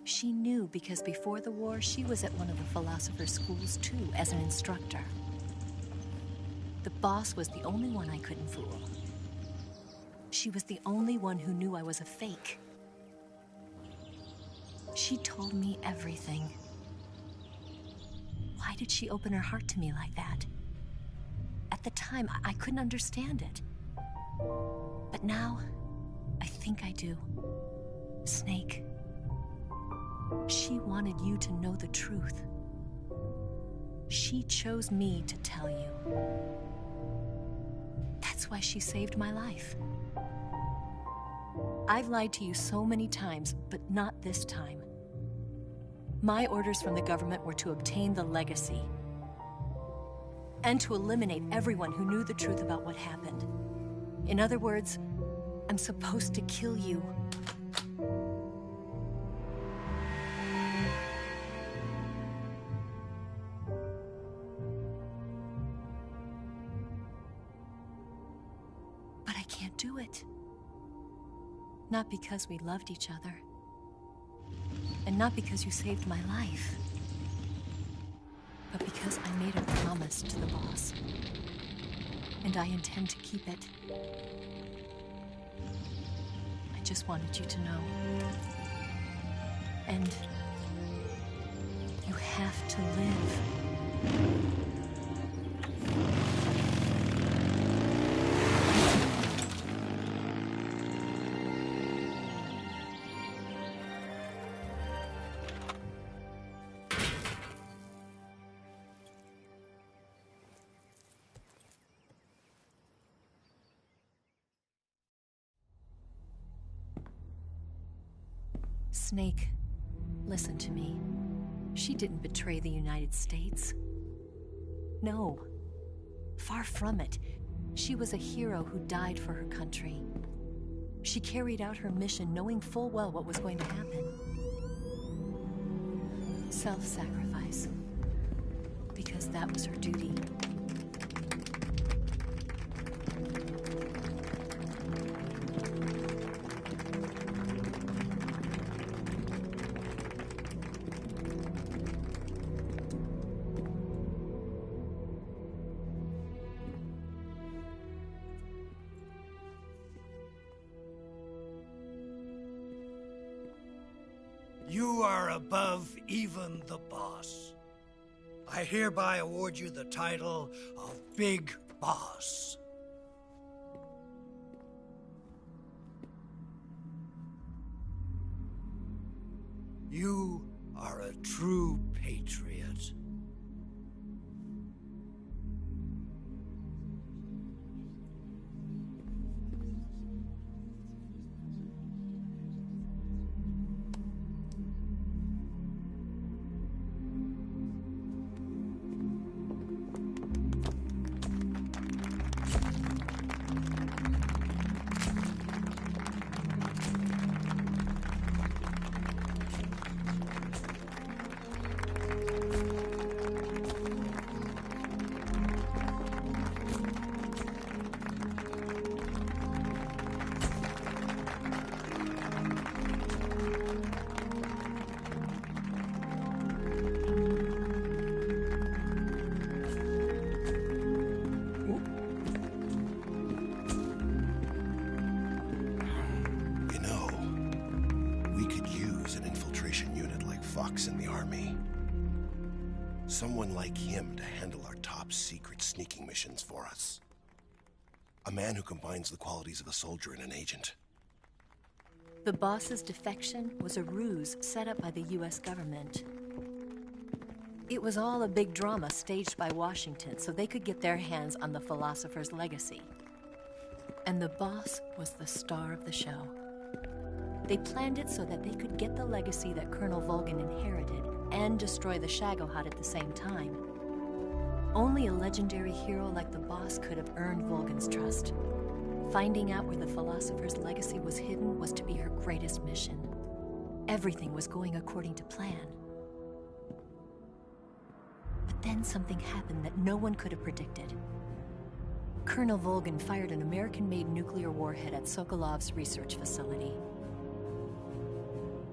She knew because before the war, she was at one of the philosopher's schools too, as an instructor. The boss was the only one I couldn't fool. She was the only one who knew I was a fake. She told me everything. Why did she open her heart to me like that? At the time, I couldn't understand it. But now, I think I do. Snake. She wanted you to know the truth. She chose me to tell you. That's why she saved my life. I've lied to you so many times, but not this time. My orders from the government were to obtain the legacy and to eliminate everyone who knew the truth about what happened. In other words, I'm supposed to kill you. can't do it. Not because we loved each other. And not because you saved my life. But because I made a promise to the boss. And I intend to keep it. I just wanted you to know. And you have to live. Snake, listen to me. She didn't betray the United States. No. Far from it. She was a hero who died for her country. She carried out her mission knowing full well what was going to happen. Self-sacrifice. Because that was her duty. You are above even the boss. I hereby award you the title of Big Boss. You are a true patriot. In the army. Someone like him to handle our top secret sneaking missions for us. A man who combines the qualities of a soldier and an agent. The boss's defection was a ruse set up by the US government. It was all a big drama staged by Washington so they could get their hands on the philosopher's legacy. And the boss was the star of the show. They planned it so that they could get the legacy that Colonel Volgin inherited and destroy the Shagohod at the same time. Only a legendary hero like the boss could have earned Volgin's trust. Finding out where the philosopher's legacy was hidden was to be her greatest mission. Everything was going according to plan. But then something happened that no one could have predicted. Colonel Volgin fired an American-made nuclear warhead at Sokolov's research facility.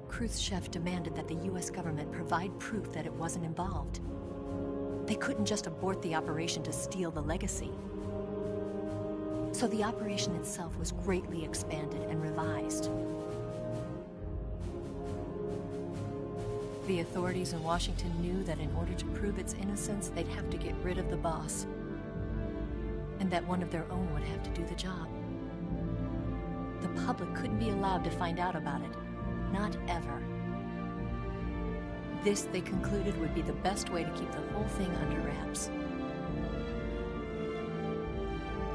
Khrushchev demanded that the US government provide proof that it wasn't involved. They couldn't just abort the operation to steal the legacy. So the operation itself was greatly expanded and revised. The authorities in Washington knew that in order to prove its innocence, they'd have to get rid of the boss. And that one of their own would have to do the job. The public couldn't be allowed to find out about it. Not ever. This, they concluded, would be the best way to keep the whole thing under wraps.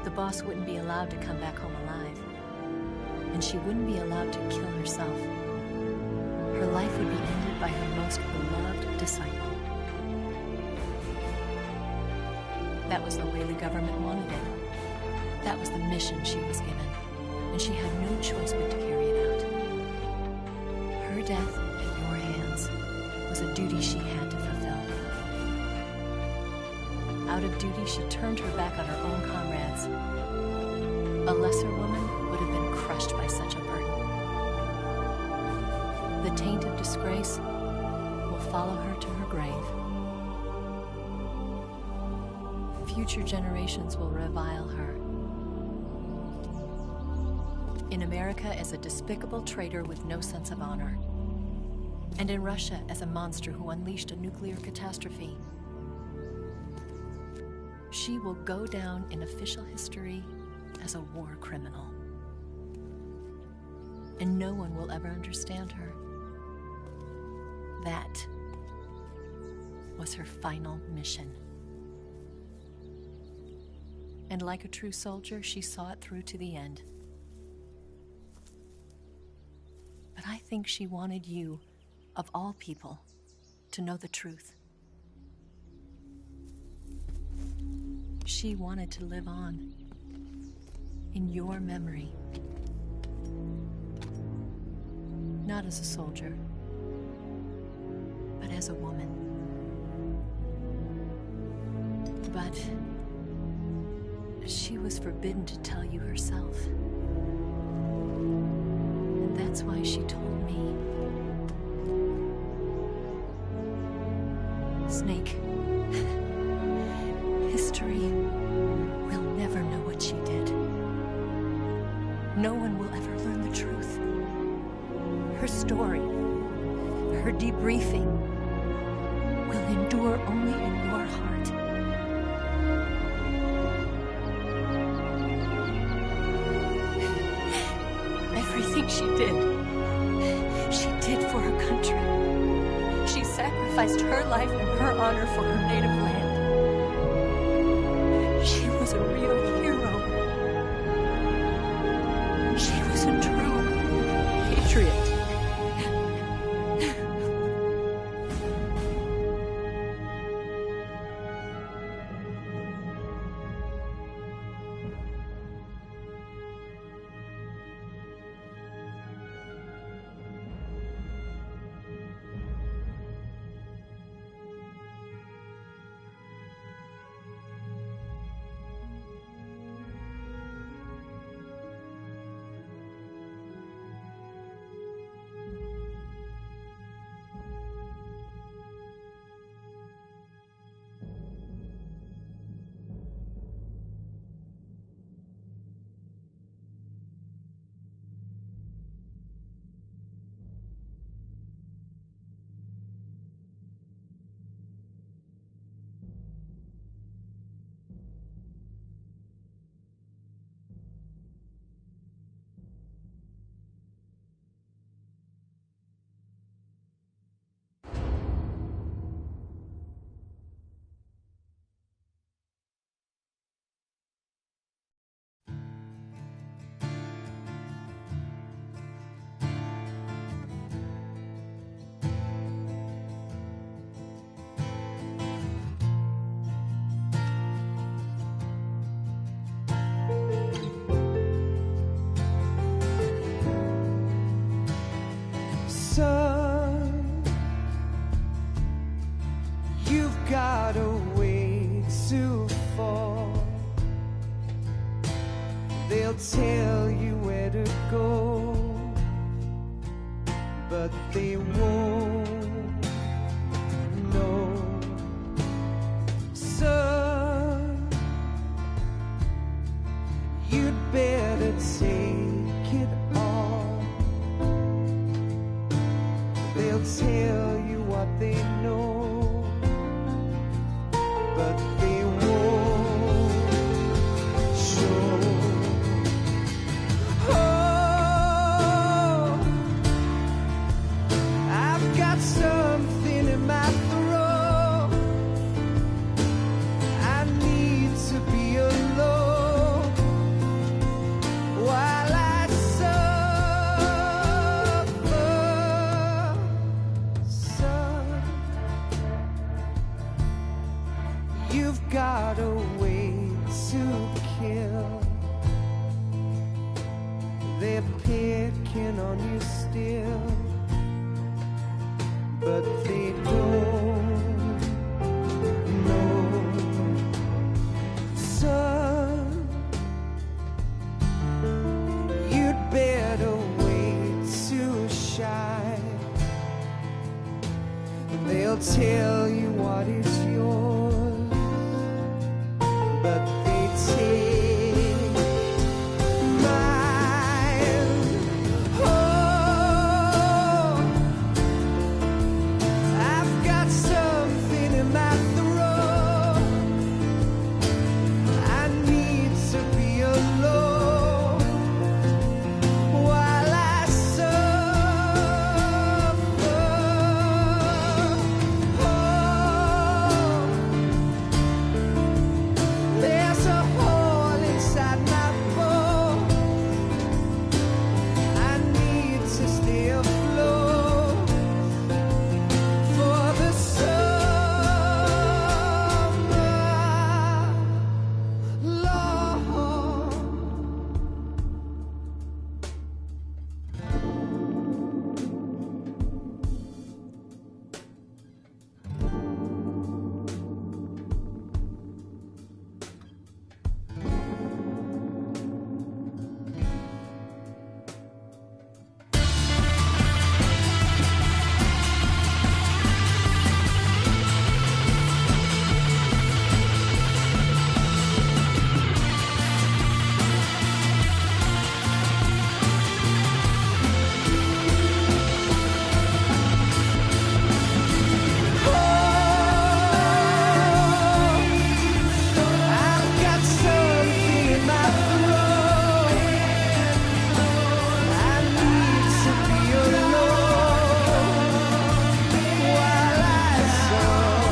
The boss wouldn't be allowed to come back home alive. And she wouldn't be allowed to kill herself. Her life would be ended by her most beloved disciple. That was the way the government wanted it. That was the mission she was given. And she had no choice but to carry it out. Her death at your hands was a duty she had to fulfill. Out of duty, she turned her back on her own comrades. A lesser woman voice will follow her to her grave. Future generations will revile her. In America as a despicable traitor with no sense of honor. And in Russia as a monster who unleashed a nuclear catastrophe. She will go down in official history as a war criminal. And no one will ever understand her. That was her final mission. And like a true soldier, she saw it through to the end. But I think she wanted you, of all people, to know the truth. She wanted to live on in your memory. Not as a soldier, but as a woman. But she was forbidden to tell you herself. And that's why she told me. Snake, history will never know what she did. No one will ever learn the truth. Her story, her debriefing, will endure only in your heart. Everything she did for her country. She sacrificed her life and her honor for her native land. She was a real hero. She was a true patriot. Son, you've got a way to fall. They'll tell you where to go, but they won't know. Son, you'd better take it all. They'll tell you what they know, but they won't show. Oh, I've got something in my throat. I need to be alone while I suffer. Son, you've got a way to kill. They're picking on you still, but they don't know. Son, you'd better wait to shine. They'll tell you what is yours, but they take mine. Oh, I've got something in my throat. I need to be alone while I suffer. There's a hole inside my bones. I need to stay afloat for the summer, Lord. I've got something in my throat. I need to be alone while I suffer.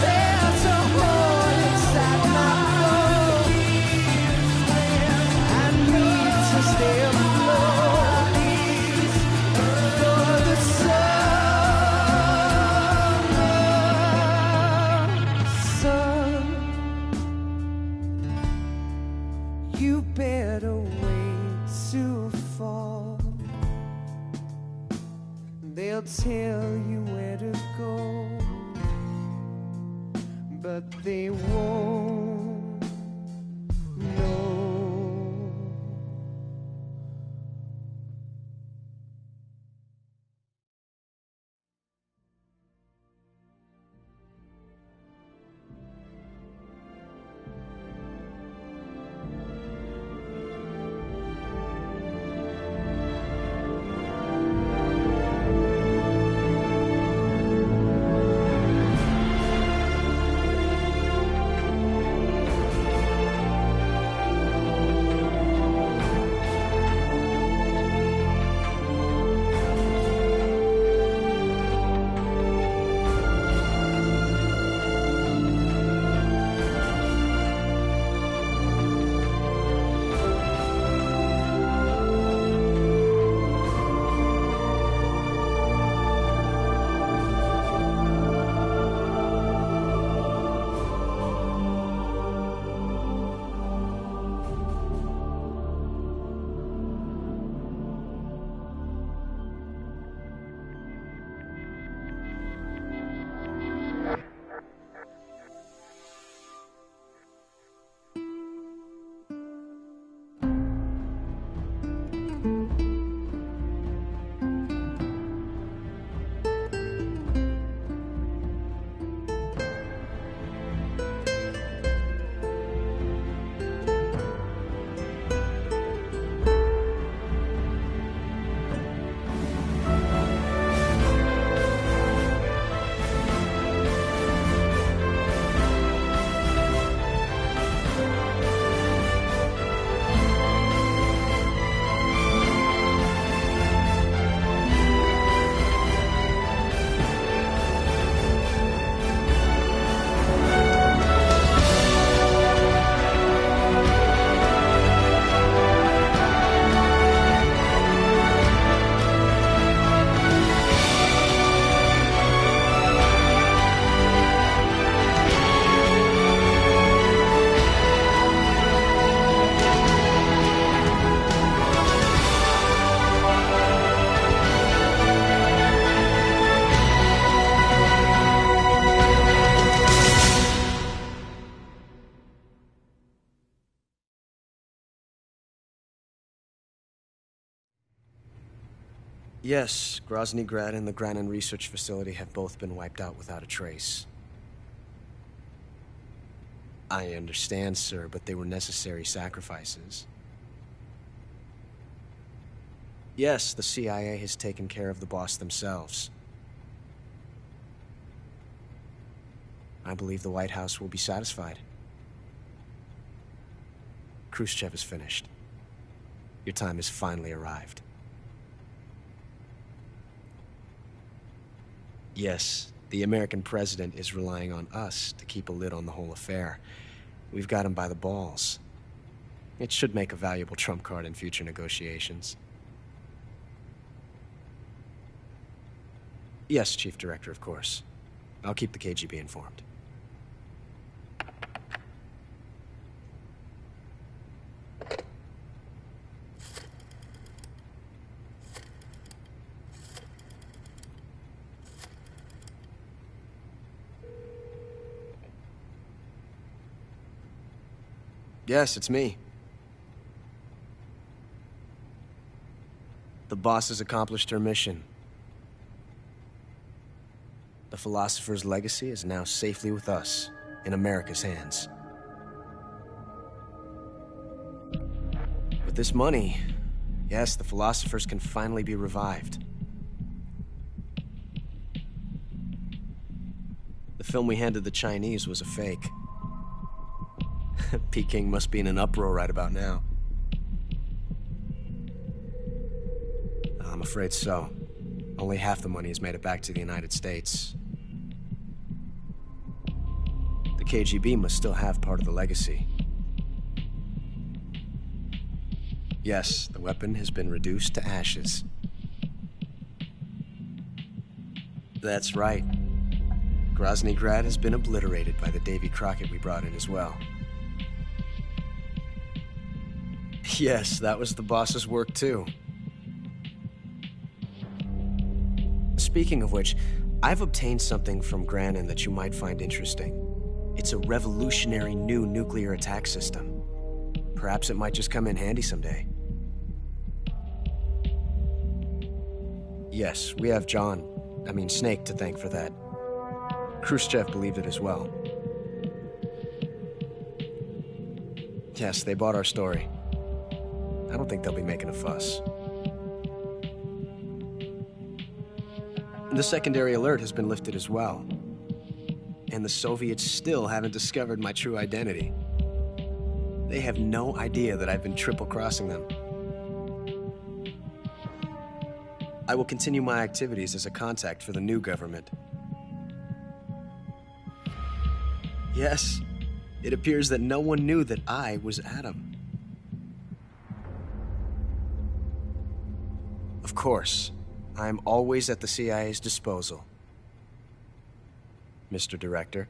There's a hole inside my bones. I need to stay afloat for the sun. You better wait to fall. They'll tell you where to go, but they won't know. Yes, Grozny Grad and the Granin Research Facility have both been wiped out without a trace. I understand, sir, but they were necessary sacrifices. Yes, the CIA has taken care of the boss themselves. I believe the White House will be satisfied. Khrushchev is finished. Your time has finally arrived. Yes, the American president is relying on us to keep a lid on the whole affair. We've got him by the balls. It should make a valuable trump card in future negotiations. Yes, Chief Director, of course. I'll keep the KGB informed. Yes, it's me. The boss has accomplished her mission. The philosopher's legacy is now safely with us, in America's hands. With this money, yes, the philosophers can finally be revived. The film we handed the Chinese was a fake. Peking must be in an uproar right about now. I'm afraid so. Only half the money has made it back to the United States. The KGB must still have part of the legacy. Yes, the weapon has been reduced to ashes. That's right. Grozny Grad has been obliterated by the Davy Crockett we brought in as well. Yes, that was the boss's work too. Speaking of which, I've obtained something from Granin that you might find interesting. It's a revolutionary new nuclear attack system. Perhaps it might just come in handy someday. Yes, we have Snake to thank for that. Khrushchev believed it as well. Yes, they bought our story. I don't think they'll be making a fuss. The secondary alert has been lifted as well. And the Soviets still haven't discovered my true identity. They have no idea that I've been triple-crossing them. I will continue my activities as a contact for the new government. Yes, it appears that no one knew that I was Adam. Of course, I'm always at the CIA's disposal, Mr. Director.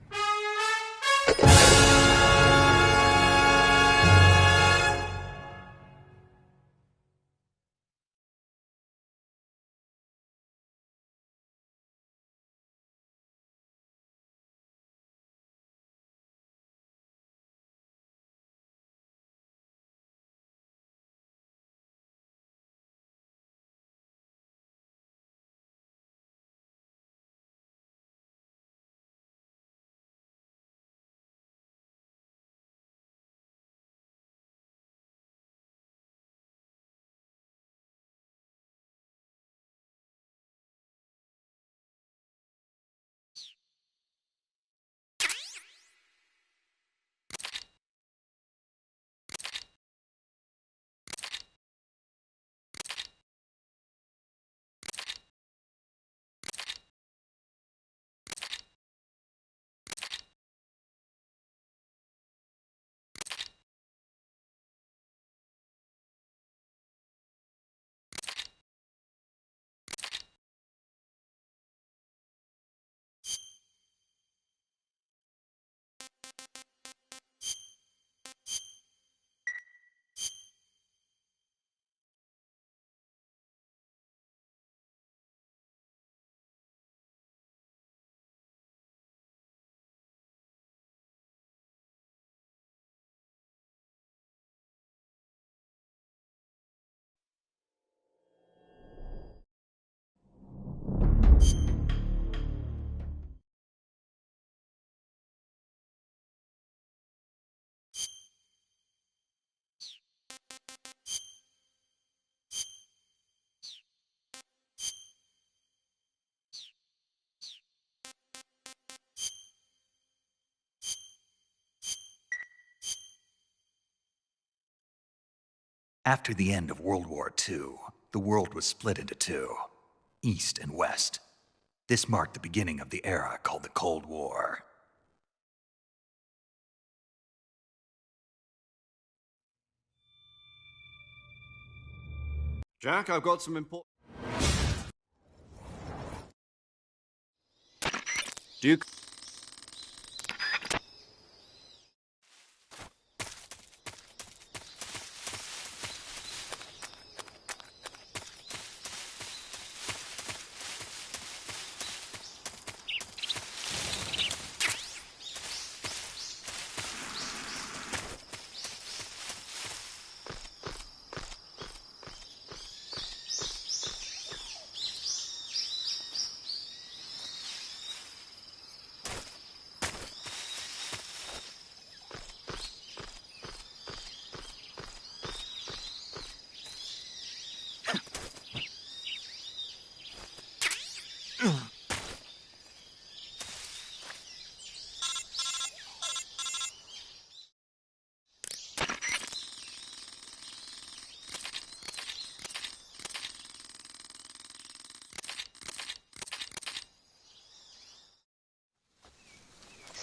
After the end of World War II, the world was split into two, East and West. This marked the beginning of the era called the Cold War. Jack, I've got some important... Duke...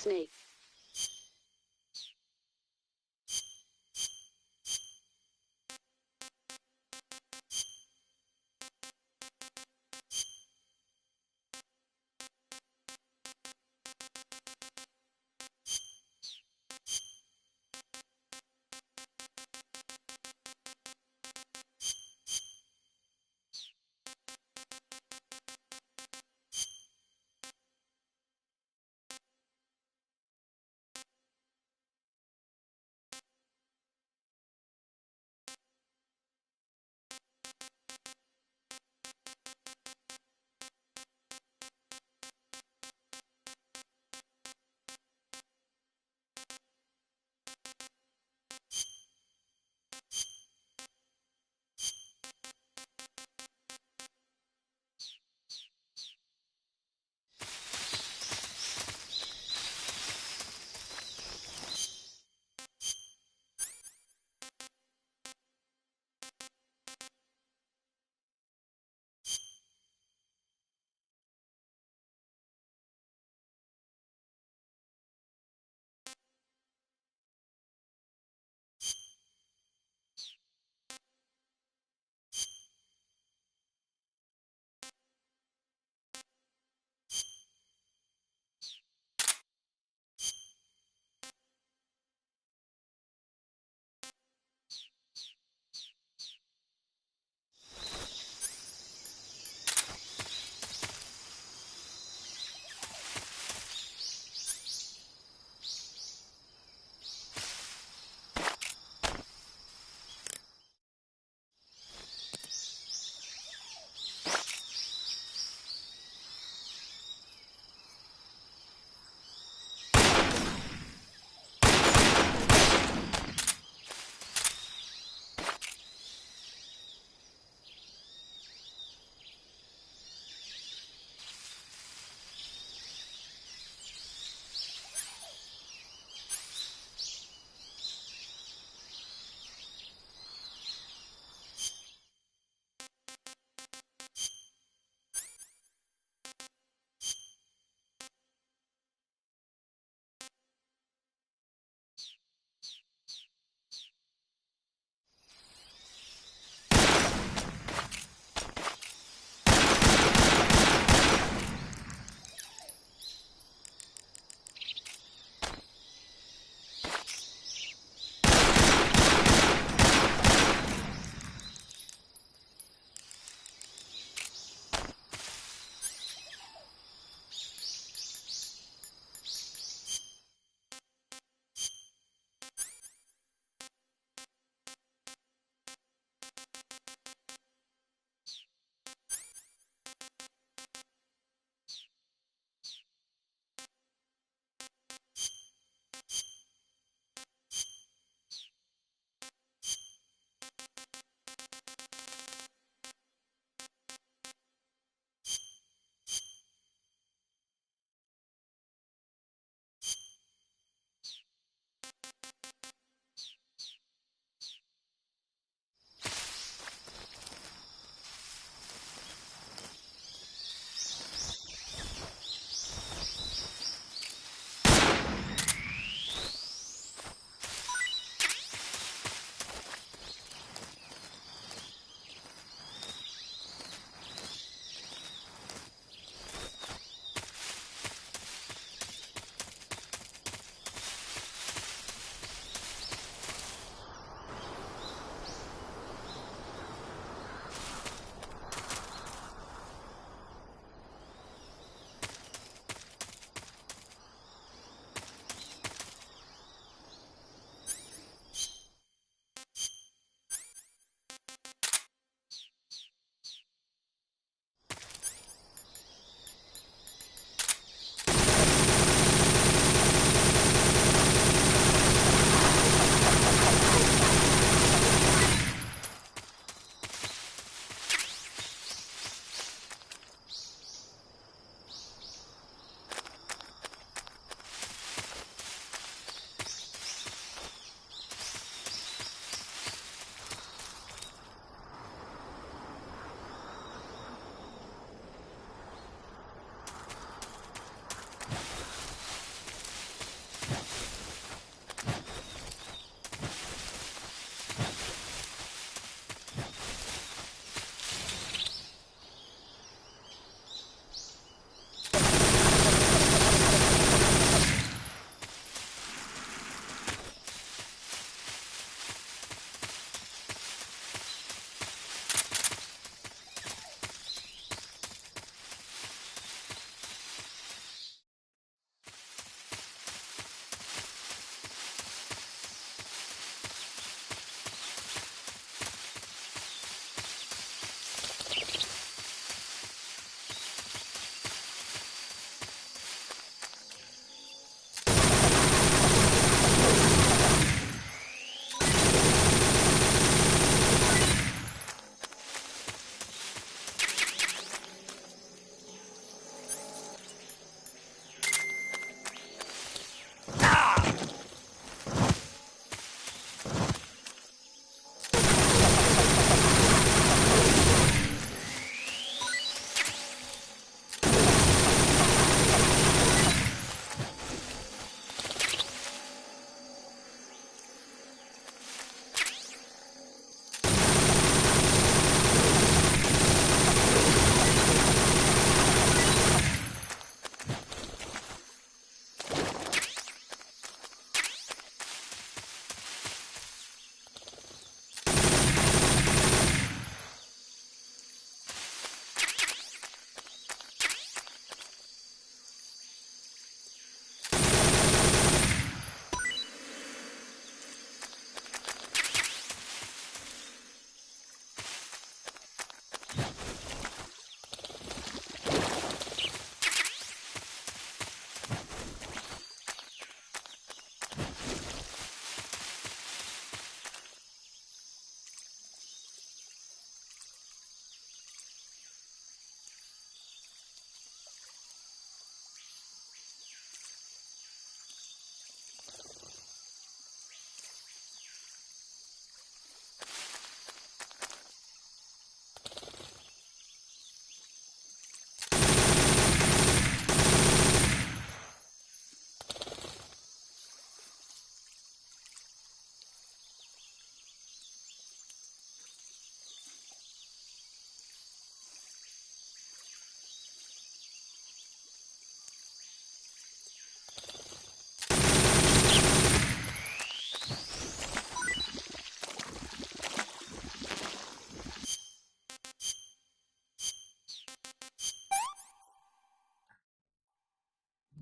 Snake.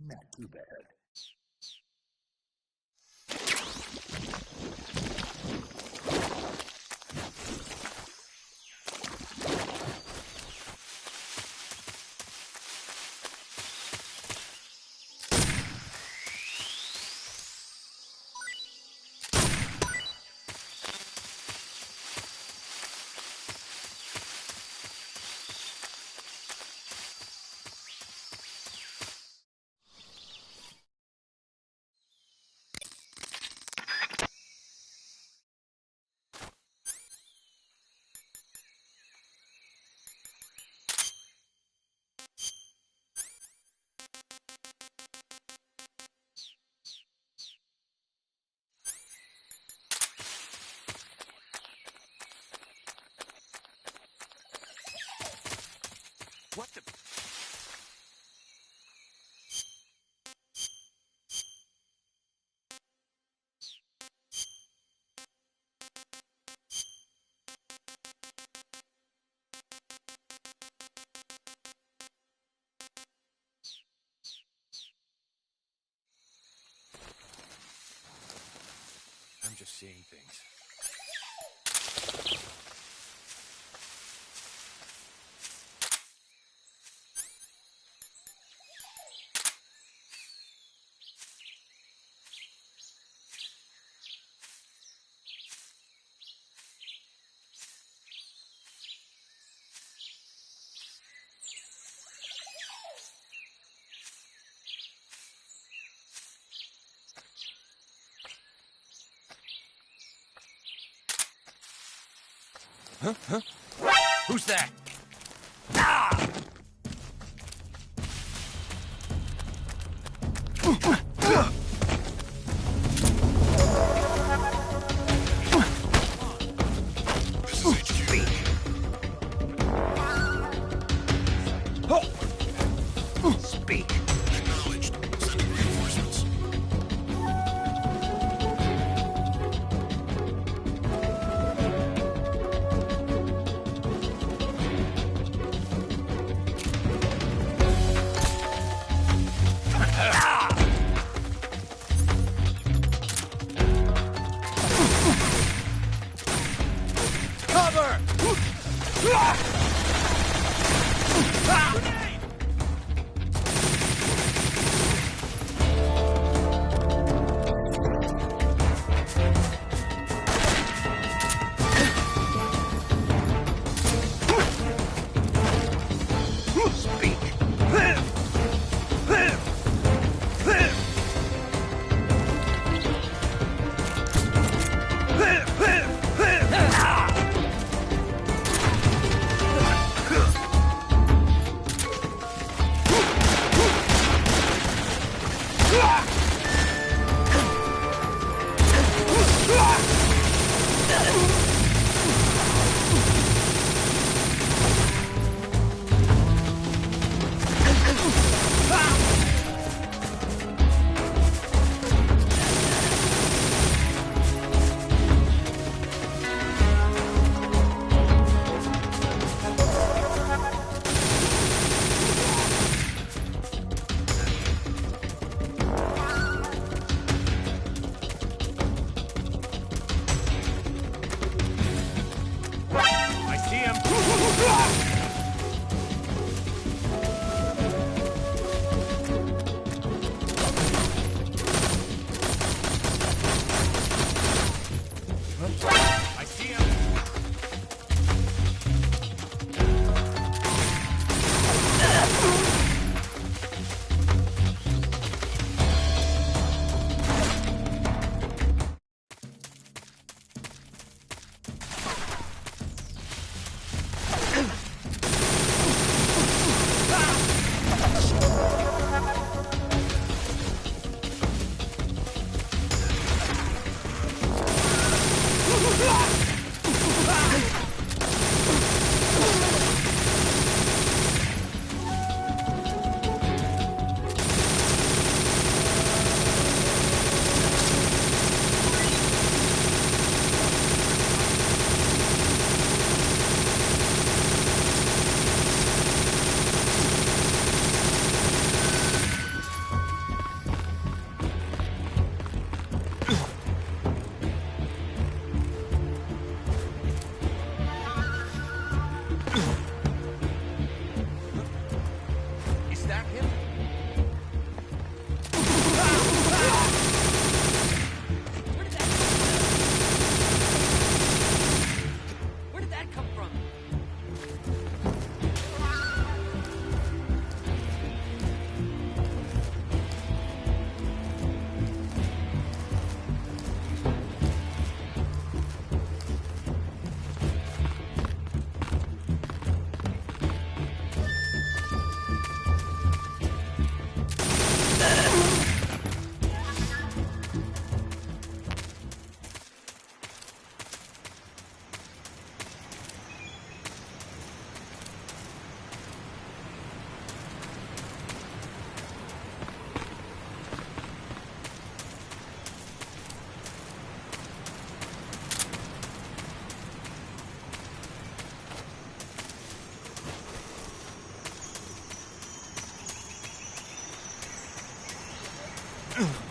Not too bad. What the... I'm just seeing things. Huh? Who's that? Ah! This is HQ. Speak. Acknowledged. Sending reinforcements. Cover! Ugh.